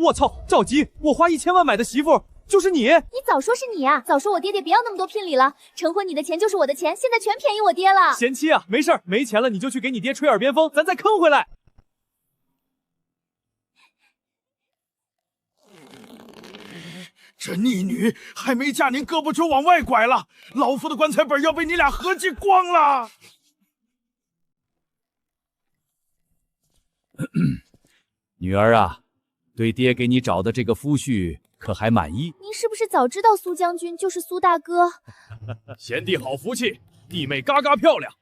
我操，赵姬，我花1000万买的媳妇就是你！你早说是你啊！早说我爹爹不要那么多聘礼了，成婚你的钱就是我的钱，现在全便宜我爹了。贤妻啊，没事儿，没钱了你就去给你爹吹耳边风，咱再坑回来。这逆女还没嫁，您胳膊就往外拐了，老夫的棺材本要被你俩合计光了。女儿啊，对爹给你找的这个夫婿可还满意？您是不是早知道苏将军就是苏大哥？贤弟好福气，弟妹嘎嘎漂亮。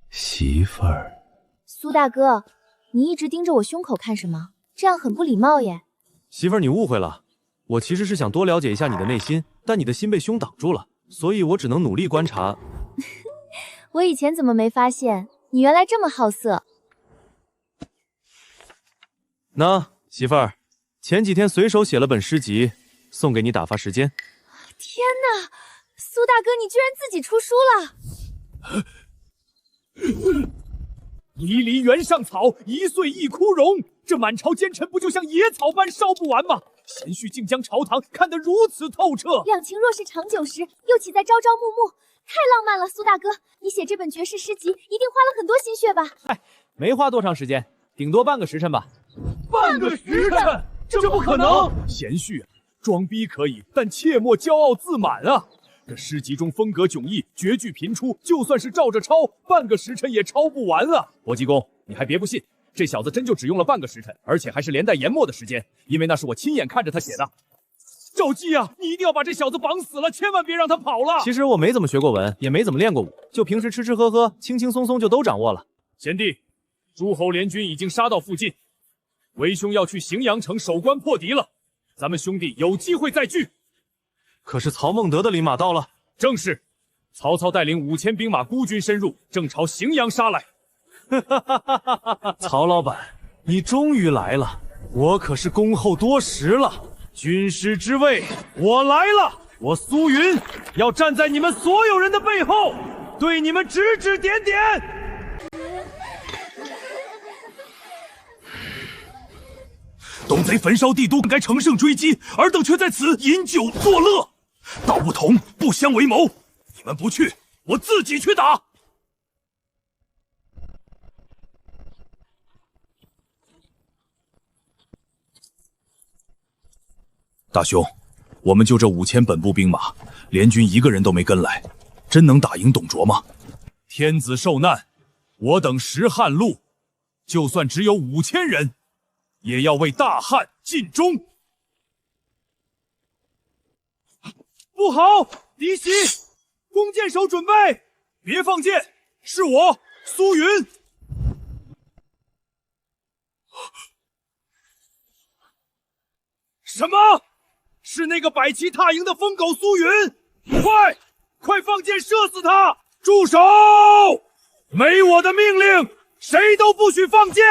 媳妇儿，苏大哥，你一直盯着我胸口看什么？这样很不礼貌耶。媳妇儿，你误会了，我其实是想多了解一下你的内心，但你的心被胸挡住了，所以我只能努力观察。我以前怎么没发现？你原来这么好色。那媳妇儿，前几天随手写了本诗集，送给你打发时间。天哪，苏大哥，你居然自己出书了！离离原上草，一岁一枯荣。这满朝奸臣不就像野草般烧不完吗？贤婿竟将朝堂看得如此透彻。两情若是长久时，又岂在朝朝暮暮？太浪漫了，苏大哥，你写这本绝世诗集一定花了很多心血吧？嗨，没花多长时间，顶多半个时辰吧。半个时辰？这不可能！贤婿，装逼可以，但切莫骄傲自满啊！这诗集中风格迥异，绝句频出，就算是照着抄，半个时辰也抄不完啊！伯济公，你还别不信，这小子真就只用了半个时辰，而且还是连带研墨的时间，因为那是我亲眼看着他写的。赵姬啊，你一定要把这小子绑死了，千万别让他跑了！其实我没怎么学过文，也没怎么练过武，就平时吃吃喝喝，轻轻松松就都掌握了。贤弟，诸侯联军已经杀到附近，为兄要去荥阳城守关破敌了，咱们兄弟有机会再聚。可是曹孟德的兵马到了。正是，曹操带领5000兵马孤军深入，正朝荥阳杀来。曹老板，你终于来了，我可是恭候多时了。军师之位，我来了！我苏云要站在你们所有人的背后，对你们指指点点。东贼焚烧帝都，该乘胜追击，尔等却在此饮酒作乐。道不同，不相为谋。你们不去，我自己去打。大兄，我们就这5000本部兵马，联军一个人都没跟来，真能打赢董卓吗？天子受难，我等识汉路，就算只有5000人，也要为大汉尽忠。不好，敌袭！弓箭手准备，别放箭，是我苏云。什么？是那个摆旗踏营的疯狗苏云！快放箭射死他！住手！没我的命令，谁都不许放箭！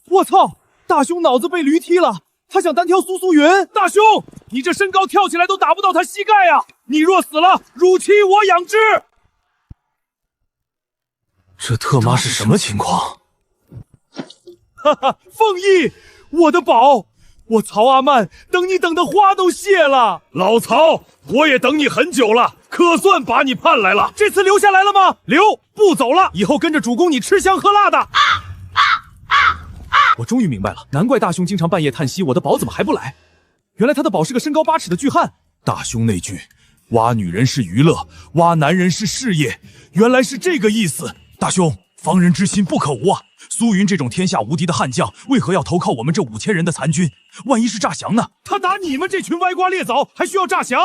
我操！大兄脑子被驴踢了，他想单挑苏云。大兄，你这身高跳起来都打不到他膝盖啊！你若死了，汝妻我养之。这特妈是什么情况？哈哈，凤翼，我的宝！我曹阿曼等你等的花都谢了。老曹，我也等你很久了，可算把你盼来了。这次留下来了吗？留，不走了。以后跟着主公你吃香喝辣的。我终于明白了，难怪大兄经常半夜叹息，我的宝怎么还不来？原来他的宝是个身高8尺的巨汉。大兄那句“挖女人是娱乐，挖男人是事业”，原来是这个意思。大兄，防人之心不可无啊！苏云这种天下无敌的悍将，为何要投靠我们这5000人的残军？万一是诈降呢？他打你们这群歪瓜裂枣，还需要诈降？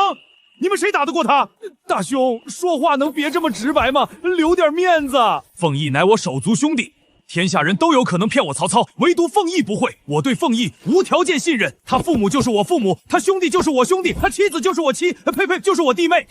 你们谁打得过他？大兄，说话能别这么直白吗？留点面子。凤翼乃我手足兄弟，天下人都有可能骗我曹操，唯独凤翼不会。我对凤翼无条件信任，他父母就是我父母，他兄弟就是我兄弟，他妻子就是我妻，呸，就是我弟妹。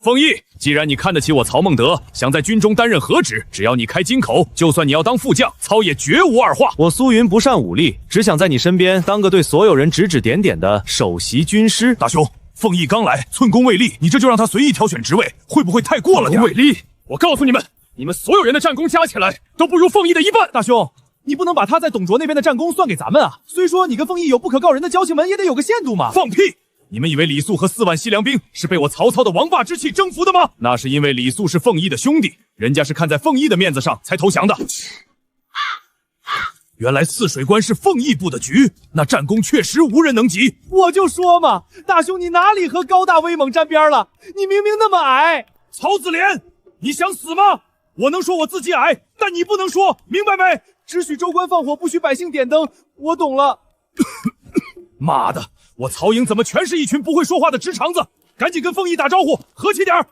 凤翼，既然你看得起我曹孟德，想在军中担任何职，只要你开金口，就算你要当副将，操也绝无二话。我苏云不善武力，只想在你身边当个对所有人指指点点的首席军师。大兄，凤翼刚来，寸功未立，你这就让他随意挑选职位，会不会太过了点？未立，我告诉你们，你们所有人的战功加起来都不如凤翼的一半。大兄，你不能把他在董卓那边的战功算给咱们啊！虽说你跟凤翼有不可告人的交情门，也得有个限度嘛。放屁！你们以为李肃和4万西凉兵是被我曹操的王霸之气征服的吗？那是因为李肃是凤翼的兄弟，人家是看在凤翼的面子上才投降的。原来泗水关是凤翼部的局，那战功确实无人能及。我就说嘛，大兄你哪里和高大威猛沾边了？你明明那么矮。曹子廉，你想死吗？我能说我自己矮，但你不能说，明白没？只许州官放火，不许百姓点灯。我懂了。妈的，我曹营怎么全是一群不会说话的直肠子？赶紧跟凤翼打招呼，和气点儿。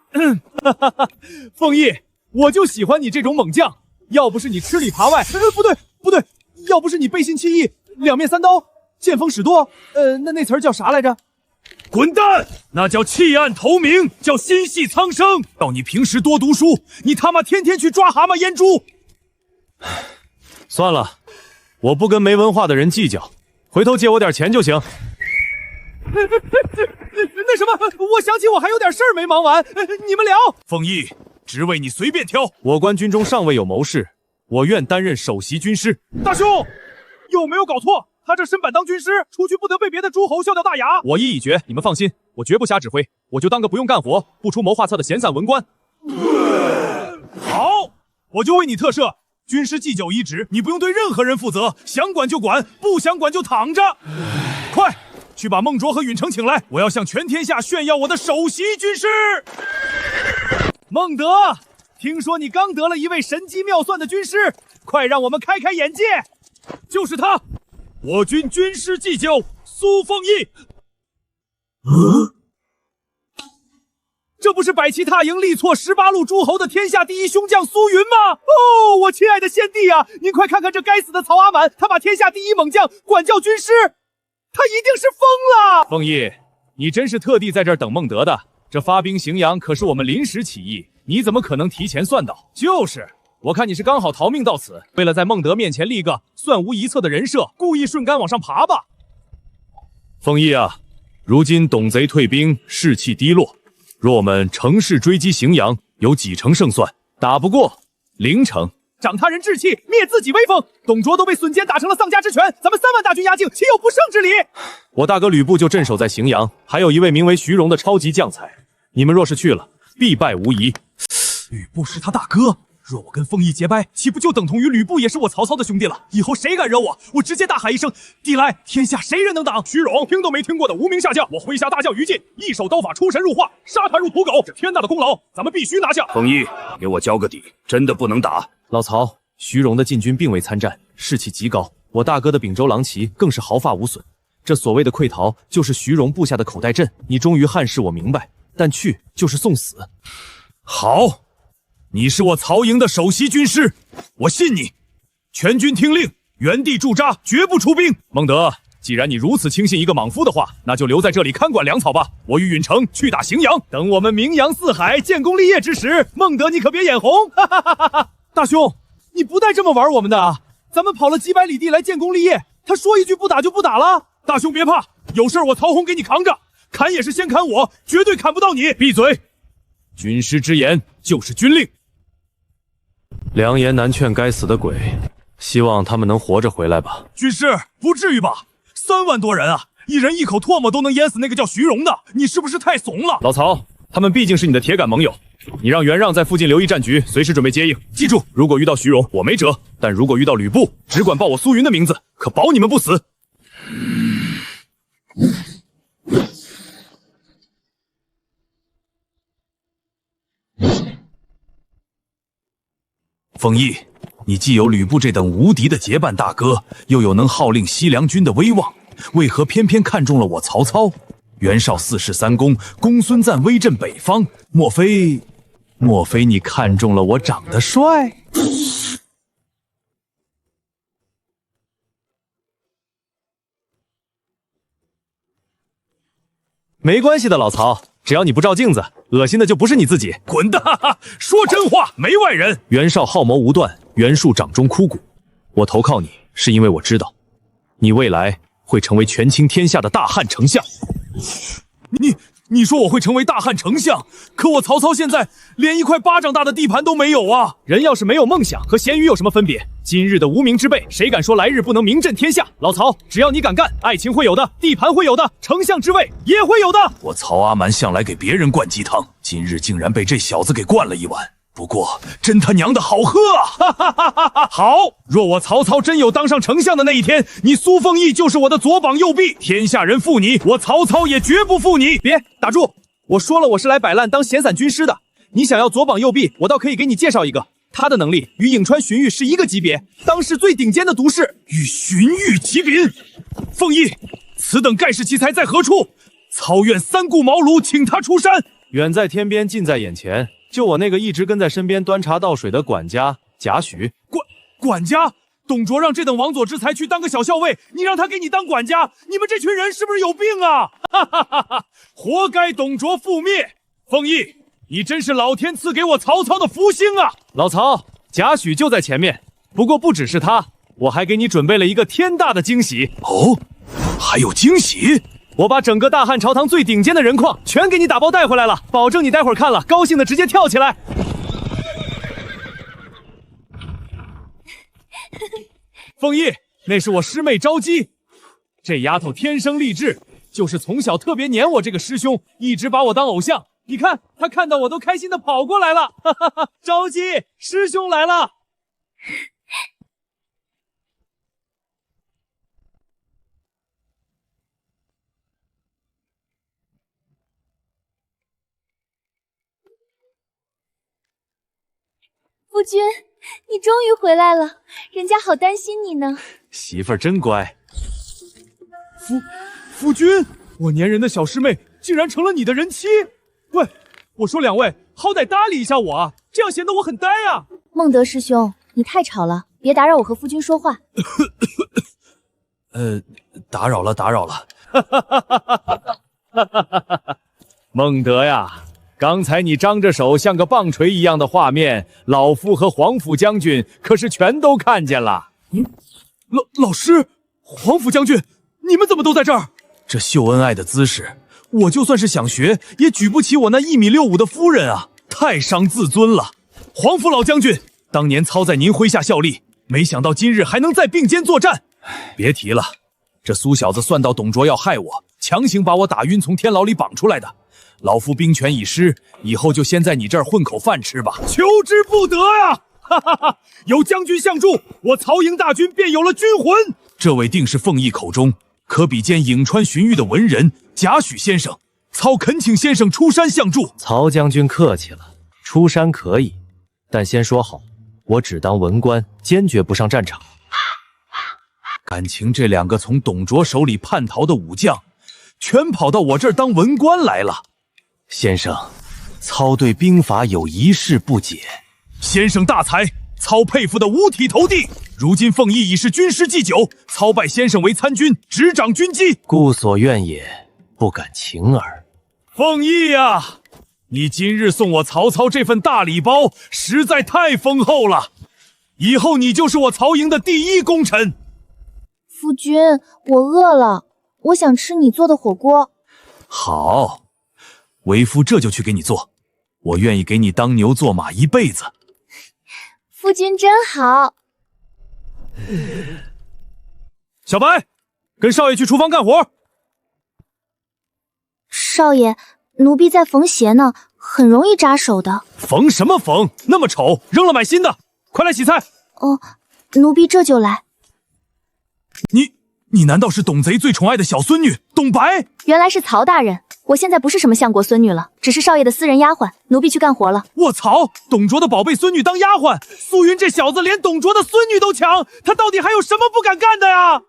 凤翼，我就喜欢你这种猛将。要不是你吃里扒外，不对，要不是你背信弃义，两面三刀，见风使舵，那词儿叫啥来着？滚蛋！那叫弃暗投明，叫心系苍生。要你平时多读书，你他妈天天去抓蛤蟆腌猪。算了，我不跟没文化的人计较，回头借我点钱就行。那什么，我想起我还有点事儿没忙完，你们聊。凤翼，职位你随便挑。我观军中尚未有谋士，我愿担任首席军师。大兄，有没有搞错？他这身板当军师，出去不得被别的诸侯笑掉大牙。我意已决，你们放心，我绝不瞎指挥，我就当个不用干活、不出谋划策的闲散文官。好，我就为你特赦。军师祭酒一职，你不用对任何人负责，想管就管，不想管就躺着。快去把孟卓和允成请来，我要向全天下炫耀我的首席军师。孟德，听说你刚得了一位神机妙算的军师，快让我们开开眼界。就是他，我军军师祭酒苏凤翼。这不是摆旗踏营力挫18路诸侯的天下第一凶将苏云吗？哦，我亲爱的先帝啊，您快看看这该死的曹阿满，他把天下第一猛将管教军师，他一定是疯了。凤翼，你真是特地在这儿等孟德的？这发兵荥阳可是我们临时起意，你怎么可能提前算到？就是，我看你是刚好逃命到此，为了在孟德面前立个算无一策的人设，故意顺杆往上爬吧。凤翼啊，如今董贼退兵，士气低落。若我们乘势追击荥阳，有几成胜算？打不过，0成。长他人志气，灭自己威风。董卓都被孙坚打成了丧家之犬，咱们3万大军压境，岂有不胜之理？我大哥吕布就镇守在荥阳，还有一位名为徐荣的超级将才。你们若是去了，必败无疑。吕布是他大哥，若我跟凤翼结拜，岂不就等同于吕布也是我曹操的兄弟了？以后谁敢惹我，我直接大喊一声：地来！天下谁人能挡？徐荣，听都没听过的无名下将，我麾下大将于禁，一手刀法出神入化，杀他如土狗，这天大的功劳，咱们必须拿下。凤翼，给我交个底，真的不能打。老曹，徐荣的禁军并未参战，士气极高，我大哥的秉州狼骑更是毫发无损。这所谓的溃逃，就是徐荣布下的口袋阵。你忠于汉室，我明白，但去就是送死。好，你是我曹营的首席军师，我信你。全军听令，原地驻扎，绝不出兵。孟德，既然你如此轻信一个莽夫的话，那就留在这里看管粮草吧。我与允成去打荥阳，等我们名扬四海、建功立业之时，孟德你可别眼红。哈哈哈哈哈！大兄，你不带这么玩我们的啊！咱们跑了几百里地来建功立业，他说一句不打就不打了。大兄别怕，有事我曹洪给你扛着，砍也是先砍我，绝对砍不到你。闭嘴！军师之言就是军令。良言难劝该死的鬼，希望他们能活着回来吧。军师，不至于吧？3万多人啊，一人一口唾沫都能淹死那个叫徐荣的，你是不是太怂了？老曹，他们毕竟是你的铁杆盟友，你让袁让在附近留意战局，随时准备接应。记住，如果遇到徐荣，我没辙；但如果遇到吕布，只管报我苏云的名字，可保你们不死。凤仪，你既有吕布这等无敌的结伴大哥，又有能号令西凉军的威望，为何偏偏看中了我曹操？袁绍四世三公，公孙瓒威震北方，莫非你看中了我长得帅？没关系的，老曹，只要你不照镜子，恶心的就不是你自己。滚蛋！说真话，没外人。袁绍好谋无断，袁术掌中枯骨。我投靠你，是因为我知道，你未来会成为权倾天下的大汉丞相。你说我会成为大汉丞相，可我曹操现在连一块巴掌大的地盘都没有啊！人要是没有梦想，和咸鱼有什么分别？今日的无名之辈，谁敢说来日不能名震天下？老曹，只要你敢干，爱情会有的，地盘会有的，丞相之位也会有的。我曹阿瞒向来给别人灌鸡汤，今日竟然被这小子给灌了一碗。不过真他娘的好喝啊！哈哈哈哈哈！好，若我曹操真有当上丞相的那一天，你苏凤义就是我的左膀右臂，天下人负你，我曹操也绝不负你。别打住！我说了，我是来摆烂当闲散军师的。你想要左膀右臂，我倒可以给你介绍一个，他的能力与颍川荀彧是一个级别，当世最顶尖的毒士。与荀彧齐名。凤义，此等盖世奇才在何处？曹愿三顾茅庐，请他出山。远在天边，近在眼前。就我那个一直跟在身边端茶倒水的管家贾诩。管家？董卓让这等王佐之才去当个小校尉，你让他给你当管家？你们这群人是不是有病啊？哈哈哈哈！活该董卓覆灭。凤义，你真是老天赐给我曹操的福星啊！老曹，贾诩就在前面。不过不只是他，我还给你准备了一个天大的惊喜。哦，还有惊喜？我把整个大汉朝堂最顶尖的人矿全给你打包带回来了，保证你待会儿看了高兴的直接跳起来。凤义，那是我师妹招姬，这丫头天生丽质，就是从小特别黏我这个师兄，一直把我当偶像。你看她看到我都开心的跑过来了，哈哈哈！招姬，师兄来了。夫君，你终于回来了，人家好担心你呢。媳妇儿真乖。夫君，我粘人的小师妹竟然成了你的人妻。喂，我说两位，好歹搭理一下我啊，这样显得我很呆啊。孟德师兄，你太吵了，别打扰我和夫君说话。打扰了。孟德呀，刚才你张着手像个棒槌一样的画面，老夫和黄甫将军可是全都看见了。老师，黄甫将军，你们怎么都在这儿？这秀恩爱的姿势，我就算是想学，也举不起我那1.65米的夫人啊，太伤自尊了。黄甫老将军，当年操在您麾下效力，没想到今日还能再并肩作战。别提了，这苏小子算到董卓要害我，强行把我打晕，从天牢里绑出来的。老夫兵权已失，以后就先在你这儿混口饭吃吧。求之不得呀！哈哈哈！有将军相助，我曹营大军便有了军魂。这位定是凤义口中可比肩颍川荀彧的文人贾诩先生。曹恳请先生出山相助。曹将军客气了，出山可以，但先说好，我只当文官，坚决不上战场。感情这两个从董卓手里叛逃的武将，全跑到我这儿当文官来了。先生，操对兵法有一事不解。先生大才，操佩服的五体投地。如今凤义已是军师祭酒，操拜先生为参军，执掌军机，故所愿也，不敢请耳。凤义呀，你今日送我曹操这份大礼包，实在太丰厚了。以后你就是我曹营的第一功臣。夫君，我饿了，我想吃你做的火锅。好，为夫这就去给你做，我愿意给你当牛做马一辈子。夫君真好。小白，跟少爷去厨房干活。少爷，奴婢在缝鞋呢，很容易扎手的。缝什么缝？那么丑，扔了买新的。快来洗菜。哦，奴婢这就来。你难道是董贼最宠爱的小孙女董白？原来是曹大人，我现在不是什么相国孙女了，只是少爷的私人丫鬟，奴婢去干活了。我操！董卓的宝贝孙女当丫鬟，苏云这小子连董卓的孙女都抢，他到底还有什么不敢干的呀？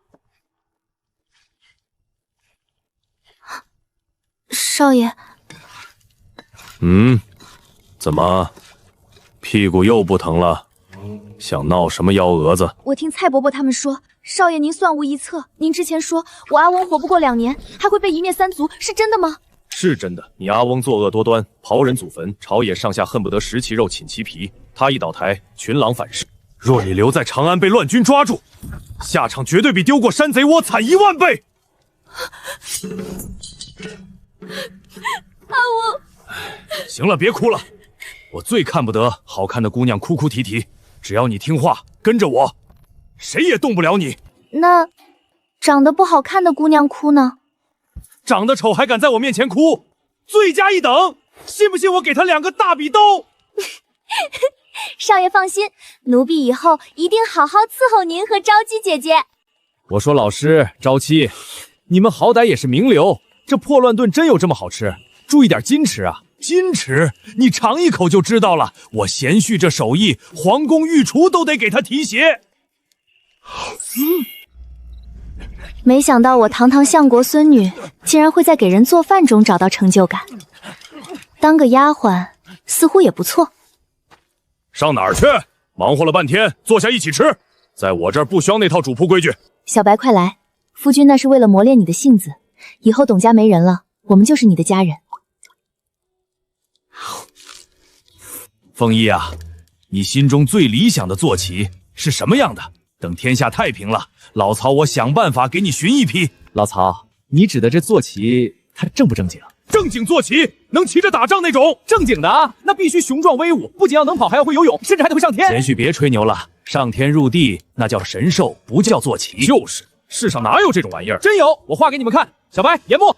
少爷，怎么屁股又不疼了？想闹什么幺蛾子？我听蔡伯伯他们说，少爷您算无一策。您之前说我阿翁活不过2年，还会被一灭三族，是真的吗？是真的。你阿翁作恶多端，刨人祖坟，朝野上下恨不得食其肉寝其皮。他一倒台，群狼反噬。若你留在长安被乱军抓住，下场绝对比丢过山贼窝惨10000倍。阿翁，行了，别哭了。我最看不得好看的姑娘哭哭啼啼。只要你听话，跟着我，谁也动不了你。那长得不好看的姑娘哭呢？长得丑还敢在我面前哭，罪加一等！信不信我给他2个大笔刀？少爷放心，奴婢以后一定好好伺候您和昭姬姐姐。我说老师、昭妻，你们好歹也是名流，这破乱炖真有这么好吃？注意点矜持啊！矜持？你尝一口就知道了。我贤婿这手艺，皇宫御厨都得给他提鞋。没想到我堂堂相国孙女，竟然会在给人做饭中找到成就感。当个丫鬟似乎也不错。上哪儿去？忙活了半天，坐下一起吃。在我这儿不需要那套主仆规矩。小白，快来！夫君那是为了磨练你的性子，以后董家没人了，我们就是你的家人。凤仪啊，你心中最理想的坐骑是什么样的？等天下太平了，老曹我想办法给你寻一匹。老曹，你指的这坐骑，它正不正经？正经坐骑，能骑着打仗那种。正经的啊，那必须雄壮威武，不仅要能跑，还要会游泳，甚至还得会上天。贤婿别吹牛了，上天入地那叫神兽，不叫坐骑。就是，世上哪有这种玩意儿？真有，我画给你们看。小白，研墨。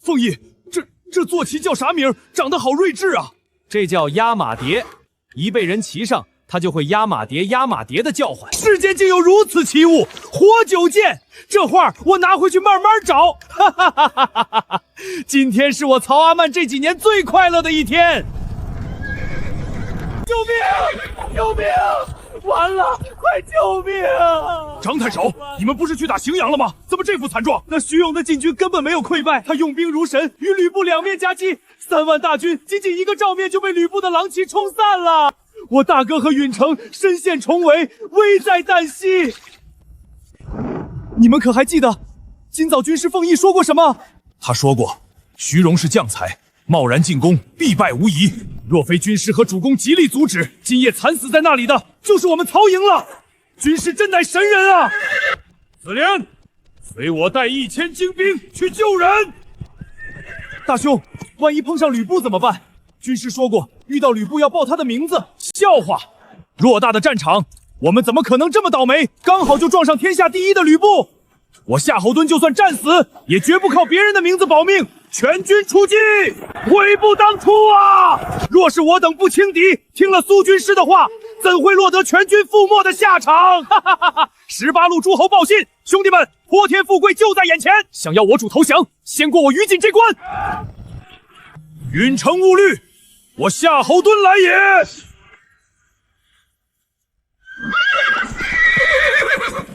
凤仪，这坐骑叫啥名？长得好睿智啊！这叫压马蝶，一被人骑上，它就会压马蝶压马蝶的叫唤。世间竟有如此奇物，活久见！这画我拿回去慢慢找。哈哈哈哈哈哈！今天是我曹阿曼这几年最快乐的一天。救命！救命！完了，快救命！张太守，你们不是去打荥阳了吗？怎么这副惨状？那徐勇的禁军根本没有溃败，他用兵如神，与吕布两面夹击，3万大军仅仅一个照面就被吕布的狼骑冲散了。我大哥和允城身陷重围，危在旦夕。你们可还记得今早军师凤仪说过什么？他说过，徐荣是将才，贸然进攻，必败无疑。若非军师和主公极力阻止，今夜惨死在那里的就是我们曹营了。军师真乃神人啊！子莲，随我带1000精兵去救人。大兄，万一碰上吕布怎么办？军师说过，遇到吕布要报他的名字。笑话！偌大的战场，我们怎么可能这么倒霉？刚好就撞上天下第一的吕布。我夏侯惇就算战死，也绝不靠别人的名字保命。全军出击，悔不当初啊！若是我等不轻敌，听了苏军师的话，怎会落得全军覆没的下场？哈哈哈哈！18路诸侯报信，兄弟们，泼天富贵就在眼前，想要我主投降，先过我于禁这关。允城勿虑，我夏侯惇来也！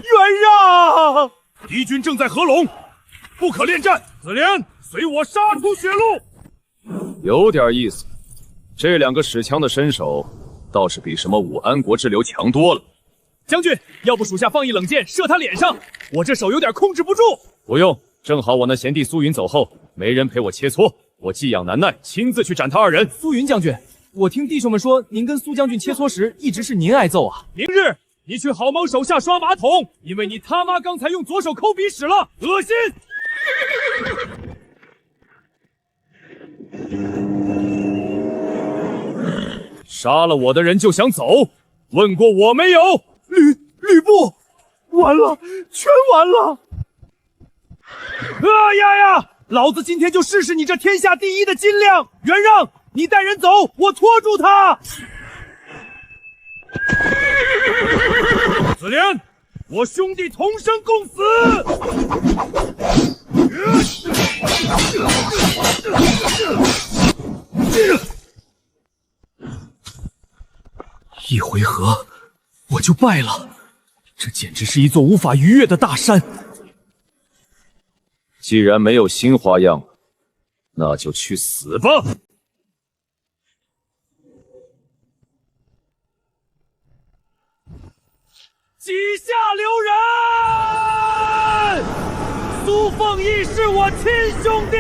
袁让，敌军正在合拢，不可恋战。子莲，随我杀出血路。有点意思，这2个使枪的身手，倒是比什么武安国之流强多了。将军，要不属下放一冷箭射他脸上？我这手有点控制不住。不用，正好我那贤弟苏云走后，没人陪我切磋，我寄养难耐，亲自去斩他2人。苏云将军，我听弟兄们说，您跟苏将军切磋时，一直是您挨揍啊。明日你去好蒙手下刷马桶，因为你他妈刚才用左手抠鼻屎了，恶心！杀了我的人就想走，问过我没有？吕布，完了，全完了！呀！老子今天就试试你这天下第一的斤两！袁让，你带人走，我拖住他。子莲，我兄弟同生共死！一回合我就败了，这简直是一座无法逾越的大山。既然没有新花样了，那就去死吧！几下留人！苏凤义是我亲兄弟。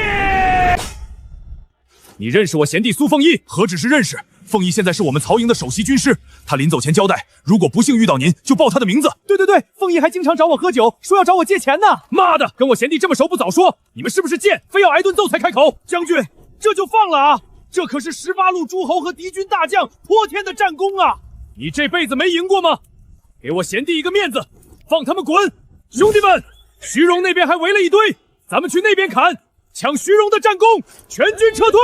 你认识我贤弟苏凤义？何止是认识，凤义现在是我们曹营的首席军师。他临走前交代，如果不幸遇到您，就报他的名字。对，凤义还经常找我喝酒，说要找我借钱呢。妈的，跟我贤弟这么熟不早说！你们是不是贱，非要挨顿揍才开口？将军，这就放了啊！这可是18路诸侯和敌军大将泼天的战功啊！你这辈子没赢过吗？给我贤弟一个面子，放他们滚！兄弟们，徐荣那边还围了一堆，咱们去那边砍，抢徐荣的战功，全军撤退！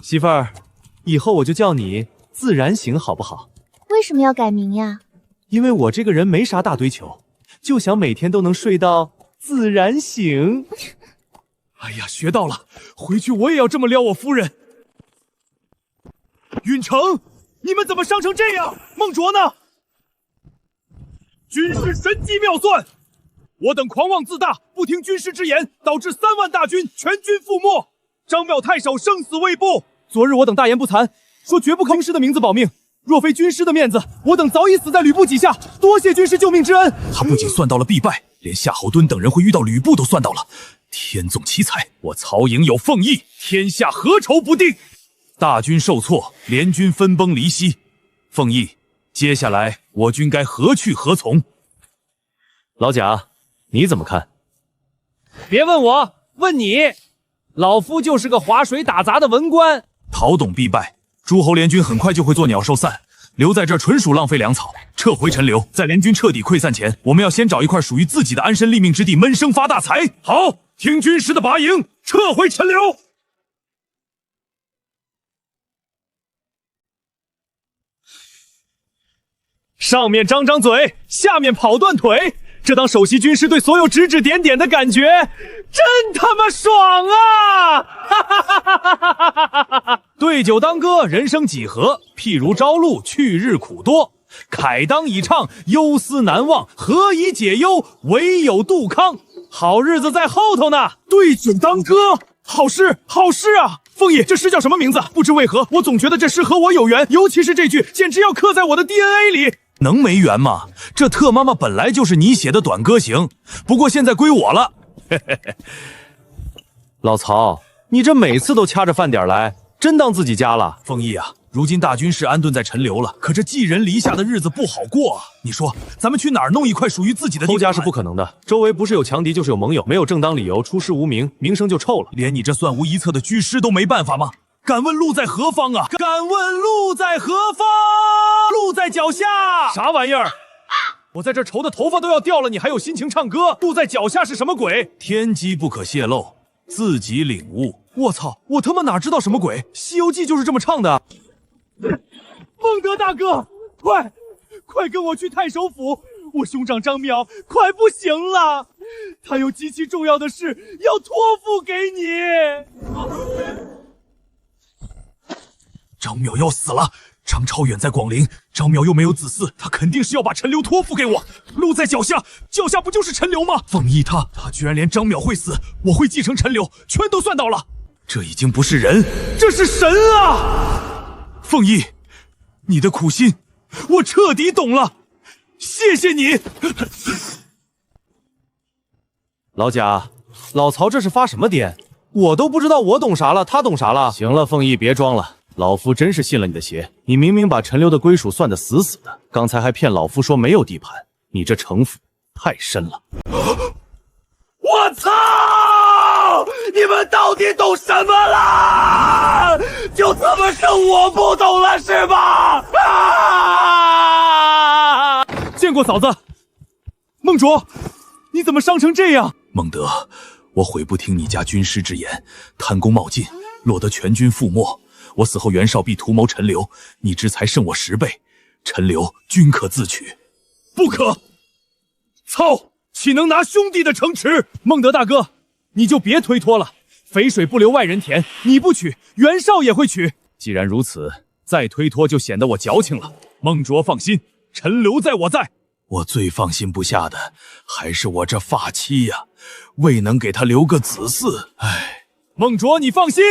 媳妇儿，以后我就叫你自然醒好不好？为什么要改名呀？因为我这个人没啥大追求，就想每天都能睡到自然醒。哎呀，学到了，回去我也要这么撩我夫人。允成，你们怎么伤成这样？孟卓呢？军师神机妙算，我等狂妄自大，不听军师之言，导致3万大军全军覆没。张邈太守生死未卜。昨日我等大言不惭，说绝不靠军师的名字保命。若非军师的面子，我等早已死在吕布旗下。多谢军师救命之恩。他不仅算到了必败，连夏侯惇等人会遇到吕布都算到了。天纵奇才，我曹营有凤义，天下何愁不定？大军受挫，联军分崩离析。凤义，接下来我军该何去何从？老贾，你怎么看？别问我，问你。老夫就是个划水打杂的文官。陶董必败，诸侯联军很快就会作鸟兽散，留在这儿纯属浪费粮草。撤回陈留，在联军彻底溃散前，我们要先找一块属于自己的安身立命之地，闷声发大财。好，听军师的拔营，撤回陈留。上面张张嘴，下面跑断腿，这当首席军师对所有指指点点的感觉，真他妈爽啊！哈哈哈哈哈哈！对酒当歌，人生几何？譬如朝露，去日苦多。慨当以畅，忧思难忘。何以解忧？唯有杜康。好日子在后头呢。对酒当歌，好诗，好诗啊！凤义，这诗叫什么名字？不知为何，我总觉得这诗和我有缘，尤其是这句，简直要刻在我的 DNA 里。能没缘吗？这特妈妈本来就是你写的短歌行，不过现在归我了。老曹，你这每次都掐着饭点来，真当自己家了？凤义啊，如今大军是安顿在陈留了，可这寄人篱下的日子不好过啊！你说，咱们去哪儿弄一块属于自己的地？偷家是不可能的，周围不是有强敌就是有盟友，没有正当理由出师无名，名声就臭了。连你这算无一策的军师都没办法吗？敢问路在何方啊？敢问路在何方？路在脚下。啥玩意儿？我在这愁的头发都要掉了，你还有心情唱歌？路在脚下是什么鬼？天机不可泄露，自己领悟。我操，我他妈哪知道什么鬼？《西游记》就是这么唱的。孟德大哥，快跟我去太守府，我兄长张邈快不行了，他有极其重要的事要托付给你。张邈要死了，张超远在广陵，张邈又没有子嗣，他肯定是要把陈留托付给我。路在脚下，脚下不就是陈留吗？凤义他居然连张邈会死，我会继承陈留，全都算到了。这已经不是人，这是神啊！凤义，你的苦心，我彻底懂了，谢谢你。老贾，老曹这是发什么癫？我都不知道我懂啥了，他懂啥了？行了，凤义，别装了。老夫真是信了你的邪，你明明把陈留的归属算得死死的，刚才还骗老夫说没有地盘，你这城府太深了。我操！你们到底懂什么了？就这么剩我不懂了是吧？啊！见过嫂子。孟卓，你怎么伤成这样？孟德，我悔不听你家军师之言，贪功冒进，落得全军覆没。我死后袁绍必图谋陈留，你之才胜我10倍，陈留均可自取。不可！操！岂能拿兄弟的城池？孟德大哥，你就别推脱了。肥水不流外人田，你不取，袁绍也会取。既然如此，再推脱就显得我矫情了。孟卓放心，陈留在我在。我最放心不下的还是我这发妻呀，未能给他留个子嗣。唉，孟卓，你放心，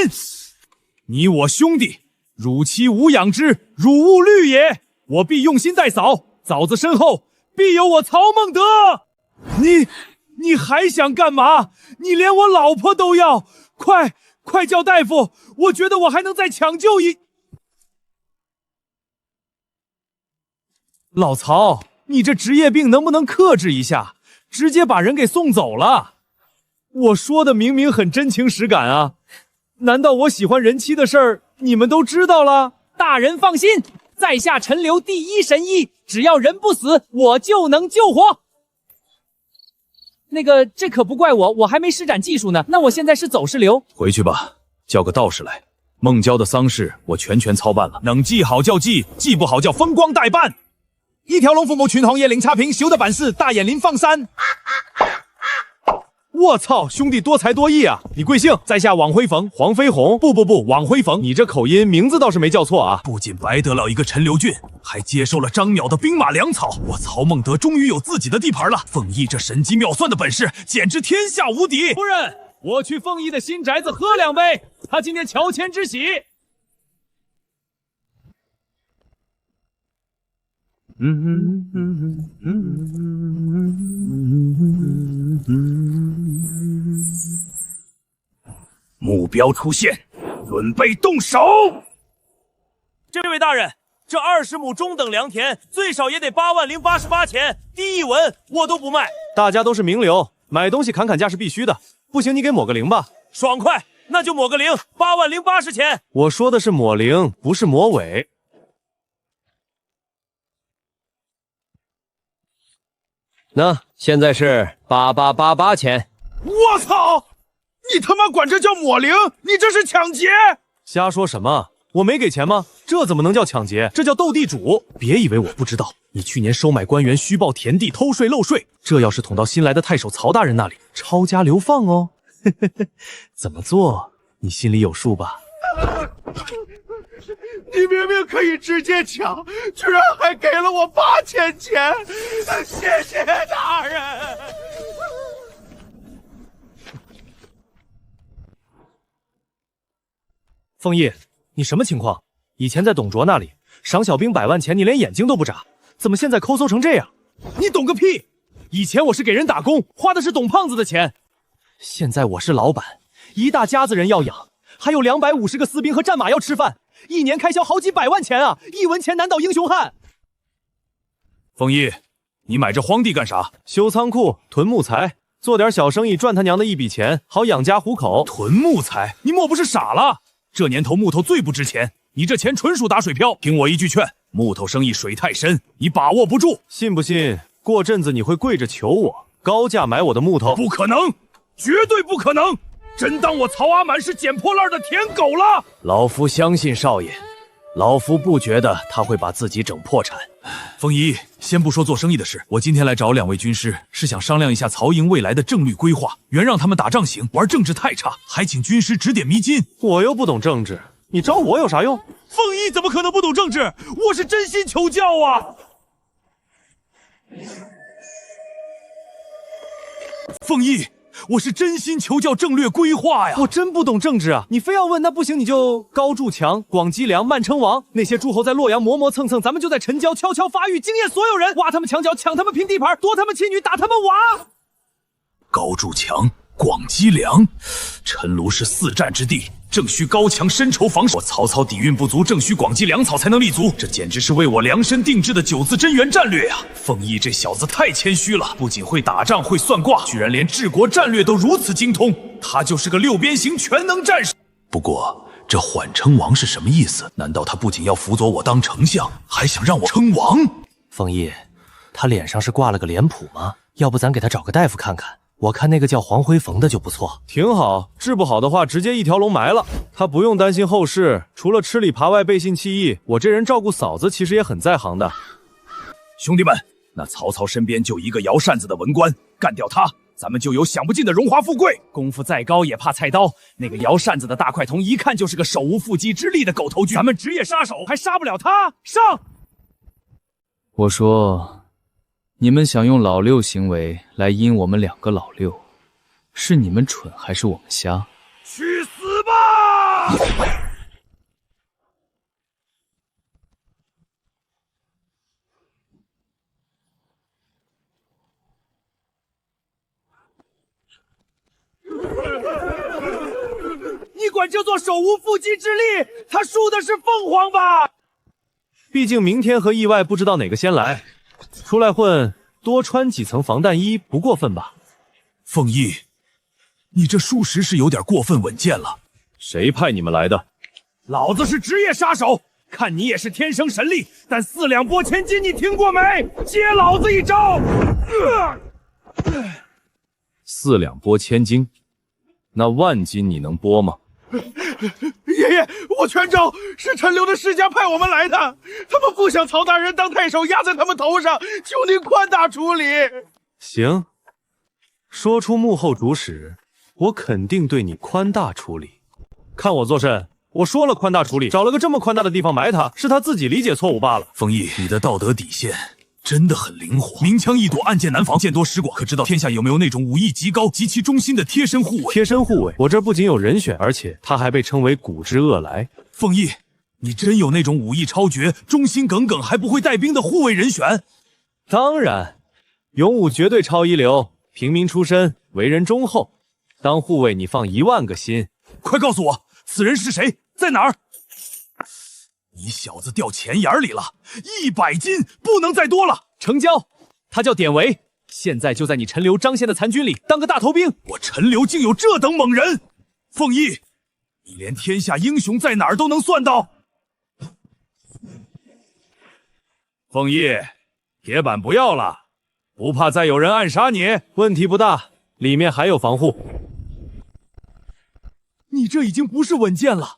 你我兄弟，汝妻无养之，汝勿虑也。我必用心待嫂，嫂子身后必有我曹孟德。你还想干嘛？你连我老婆都要！快叫大夫！我觉得我还能再抢救一……老曹，你这职业病能不能克制一下？直接把人给送走了。我说的明明很真情实感啊！难道我喜欢人妻的事儿你们都知道了？大人放心，在下陈留第一神医，只要人不死，我就能救活。这可不怪我，我还没施展技术呢。那我现在是走是留？回去吧，叫个道士来。孟郊的丧事我全操办了，能记好叫记，记不好叫风光代办。一条龙父母群红叶领差评，修的版式大眼林放山。我操，兄弟多才多艺啊！你贵姓？在下王辉逢，黄飞鸿。不，王辉逢。你这口音，名字倒是没叫错啊。不仅白得了一个陈留郡，还接受了张邈的兵马粮草。我曹孟德终于有自己的地盘了。凤翼这神机妙算的本事，简直天下无敌。夫人，我去凤翼的新宅子喝2杯，他今天乔迁之喜。目标出现，准备动手。这位大人，这20亩中等良田最少也得8万零88钱，低一文我都不卖。大家都是名流，买东西砍价是必须的。不行，你给抹个零吧。爽快，那就抹个零，8万零80钱。我说的是抹零，不是抹尾。那现在是8888钱。我操！你他妈管这叫抹零？你这是抢劫！瞎说什么？我没给钱吗？这怎么能叫抢劫？这叫斗地主！别以为我不知道，你去年收买官员，虚报田地，偷税漏税，这要是捅到新来的太守曹大人那里，抄家流放哦。怎么做？你心里有数吧？你明明可以直接抢，居然还给了我8000钱，谢谢大人。凤翼，你什么情况？以前在董卓那里赏小兵100万钱，你连眼睛都不眨，怎么现在抠搜成这样？你懂个屁！以前我是给人打工，花的是董胖子的钱。现在我是老板，一大家子人要养，还有250个私兵和战马要吃饭，一年开销好几百万钱啊！一文钱难倒英雄汉。凤翼，你买这荒地干啥？修仓库，囤木材，做点小生意，赚他娘的一笔钱，好养家糊口。囤木材？你莫不是傻了？这年头木头最不值钱，你这钱纯属打水漂。听我一句劝，木头生意水太深，你把握不住。信不信过阵子你会跪着求我，高价买我的木头？不可能，绝对不可能！真当我曹阿满是捡破烂的舔狗了？老夫相信少爷，老夫不觉得他会把自己整破产。凤仪，先不说做生意的事，我今天来找2位军师，是想商量一下曹营未来的政律规划。原让他们打仗行，玩政治太差，还请军师指点迷津。我又不懂政治，你找我有啥用？凤仪怎么可能不懂政治？我是真心求教啊！凤仪，我是真心求教政略规划呀！我真不懂政治啊！你非要问，那不行，你就高筑墙、广积粮、慢称王。那些诸侯在洛阳磨磨蹭蹭，咱们就在陈郊悄悄发育，惊艳所有人，挖他们墙角，抢他们平地盘，夺他们妻女，打他们娃。高筑墙，广积粮，陈卢是4战之地，正需高墙深筹防守。我曹操底蕴不足，正需广积粮草才能立足。这简直是为我量身定制的9字真元战略呀！凤翼这小子太谦虚了，不仅会打仗，会算卦，居然连治国战略都如此精通。他就是个6边形全能战士。不过这缓称王是什么意思？难道他不仅要辅佐我当丞相，还想让我称王？凤翼，他脸上是挂了个脸谱吗？要不咱给他找个大夫看看。我看那个叫黄辉逢的就不错，挺好。治不好的话，直接一条龙埋了。他不用担心后事，除了吃里扒外背信弃义，我这人照顾嫂子其实也很在行的。兄弟们，那曹操身边就一个摇扇子的文官，干掉他，咱们就有享不尽的荣华富贵。功夫再高也怕菜刀，那个摇扇子的大块头一看就是个手无缚鸡之力的狗头军，咱们职业杀手还杀不了他。上！我说，你们想用老六行为来阴我们2个老六，是你们蠢还是我们瞎？去死吧！你管这座手无缚鸡之力，他输的是凤凰吧？毕竟明天和意外不知道哪个先来，出来混多穿几层防弹衣不过分吧？凤翼，你这属实是有点过分稳健了。谁派你们来的？老子是职业杀手，看你也是天生神力，但4两拨千斤你听过没？接老子一招！4两拨千斤，那万斤你能拨吗？爷爷，我全招是陈留的世家派我们来的，他们不想曹大人当太守压在他们头上，求您宽大处理。行，说出幕后主使，我肯定对你宽大处理。看我做甚？我说了宽大处理，找了个这么宽大的地方埋他，是他自己理解错误罢了。凤翼，你的道德底线真的很灵活，明枪易躲，暗箭难防，见多识广。可知道天下有没有那种武艺极高、极其忠心的贴身护卫？贴身护卫，我这不仅有人选，而且他还被称为古之恶来。凤翼，你真有那种武艺超绝、忠心耿耿还不会带兵的护卫人选？当然，勇武绝对超一流，平民出身，为人忠厚。当护卫你放1万个心。快告诉我，此人是谁，在哪儿？你小子掉钱眼里了，100斤不能再多了。成交，他叫典韦，现在就在你陈留张先的残军里当个大头兵。我陈留竟有这等猛人！凤翼，你连天下英雄在哪儿都能算到。凤翼，铁板不要了，不怕再有人暗杀你？问题不大，里面还有防护。你这已经不是稳健了，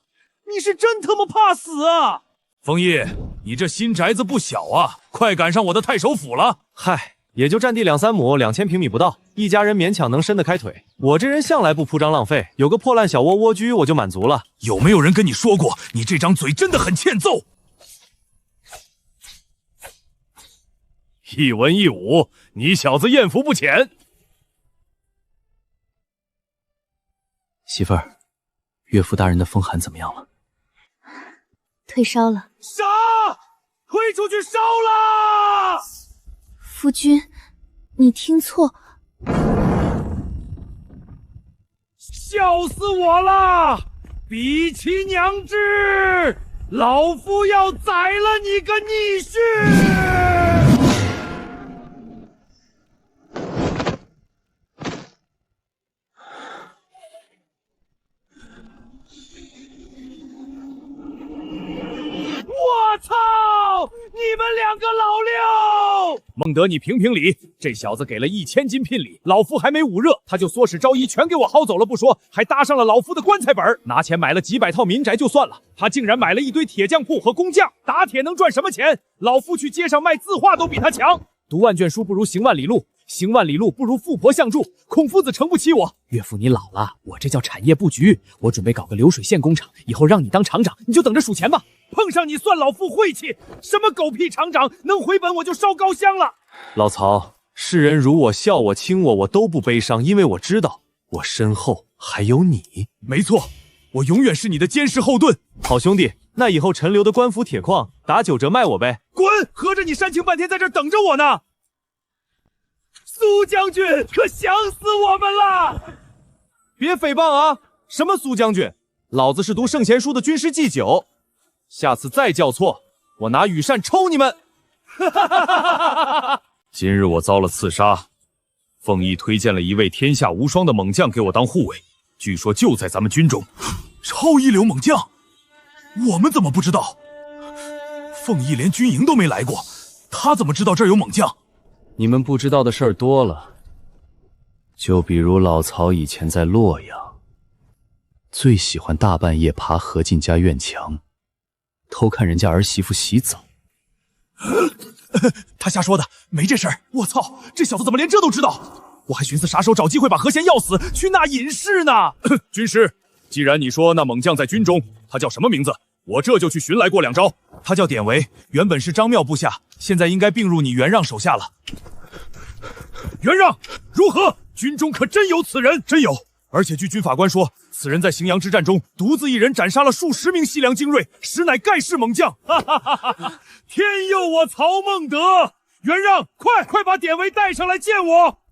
你是真他妈怕死啊！凤翼，你这新宅子不小啊，快赶上我的太守府了。嗨，也就占地2、3亩，2000平米不到，一家人勉强能伸得开腿。我这人向来不铺张浪费，有个破烂小窝蜗居我就满足了。有没有人跟你说过，你这张嘴真的很欠揍？一文一武，你小子艳福不浅。媳妇儿，岳父大人的风寒怎么样了？退烧了。杀！推出去烧了！夫君，你听错。笑死我了！比其娘之，老夫要宰了你个逆婿！我操！你们2个老六！孟德，你评评理，这小子给了1000斤聘礼，老夫还没捂热，他就唆使昭仪全给我薅走了不说，还搭上了老夫的棺材本，拿钱买了几百套民宅就算了，他竟然买了一堆铁匠铺和工匠，打铁能赚什么钱？老夫去街上卖字画都比他强。读万卷书不如行万里路，行万里路不如富婆相助，孔夫子撑不起我。岳父你老了，我这叫产业布局，我准备搞个流水线工厂，以后让你当厂长，你就等着数钱吧。碰上你算老夫晦气，什么狗屁厂长，能回本我就烧高香了。老曹，世人辱我、笑我、轻我，我都不悲伤，因为我知道我身后还有你。没错，我永远是你的坚实后盾。好兄弟，那以后陈留的官府铁矿打9折卖我呗。滚！合着你煽情半天在这等着我呢。苏将军可想死我们了！别诽谤啊！什么苏将军？老子是读圣贤书的军师祭酒，下次再叫错，我拿羽扇抽你们！今日我遭了刺杀，凤翼推荐了一位天下无双的猛将给我当护卫，据说就在咱们军中。超一流猛将，我们怎么不知道？凤翼连军营都没来过，他怎么知道这儿有猛将？你们不知道的事儿多了。就比如老曹以前在洛阳，最喜欢大半夜爬何进家院墙，偷看人家儿媳妇洗澡。他瞎说的，没这事儿。我操，这小子怎么连这都知道？我还寻思啥时候找机会把何贤要死，去纳隐士呢。军师，既然你说那猛将在军中，他叫什么名字？我这就去寻来过两招。他叫典韦，原本是张庙部下，现在应该并入你袁让手下了。袁让如何？军中可真有此人？真有，而且据军法官说，此人在荥阳之战中独自一人斩杀了数十名西凉精锐，实乃盖世猛将。哈哈哈哈！天佑我曹孟德！袁让，快把典韦带上来见我！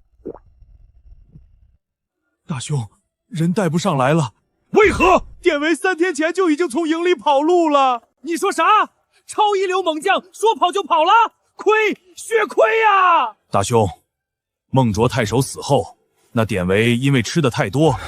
大兄，人带不上来了。为何？典韦3天前就已经从营里跑路了。你说啥？超一流猛将说跑就跑了？血亏呀！大兄，孟卓太守死后，那典韦因为吃的太多，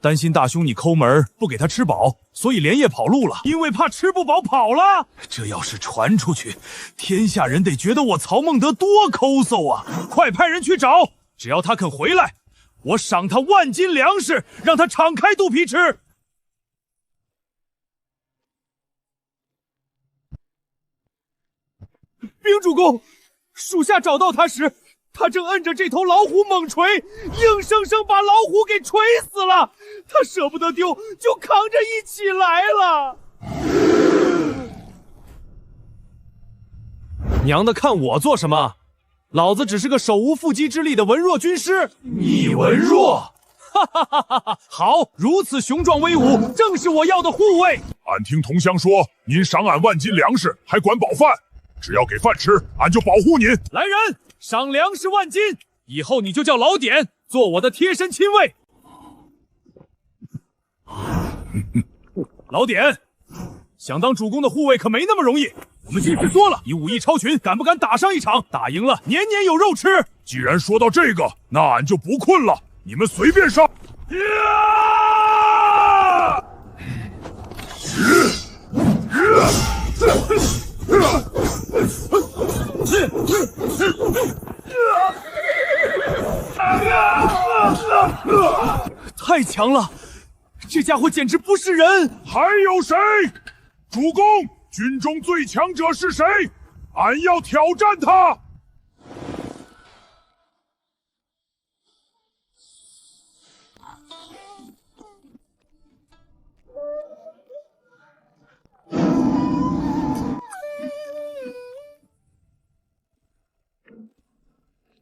担心大兄你抠门不给他吃饱，所以连夜跑路了。因为怕吃不饱跑了。这要是传出去，天下人得觉得我曹孟德多抠搜啊！快派人去找，只要他肯回来，我赏他1万斤粮食，让他敞开肚皮吃。禀主公，属下找到他时，他正摁着这头老虎猛锤，硬生生把老虎给锤死了。他舍不得丢，就扛着一起来了。娘的，看我做什么？老子只是个手无缚鸡之力的文弱军师。你文弱？哈哈哈哈哈！好，如此雄壮威武，正是我要的护卫。俺听同乡说，您赏俺1万斤粮食，还管饱饭。只要给饭吃，俺就保护您。来人，赏粮食1万斤，以后你就叫老典，做我的贴身亲卫。老典，想当主公的护卫可没那么容易。我们进去说了，你武艺超群，敢不敢打上一场？打赢了，年年有肉吃。既然说到这个，那俺就不困了，你们随便上。太强了，这家伙简直不是人！还有谁？主公，军中最强者是谁？俺要挑战他！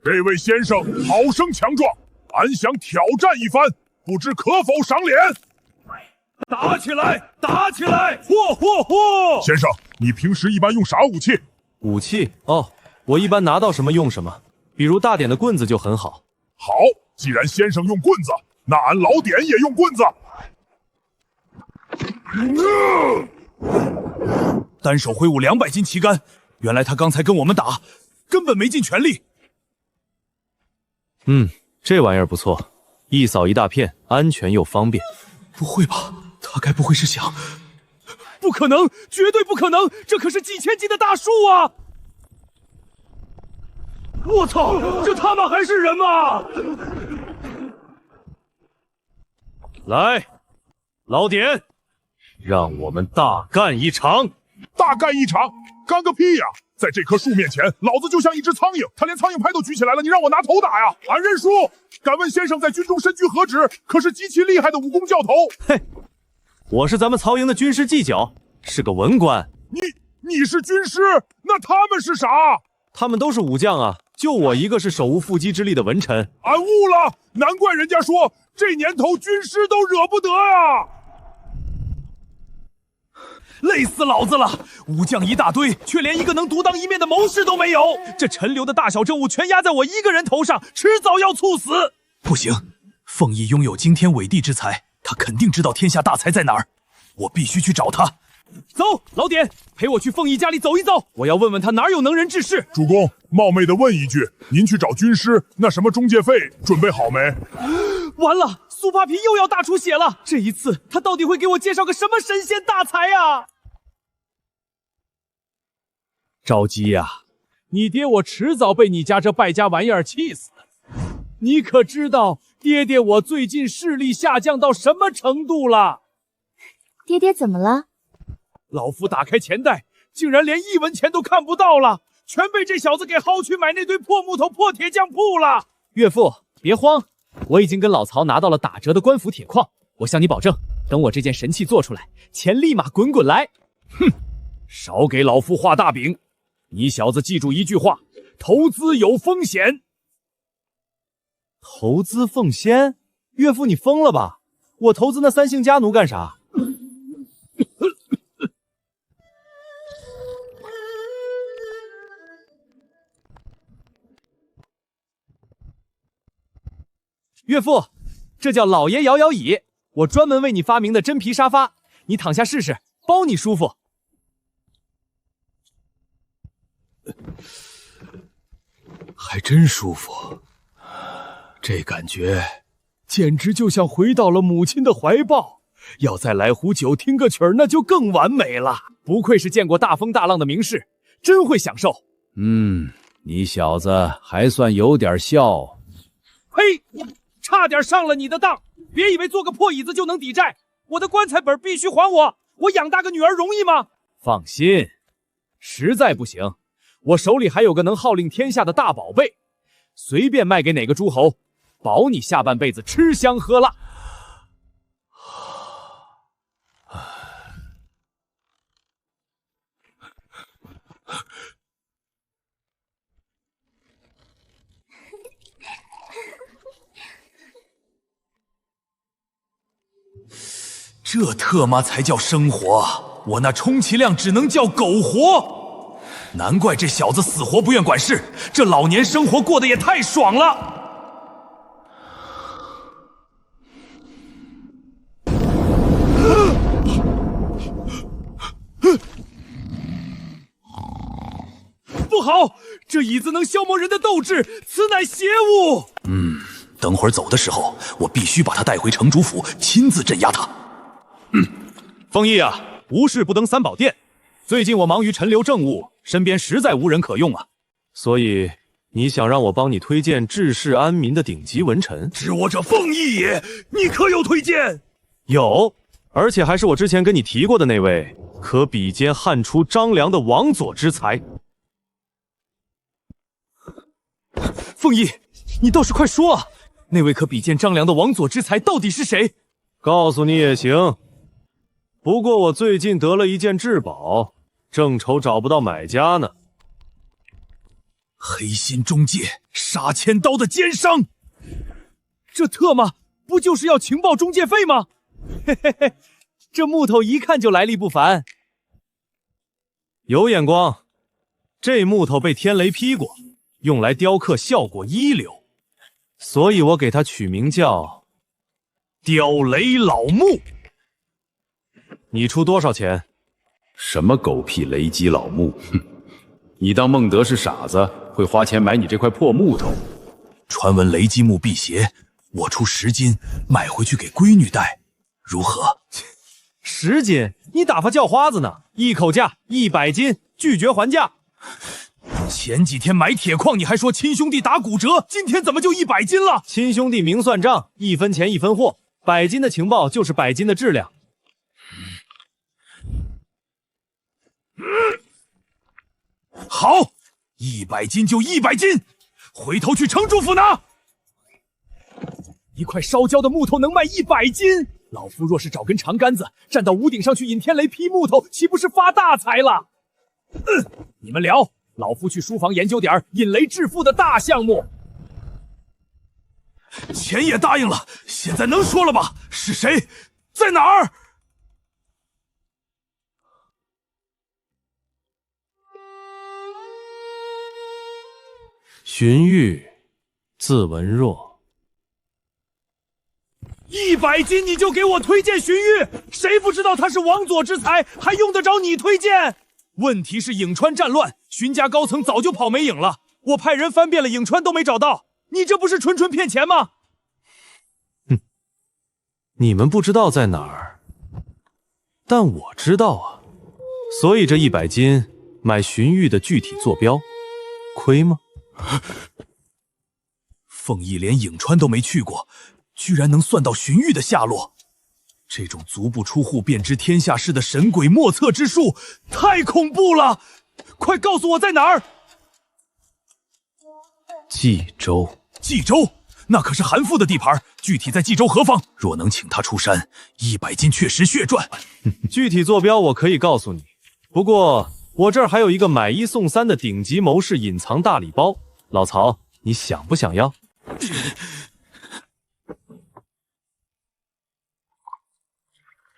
这位先生好生强壮，俺想挑战一番，不知可否赏脸？打起来！打起来！嚯！先生，你平时一般用啥武器？武器？哦，我一般拿到什么用什么，比如大点的棍子就很好。好，既然先生用棍子，那俺老典也用棍子。单手挥舞200斤旗杆，原来他刚才跟我们打，根本没尽全力。这玩意儿不错，一扫一大片，安全又方便。不会吧？他该不会是想……不可能，绝对不可能！这可是几千斤的大树啊！我操，这他妈还是人吗？来，老典，让我们大干一场！大干一场？干个屁呀！在这棵树面前，老子就像一只苍蝇，他连苍蝇拍都举起来了，你让我拿头打呀？俺认输。敢问先生在军中身居何职？可是极其厉害的武功教头。嘿，我是咱们曹营的军师祭酒，是个文官。你是军师，那他们是啥？他们都是武将啊，就我一个是手无缚鸡之力的文臣。俺悟了，难怪人家说这年头军师都惹不得呀。累死老子了！武将一大堆，却连一个能独当一面的谋士都没有。这陈留的大小政务全压在我一个人头上，迟早要猝死。不行，凤翼拥有惊天伟地之才，他肯定知道天下大才在哪儿，我必须去找他。走，老典，陪我去凤翼家里走一走，我要问问他哪有能人志士。主公，冒昧的问一句，您去找军师，那什么中介费准备好没？完了，苏扒皮又要大出血了。这一次，他到底会给我介绍个什么神仙大才啊？着急呀，你爹我迟早被你家这败家玩意儿气死。你可知道爹爹，我最近视力下降到什么程度了？爹爹怎么了？老夫打开钱袋，竟然连1文钱都看不到了，全被这小子给薅去买那堆破木头、破铁匠铺了。岳父，别慌，我已经跟老曹拿到了打折的官府铁矿，我向你保证，等我这件神器做出来，钱立马滚滚来。哼，少给老夫画大饼！你小子记住一句话：投资有风险。投资奉先？岳父，你疯了吧？我投资那3姓家奴干啥？岳父，这叫老爷摇摇椅，我专门为你发明的真皮沙发，你躺下试试，包你舒服。还真舒服，这感觉简直就像回到了母亲的怀抱。要再来壶酒，听个曲儿，那就更完美了。不愧是见过大风大浪的名士，真会享受。你小子还算有点笑。呸！差点上了你的当！别以为坐个破椅子就能抵债，我的棺材本必须还我！我养大个女儿容易吗？放心，实在不行，我手里还有个能号令天下的大宝贝，随便卖给哪个诸侯，保你下半辈子吃香喝辣。这特妈才叫生活，我那充其量只能叫苟活。难怪这小子死活不愿管事，这老年生活过得也太爽了。不好，这椅子能消磨人的斗志，此乃邪物。等会儿走的时候，我必须把他带回城主府，亲自镇压他。凤翼啊，无事不登三宝殿。最近我忙于陈留政务，身边实在无人可用啊。所以你想让我帮你推荐治世安民的顶级文臣？知我者凤翼也，你可有推荐？有，而且还是我之前跟你提过的那位，可比肩汉初张良的王佐之才。凤翼，你倒是快说啊！那位可比肩张良的王佐之才到底是谁？告诉你也行。不过我最近得了一件至宝，正愁找不到买家呢。黑心中介，杀千刀的奸商，这特么不就是要情报中介费吗？嘿嘿嘿，这木头一看就来历不凡，有眼光。这木头被天雷劈过，用来雕刻效果一流，所以我给它取名叫雕雷老木。你出多少钱？什么狗屁雷击老木？哼！你当孟德是傻子，会花钱买你这块破木头？传闻雷击木辟邪，我出10斤买回去给闺女戴，如何？10斤？你打发叫花子呢？一口价100斤，拒绝还价。前几天买铁矿你还说亲兄弟打骨折，今天怎么就100斤了？亲兄弟明算账，1分钱1分货，100斤的情报就是100斤的质量。好，100斤就100斤，回头去城主府拿。一块烧焦的木头能卖100斤，老夫若是找根长杆子，站到屋顶上去引天雷劈木头，岂不是发大财了？你们聊，老夫去书房研究点引雷致富的大项目。钱也答应了，现在能说了吧？是谁？在哪儿？荀彧，字文若。100斤你就给我推荐荀彧？谁不知道他是王佐之才，还用得着你推荐？问题是颍川战乱，荀家高层早就跑没影了，我派人翻遍了颍川都没找到，你这不是纯纯骗钱吗？你们不知道在哪儿，但我知道啊。所以这100斤买荀彧的具体坐标，亏吗？凤翼连颍川都没去过，居然能算到荀彧的下落。这种足不出户便知天下事的神鬼莫测之术，太恐怖了！快告诉我在哪儿！冀州，冀州，那可是韩馥的地盘，具体在冀州何方？若能请他出山，100斤确实血赚。具体坐标我可以告诉你，不过我这儿还有一个买1送3的顶级谋士隐藏大礼包，老曹，你想不想要？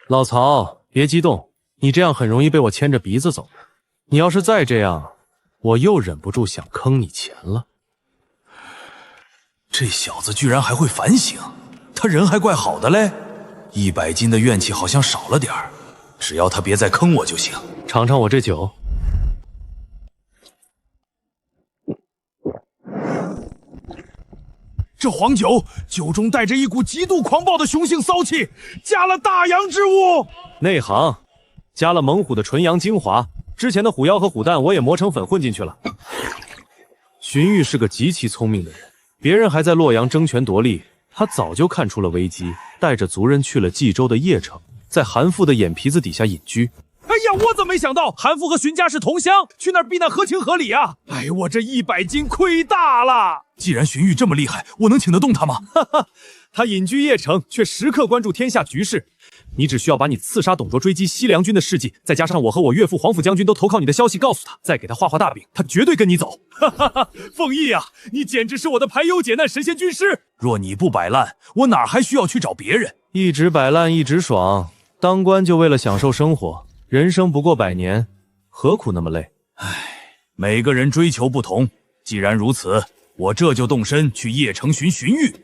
老曹，别激动，你这样很容易被我牵着鼻子走的。你要是再这样，我又忍不住想坑你钱了。这小子居然还会反省，他人还怪好的嘞。100斤的怨气好像少了点儿，只要他别再坑我就行。尝尝我这酒。这黄酒，酒中带着一股极度狂暴的雄性骚气，加了大洋之物。内行，加了猛虎的纯阳精华，之前的虎腰和虎蛋我也磨成粉混进去了。荀彧是个极其聪明的人，别人还在洛阳争权夺利，他早就看出了危机，带着族人去了冀州的邺城，在韩馥的眼皮子底下隐居。哎呀，我怎么没想到韩馥和荀家是同乡，去那儿避难合情合理啊！哎，我这100斤亏大了。既然荀彧这么厉害，我能请得动他吗？哈哈，他隐居邺城，却时刻关注天下局势。你只需要把你刺杀董卓追击西凉军的事迹，再加上我和我岳父黄甫将军都投靠你的消息告诉他，再给他画画大饼，他绝对跟你走。哈哈哈，凤翼啊，你简直是我的排忧解难神仙军师。若你不摆烂，我哪还需要去找别人？一直摆烂一直爽，当官就为了享受生活，人生不过100年，何苦那么累？唉，每个人追求不同，既然如此，我这就动身去邺城寻荀彧。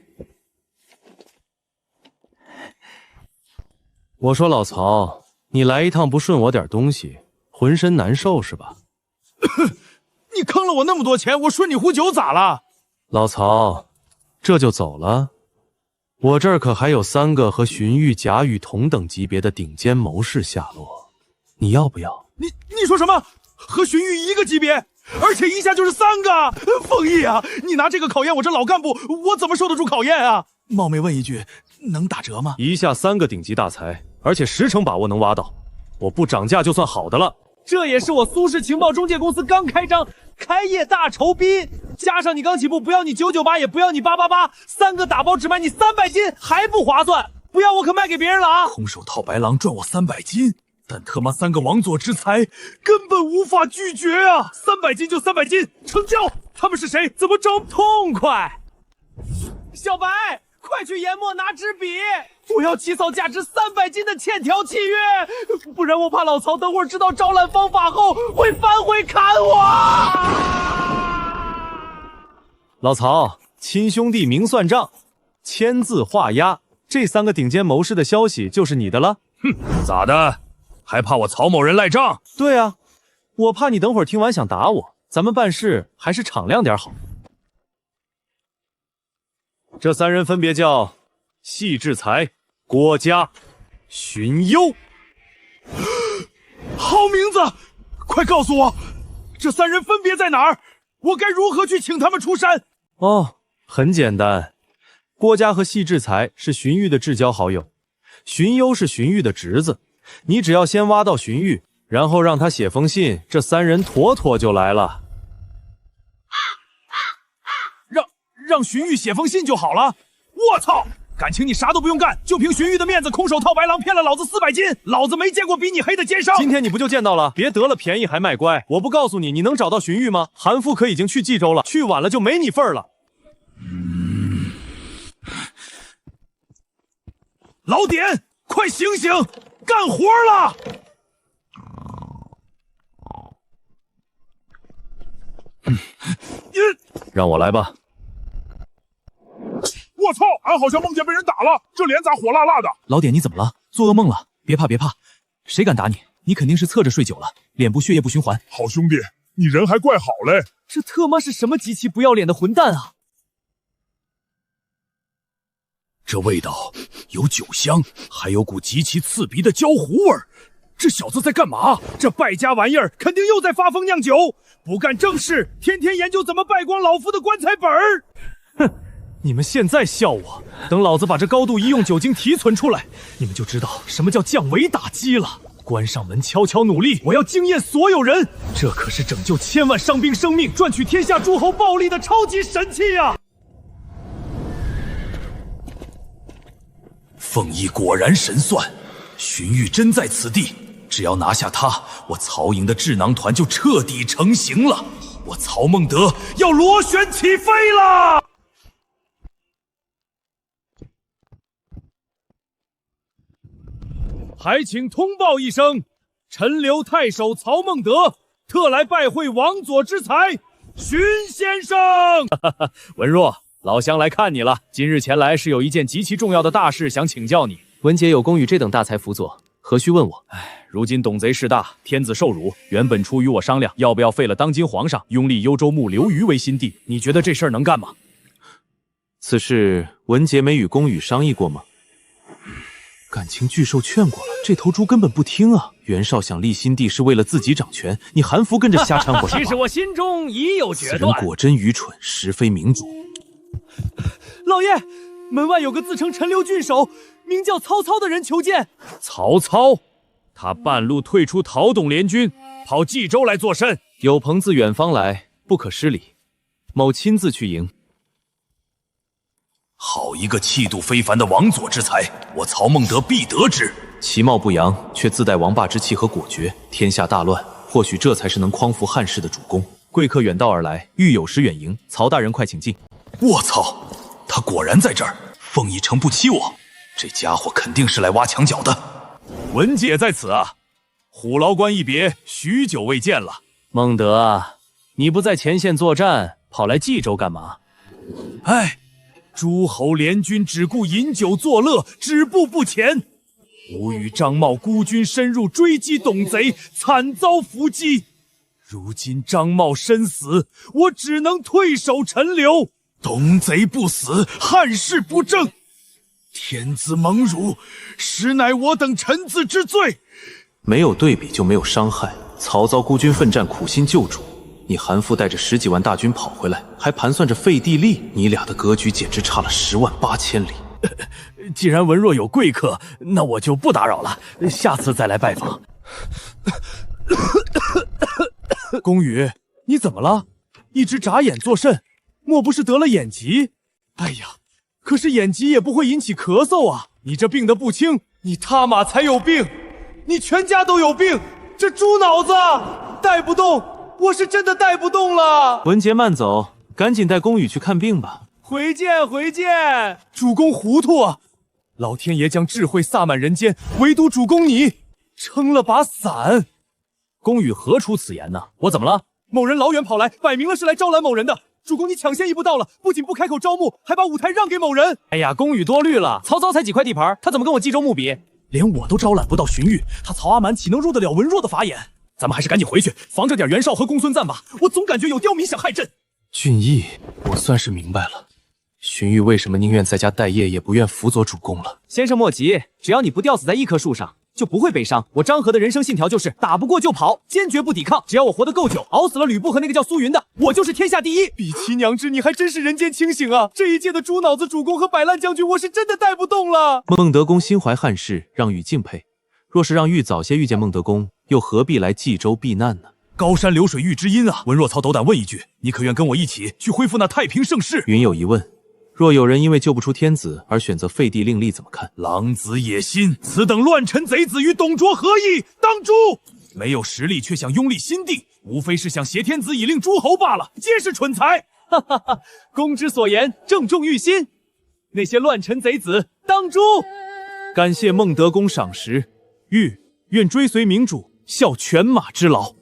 我说老曹，你来一趟不顺我点东西，浑身难受是吧？你坑了我那么多钱，我顺你壶酒咋了？老曹，这就走了？我这儿可还有3个和荀彧、贾雨同等级别的顶尖谋士下落，你要不要？你说什么？和荀彧一个级别？而且一下就是3个？凤翼啊，你拿这个考验我这老干部，我怎么受得住考验啊？冒昧问一句，能打折吗？一下3个顶级大才，而且10成把握能挖到，我不涨价就算好的了。这也是我苏氏情报中介公司刚开张，开业大酬宾，加上你刚起步，不要你998，也不要你888，3个打包只卖你300斤，还不划算。不要我可卖给别人了啊！空手套白狼赚我300斤，但他妈3个王佐之才根本无法拒绝啊！300斤就300斤，成交！他们是谁？怎么着？痛快！小白，快去研墨拿支笔，我要起草价值300斤的欠条契约，不然我怕老曹等会儿知道招揽方法后会反悔砍我。老曹，亲兄弟明算账，签字画押，这3个顶尖谋士的消息就是你的了。哼，咋的？还怕我曹某人赖账？对啊，我怕你等会儿听完想打我，咱们办事还是敞亮点好。这3人分别叫戏志才、郭嘉、荀攸。好名字！快告诉我，这3人分别在哪儿？我该如何去请他们出山？哦，很简单，郭嘉和戏志才是荀彧的至交好友，荀攸是荀彧的侄子。你只要先挖到荀彧，然后让他写封信，这3人妥妥就来了。让荀彧写封信就好了。我操！感情你啥都不用干，就凭荀彧的面子，空手套白狼骗了老子400斤，老子没见过比你黑的奸商。今天你不就见到了？别得了便宜还卖乖！我不告诉你，你能找到荀彧吗？韩馥可已经去冀州了，去晚了就没你份儿了。老典，快醒醒，干活了！让我来吧。我操！俺好像梦见被人打了，这脸咋火辣辣的？老典，你怎么了？做噩梦了？别怕别怕，谁敢打你？你肯定是侧着睡久了，脸部血液不循环。好兄弟，你人还怪好嘞！这特妈是什么极其不要脸的混蛋啊！这味道有酒香，还有股极其刺鼻的焦糊味儿。这小子在干嘛？这败家玩意儿肯定又在发疯酿酒，不干正事，天天研究怎么败光老夫的棺材本儿。哼，你们现在笑我，等老子把这高度医用酒精提存出来，你们就知道什么叫降维打击了。关上门，悄悄努力，我要惊艳所有人。这可是拯救千万伤兵生命、赚取天下诸侯暴利的超级神器呀！凤仪果然神算，荀彧真在此地。只要拿下他，我曹营的智囊团就彻底成型了。我曹孟德要螺旋起飞了！还请通报一声，陈留太守曹孟德特来拜会王佐之才，荀先生。文若，老乡来看你了。今日前来是有一件极其重要的大事想请教你。文杰有功于这等大才辅佐，何须问我？如今董贼势大，天子受辱，原本出于我商量，要不要废了当今皇上，拥立幽州牧刘虞为新帝？你觉得这事儿能干吗？此事文杰没与公羽商议过吗？感情巨兽劝过了，这头猪根本不听啊！袁绍想立新帝是为了自己掌权，你韩服跟着瞎掺和什么？其实我心中已有决断。此人果真愚蠢，实非明主。老爷，门外有个自称陈留郡守，名叫曹操的人求见。曹操，他半路退出讨董联军，跑冀州来作甚？有朋自远方来，不可失礼。某亲自去迎。好一个气度非凡的王佐之才，我曹孟德必得之。其貌不扬，却自带王霸之气和果决，天下大乱，或许这才是能匡扶汉室的主公。贵客远道而来，欲有失远迎，曹大人快请进。卧槽，他果然在这儿！凤仪诚不欺我，这家伙肯定是来挖墙脚的。文姐在此啊，虎牢关一别，许久未见了。孟德啊，你不在前线作战，跑来冀州干嘛？哎，诸侯联军只顾饮酒作乐，止步不前。吾与张茂孤军深入追击董贼，惨遭伏击。如今张茂身死，我只能退守陈留。董贼不死，汉室不正。天子蒙辱，实乃我等臣子之罪。没有对比就没有伤害。曹操孤军奋战，苦心救主。你韩馥带着10几万大军跑回来，还盘算着废帝立，你俩的格局简直差了10万8千里。既然文若有贵客，那我就不打扰了，下次再来拜访。宫羽，你怎么了？一直眨眼作甚？莫不是得了眼疾？哎呀，可是眼疾也不会引起咳嗽啊！你这病得不轻，你他妈才有病，你全家都有病！这猪脑子带不动，我是真的带不动了。文杰慢走，赶紧带宫羽去看病吧。回见，回见。主公糊涂啊！老天爷将智慧撒满人间，唯独主公你撑了把伞。宫羽何出此言呢？我怎么了？某人老远跑来，摆明了是来招揽某人的。主公，你抢先一步到了，不仅不开口招募，还把舞台让给某人。哎呀，宫羽多虑了，曹操才几块地盘，他怎么跟我冀州牧比？连我都招揽不到荀彧，他曹阿瞒岂能入得了文若的法眼？咱们还是赶紧回去，防着点袁绍和公孙瓒吧。我总感觉有刁民想害朕。俊义，我算是明白了，荀彧为什么宁愿在家待业，也不愿辅佐主公了。先生莫急，只要你不吊死在一棵树上，就不会悲伤。我张合的人生信条就是打不过就跑，坚决不抵抗。只要我活得够久，熬死了吕布和那个叫苏云的，我就是天下第一。比其娘之，你还真是人间清醒啊！这一届的猪脑子主公和摆烂将军，我是真的带不动了。孟德公心怀汉室，让彧敬佩。若是让彧早些遇见孟德公，又何必来冀州避难呢？高山流水遇知音啊！文若操斗胆问一句，你可愿跟我一起去恢复那太平盛世？云有疑问。若有人因为救不出天子而选择废帝另立，怎么看？狼子野心，此等乱臣贼子与董卓何异？当诛！没有实力却想拥立新帝，无非是想挟天子以令诸侯罢了，皆是蠢材。哈哈哈！公之所言，正中御心。那些乱臣贼子，当诛！感谢孟德公赏识，彧愿追随明主，效犬马之劳。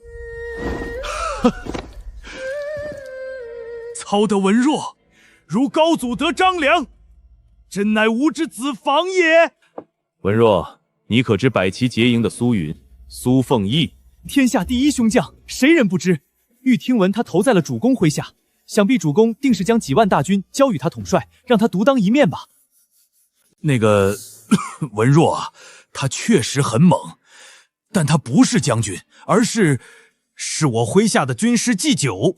操得文若，如高祖得张良，真乃吾之子房也。文若，你可知百骑结营的苏云、苏凤仪？天下第一凶将，谁人不知？欲听闻他投在了主公麾下，想必主公定是将几万大军交与他统帅，让他独当一面吧。那个文若啊，他确实很猛，但他不是将军，而是我麾下的军师祭酒。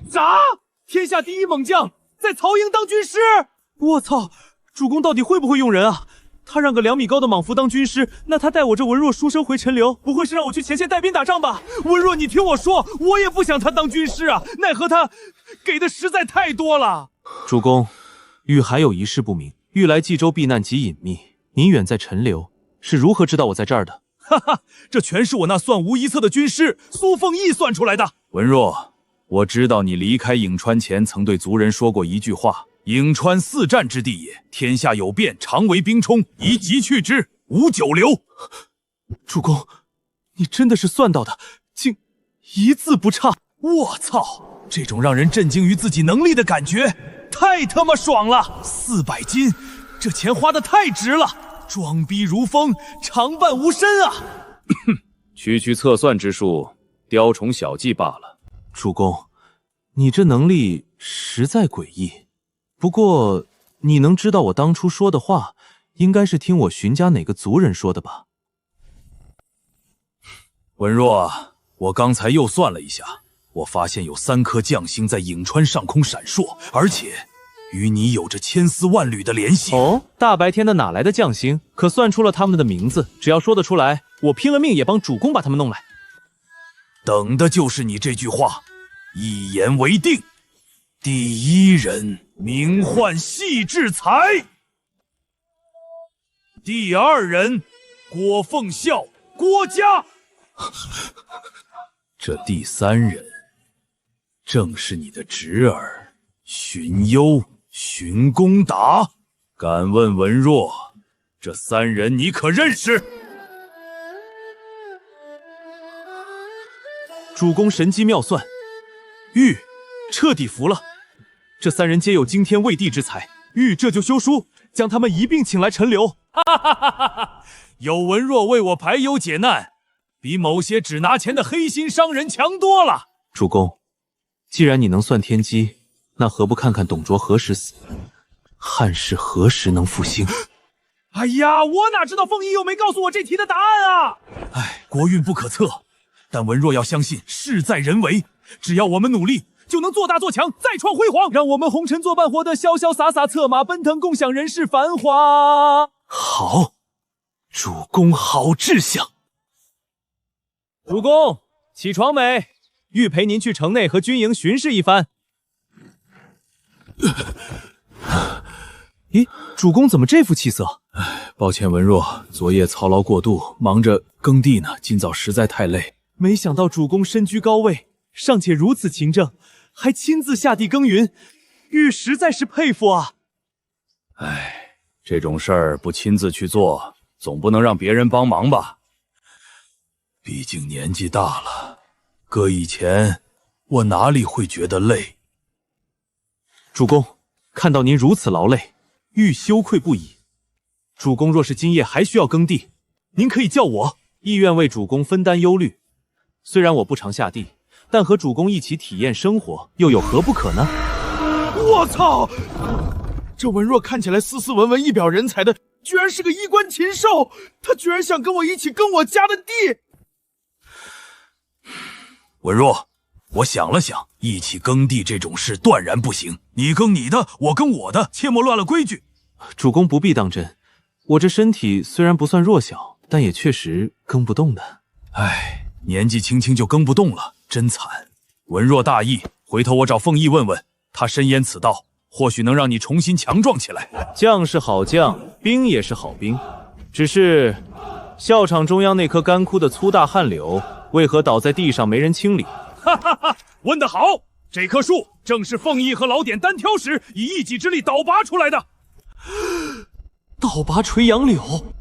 啥？天下第一猛将，在曹营当军师。我操，主公到底会不会用人啊？他让个2米高的莽夫当军师，那他带我这文若书生回陈留，不会是让我去前线带兵打仗吧？文若，你听我说，我也不想他当军师啊，奈何他给的实在太多了。主公，玉还有一事不明，玉来冀州避难极隐秘，您远在陈留，是如何知道我在这儿的？哈哈，这全是我那算无一策的军师苏凤义算出来的。文若，我知道你离开颍川前曾对族人说过一句话：颍川四战之地也，天下有变，常为兵冲，宜急去之，无久留。主公，你真的是算到的，竟一字不差。我操，这种让人震惊于自己能力的感觉，太他妈爽了！400斤，这钱花得太值了。装逼如风，常伴无身啊！区区测算之术，雕虫小技罢了。主公，你这能力实在诡异。不过，你能知道我当初说的话，应该是听我荀家哪个族人说的吧？文若，我刚才又算了一下，我发现有3颗将星在颍川上空闪烁，而且与你有着千丝万缕的联系。哦，大白天的哪来的将星？可算出了他们的名字，只要说得出来，我拼了命也帮主公把他们弄来。等的就是你这句话，一言为定。第一人名唤戏志才，第2人郭奉孝、郭嘉，这第3人正是你的侄儿荀攸、荀公达。敢问文若，这3人你可认识？主公神机妙算，玉彻底服了。这3人皆有惊天畏地之才，玉这就修书，将他们一并请来陈留。哈哈哈哈哈！有文若为我排忧解难，比某些只拿钱的黑心商人强多了。主公，既然你能算天机，那何不看看董卓何时死，汉室何时能复兴？哎呀，我哪知道凤仪又没告诉我这题的答案啊！哎，国运不可测，但文若要相信事在人为，只要我们努力，就能做大做强，再创辉煌。让我们红尘作伴，活得潇潇洒洒，策马奔腾，共享人世繁华。好，主公好志向。主公，起床没？欲陪您去城内和军营巡视一番。咦，主公怎么这副气色？抱歉，文若，昨夜操劳过度，忙着耕地呢，今早实在太累。没想到主公身居高位，尚且如此勤政，还亲自下地耕耘，玉实在是佩服啊！哎，这种事儿不亲自去做，总不能让别人帮忙吧？毕竟年纪大了，搁以前我哪里会觉得累？主公，看到您如此劳累，玉羞愧不已。主公若是今夜还需要耕地，您可以叫我，亦愿为主公分担忧虑。虽然我不常下地，但和主公一起体验生活，又有何不可呢？我操！这文若看起来斯斯文文、一表人才的，居然是个衣冠禽兽！他居然想跟我一起耕我家的地！文若，我想了想，一起耕地这种事断然不行。你耕你的，我耕我的，切莫乱了规矩。主公不必当真，我这身体虽然不算弱小，但也确实耕不动的。唉，年纪轻轻就耕不动了，真惨。文若大义，回头我找凤义问问，他深谙此道，或许能让你重新强壮起来。将是好将，兵也是好兵，只是校场中央那棵干枯的粗大旱柳，为何倒在地上没人清理？哈哈哈，问得好！这棵树正是凤义和老典单挑时以一己之力倒拔出来的。倒拔垂杨柳，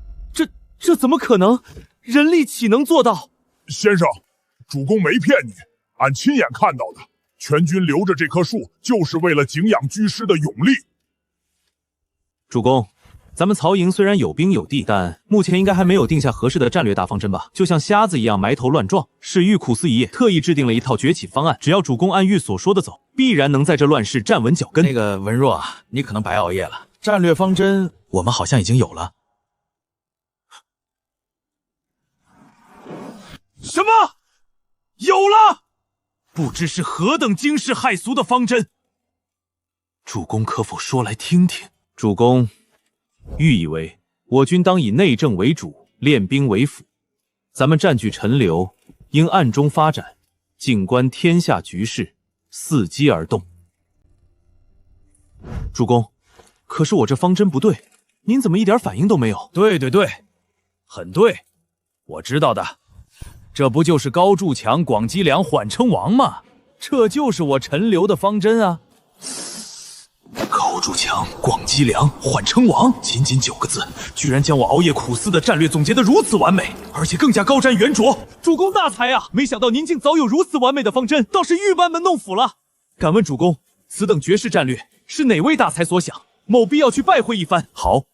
这怎么可能？人力岂能做到？先生，主公没骗你，俺亲眼看到的。全军留着这棵树，就是为了敬仰居师的勇力。主公，咱们曹营虽然有兵有地，但目前应该还没有定下合适的战略大方针吧？就像瞎子一样埋头乱撞。史玉苦思一夜，特意制定了一套崛起方案，只要主公按玉所说的走，必然能在这乱世站稳脚跟。那个文若啊，你可能白熬夜了。战略方针我们好像已经有了。什么？有了！不知是何等惊世骇俗的方针，主公可否说来听听？主公，御以为我军当以内政为主，练兵为辅。咱们占据陈留，应暗中发展，静观天下局势，伺机而动。主公，可是我这方针不对，您怎么一点反应都没有？对，很对，我知道的。这不就是高筑墙、广积粮、缓称王吗？这就是我陈留的方针啊！高筑墙、广积粮、缓称王，仅仅9个字，居然将我熬夜苦思的战略总结得如此完美，而且更加高瞻远瞩。主公大才啊！没想到您竟早有如此完美的方针，倒是御班门弄斧了。敢问主公，此等绝世战略是哪位大才所想？某必要去拜会一番。好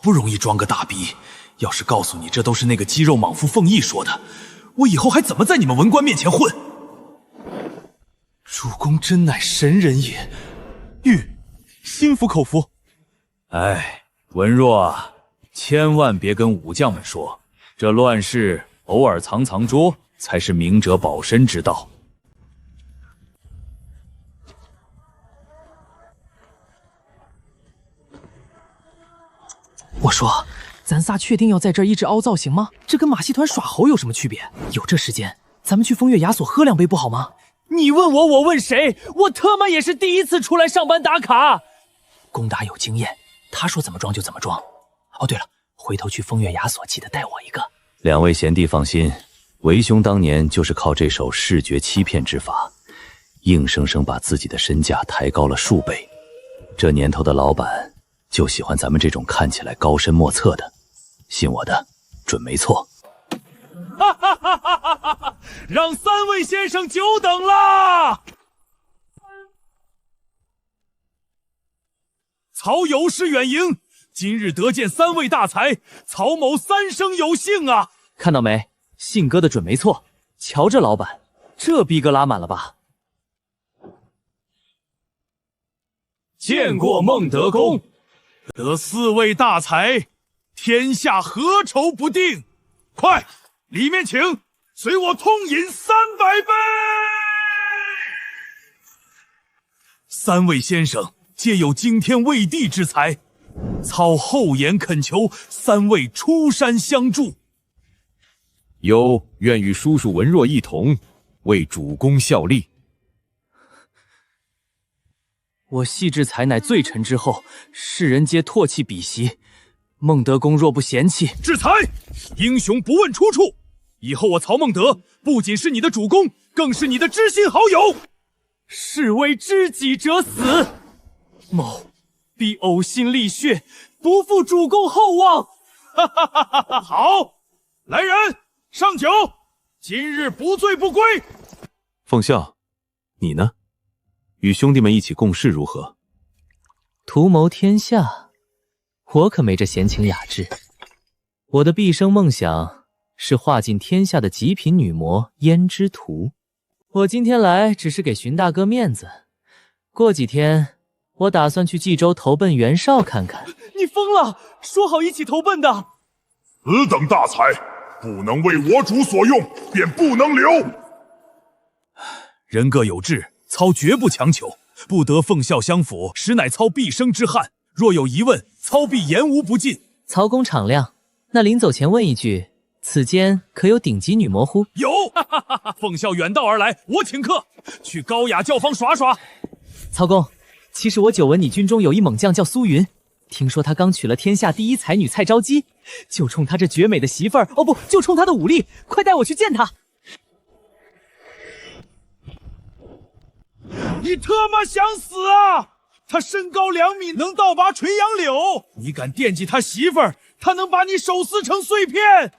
不容易装个大逼，要是告诉你这都是那个肌肉莽夫凤翼说的，我以后还怎么在你们文官面前混？主公真乃神人也，心服口服。哎，文若啊，千万别跟武将们说，这乱世偶尔藏拙才是明哲保身之道。我说，咱仨确定要在这儿一直凹造型吗？这跟马戏团耍猴有什么区别？有这时间，咱们去风月雅所喝2杯不好吗？你问我，我问谁？我他妈也是第一次出来上班打卡。龚达有经验，他说怎么装就怎么装。哦，对了，回头去风月雅所记得带我一个。2位贤弟放心，为兄当年就是靠这手视觉欺骗之法，硬生生把自己的身价抬高了数倍。这年头的老板就喜欢咱们这种看起来高深莫测的，信我的，准没错。让3位先生久等了。曹有失远迎，今日得见3位大才，曹某3生有幸啊！看到没，信哥的准没错。瞧这老板，这逼格拉满了吧？见过孟德公，得4位大才，天下何愁不定？快，里面请，随我痛饮300杯。3位先生皆有惊天畏地之才，操厚颜恳求3位出山相助。有愿与叔叔文若一同为主公效力。我细致才乃罪臣之后，世人皆唾弃鄙袭。孟德公若不嫌弃，制裁！英雄不问出处。以后我曹孟德不仅是你的主公，更是你的知心好友。是为知己者死，某必呕心沥血，不负主公厚望。好，来人上酒，今日不醉不归。凤啸，你呢？与兄弟们一起共事如何？图谋天下，我可没这闲情雅致。我的毕生梦想是画尽天下的极品女魔胭脂图。我今天来只是给荀大哥面子，过几天我打算去冀州投奔袁绍看看。你疯了！说好一起投奔的。此等大才不能为我主所用，便不能留。人各有志，操绝不强求，不得奉孝相辅，实乃操毕生之憾。若有疑问，操必言无不尽。曹公敞亮，那临走前问一句，此间可有顶级女魔乎？有，奉孝远道而来，我请客，去高雅教坊耍耍。曹公，其实我久闻你军中有一猛将叫苏云，听说他刚娶了天下第一才女蔡昭姬，就冲他这绝美的媳妇儿，哦不，就冲他的武力，快带我去见他。你他妈想死啊！他身高2米，能倒拔垂杨柳，你敢惦记他媳妇儿，他能把你手撕成碎片。